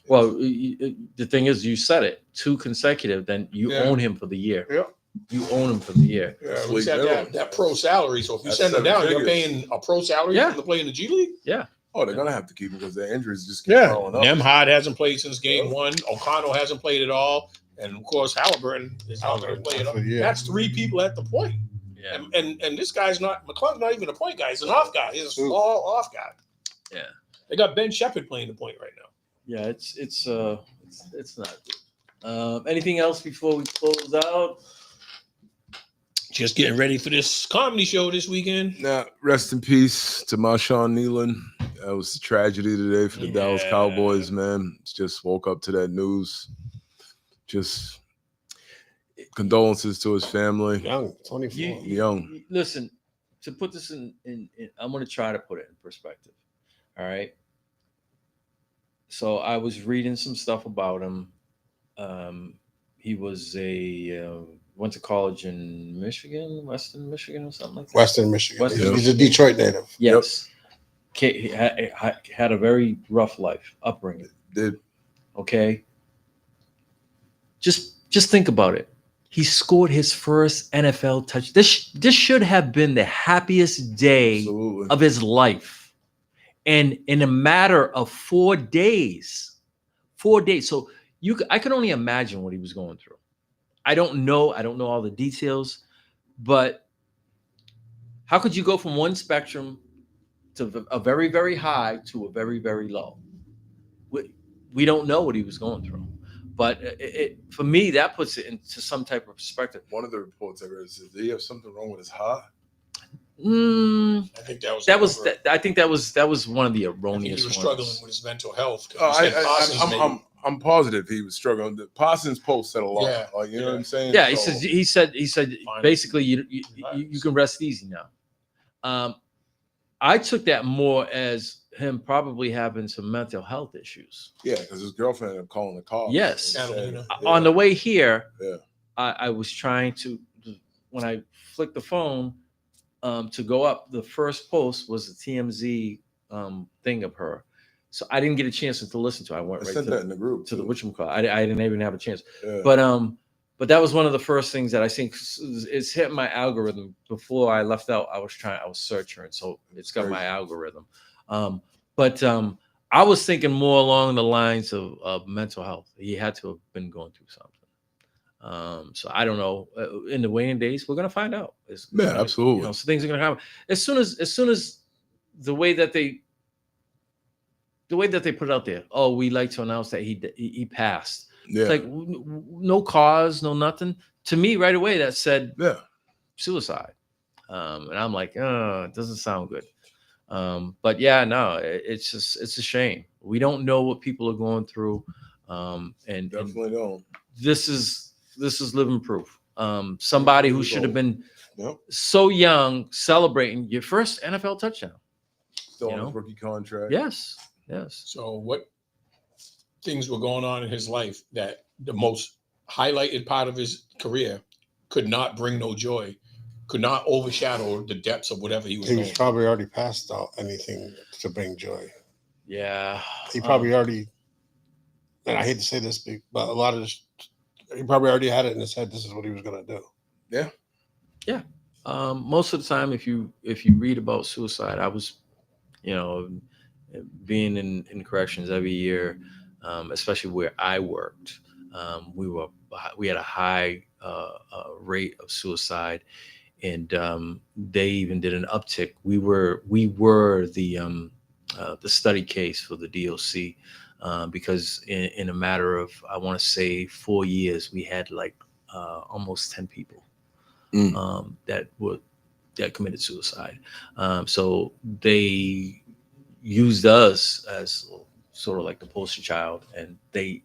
Well, the thing is, you said it 2 consecutive, then you own him for the year. Yeah. You own him for the year. Yeah, we said that pro salary. So if you send him down, you're paying a pro salary for him to play in the G League. Yeah. Oh, they're gonna have to keep him because their injuries just keep growing up. Nemhard hasn't played since game 1. O'Connell hasn't played at all, and of course Halliburton is not going to play at all. That's 3 people at the point. Yeah. And this guy's not McClung's not even a point guy. He's an off guy. He's a small off guy. Yeah. They got Ben Shepherd playing the point right now. Yeah, it's not good. Anything else before we close out? Just getting ready for this comedy show this weekend. Now, rest in peace to Marshawn Nealon. That was a tragedy today for the Dallas Cowboys, man. Just woke up to that news. Just condolences to his family. Young, 24. Young. Listen, to put this in I'm going to try to put it in perspective. All right. So I was reading some stuff about him. He was went to college in Michigan, Western Michigan or something like that. Western Michigan. He's a Detroit native. Yes. He had a very rough life, upbringing. Did. Okay. Just think about it. He scored his first NFL touch. This should have been the happiest day of his life. And in a matter of 4 days. So I can only imagine what he was going through. I don't know all the details, but how could you go from one spectrum to a very, very high to a very, very low? We don't know what he was going through, but for me, that puts it into some type of perspective. One of the reports I read says, did he have something wrong with his heart? I think I think that was one of the erroneous he was ones. struggling with his mental health. I'm positive he was struggling. The Parsons post said a lot. Yeah. Like, you know what I'm saying? Yeah, So, he said basically you can rest easy now. I took that more as him probably having some mental health issues. yeah, because his girlfriend ended up calling the cops. Yes. and saying, On the way here, Yeah. I was trying to, when I flicked the phone to go up, the first post was the TMZ thing of her. So I didn't get a chance to listen to it. I went I right sent to that in the group to the too. whatchamacallit. I didn't even have a chance. Yeah. But that was one of the first things that I think it's hit my algorithm. Before I left out, I was searching, so it's got my algorithm. But I was thinking more along the lines of mental health. He had to have been going through something. So I don't know. In the waning days, we're gonna find out. Yeah, absolutely. So things are gonna happen as soon as the way that they put it out there. Oh, we like to announce that he passed. Yeah. It's like no cause, no nothing. To me, right away, that said suicide. And I'm like, it doesn't sound good. But yeah, no, it's a shame. We don't know what people are going through. And definitely don't. This is living proof. Somebody who should have been so young celebrating your first NFL touchdown. Still on his rookie contract. Yes. So what things were going on in his life that the most highlighted part of his career could not bring no joy, could not overshadow the depths of whatever he was He going was probably already past out anything to bring joy. Yeah. He probably already, and I hate to say this, but a lot of this, he probably already had it in his head. This is what he was going to do. Yeah. Yeah. Most of the time, if you read about suicide, I was, being in corrections every year, especially where I worked, we had a high rate of suicide, and they even did an uptick. We were the study case for the DOC because in a matter of, I want to say 4 years, we had like almost 10 people that committed suicide. So they used us as sort of like the poster child, and they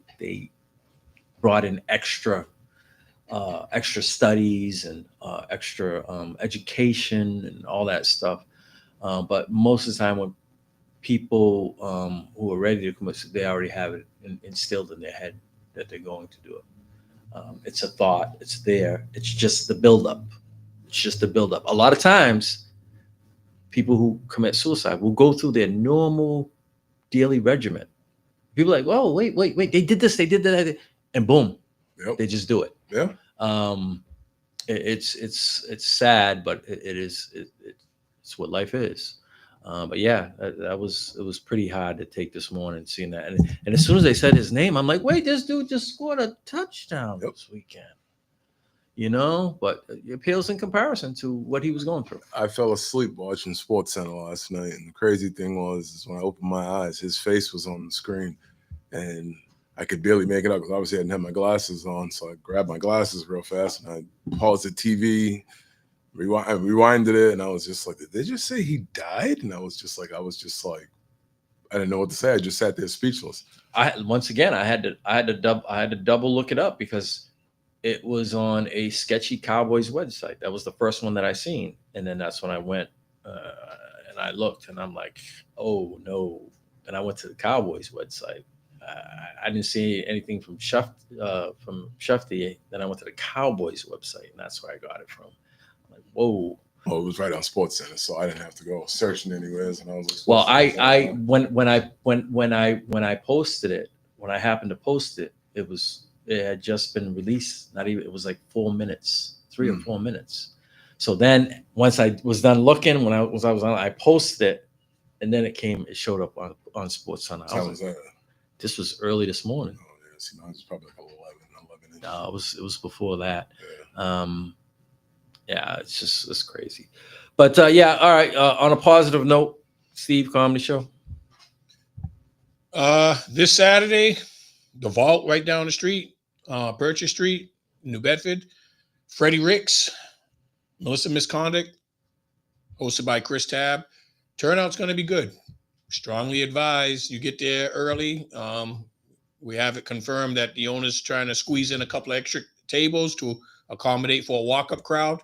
brought in extra studies and extra education and all that stuff. But most of the time when people who are ready to commit, they already have it instilled in their head that they're going to do it. It's a thought, it's there. It's just the buildup. A lot of times people who commit suicide will go through their normal daily regimen. People are like, oh, wait, they did this, they did that, and boom, they just do it. Yeah. It's sad, but it's what life is. But yeah, it was pretty hard to take this morning seeing that. And as soon as they said his name, I'm like, wait, this dude just scored a touchdown this weekend. But it pales in comparison to what he was going through. I fell asleep watching SportsCenter last night, and the crazy thing is when I opened my eyes, his face was on the screen, and I could barely make it up because obviously I didn't have my glasses on. So I grabbed my glasses real fast, and I paused the TV, I rewinded it, and I was just like, did they just say he died? And I was just like, I didn't know what to say. I just sat there speechless. I had to double look it up because it was on a sketchy Cowboys website. That was the first one that I seen. And then that's when I went and I looked, and I'm like, oh no. And I went to the Cowboys website. I didn't see anything from Shefty. Then I went to the Cowboys website, and that's where I got it from. I'm like, whoa. Oh, it was right on SportsCenter, so I didn't have to go searching anyways. And I was like, well, when I posted it, when I happened to post it, it had just been released. It was like 4 minutes, 3 or 4 minutes. So then once I was done looking, when I was on, I posted it, and then it showed up on SportsCenter. How was that? This was early this morning. Oh, yes, it was probably like 11. No, it was before that. Yeah, it's crazy. But yeah, all right. On a positive note, Steve, comedy show. This Saturday, the Vault right down the street, Purchase Street, New Bedford. Freddie Ricks, Melissa Misconduct, hosted by Chris Tabb. Turnout's going to be good. Strongly advised you get there early. We have it confirmed that the owner's trying to squeeze in a couple of extra tables to accommodate for a walk-up crowd.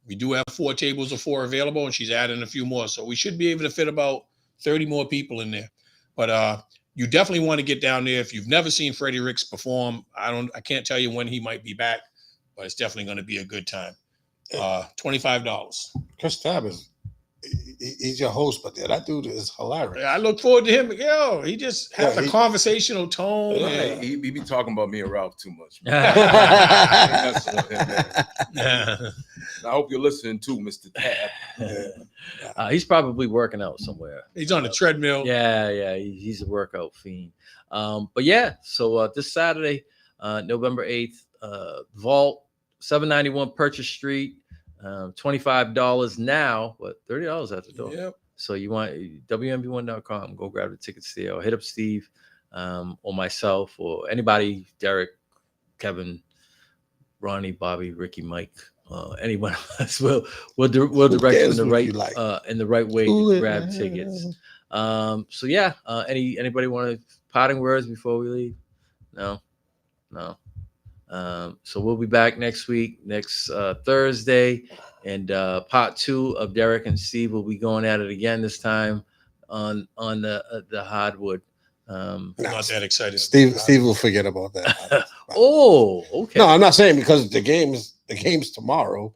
We do have 4 tables of 4 available, and she's adding a few more. So we should be able to fit about 30 more people in there. But you definitely want to get down there. If you've never seen Freddie Ricks perform, I can't tell you when he might be back, but it's definitely going to be a good time. $25. Chris Tabb he's your host, but that dude is hilarious. I look forward to him. He just has a conversational tone. Yeah, he be talking about me and Ralph too much. I hope you're listening too, Mr. Tabb. He's probably working out somewhere. He's on the treadmill. Yeah, he's a workout fiend. But yeah, so this Saturday, November 8th, Vault, 791 Purchase Street. $25 now, but $30 at the door. Yep. So you want WMB1.com, go grab the tickets there, or hit up Steve or myself or anybody, Derek, Kevin, Ronnie, Bobby, Ricky, Mike, anyone of us. We'll direct you in the right way to grab tickets. So yeah, anybody want to parting words before we leave? No. So we'll be back next week, next Thursday, and part 2 of Derek and Steve will be going at it again, this time on the hardwood. Not that excited. Steve will forget about that. Oh, okay. No, I'm not saying because the game's tomorrow.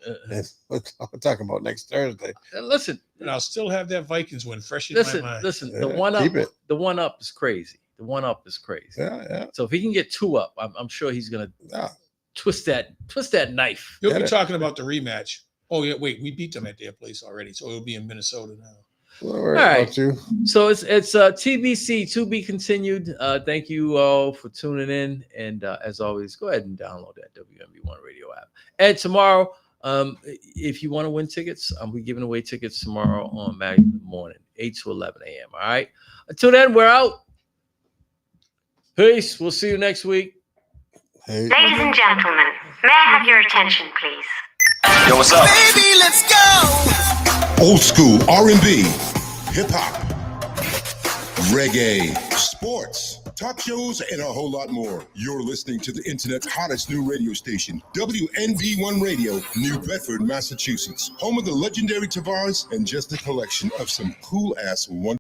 We're talking about next Thursday. Listen, and I'll still have that Vikings win fresh in my mind. Listen, Yeah, the one up is crazy. The one up is crazy. Yeah. So if he can get 2 up, I'm sure he's gonna twist that knife. He'll be talking about the rematch. Oh yeah, wait, we beat them at their place already, so it'll be in Minnesota now. All right. So it's TBC to be continued. Thank you all for tuning in, and as always, go ahead and download that WMB1 Radio app. And tomorrow, if you want to win tickets, we're giving away tickets tomorrow on Mag in the morning, 8 to 11 a.m. All right. Until then, we're out. Peace. We'll see you next week. Ladies and gentlemen, may I have your attention, please? Yo, what's up? Baby, let's go. Old school R&B, hip hop, reggae, sports, talk shows, and a whole lot more. You're listening to the internet's hottest new radio station, WNV1 Radio, New Bedford, Massachusetts, home of the legendary Tavares and just a collection of some cool ass one.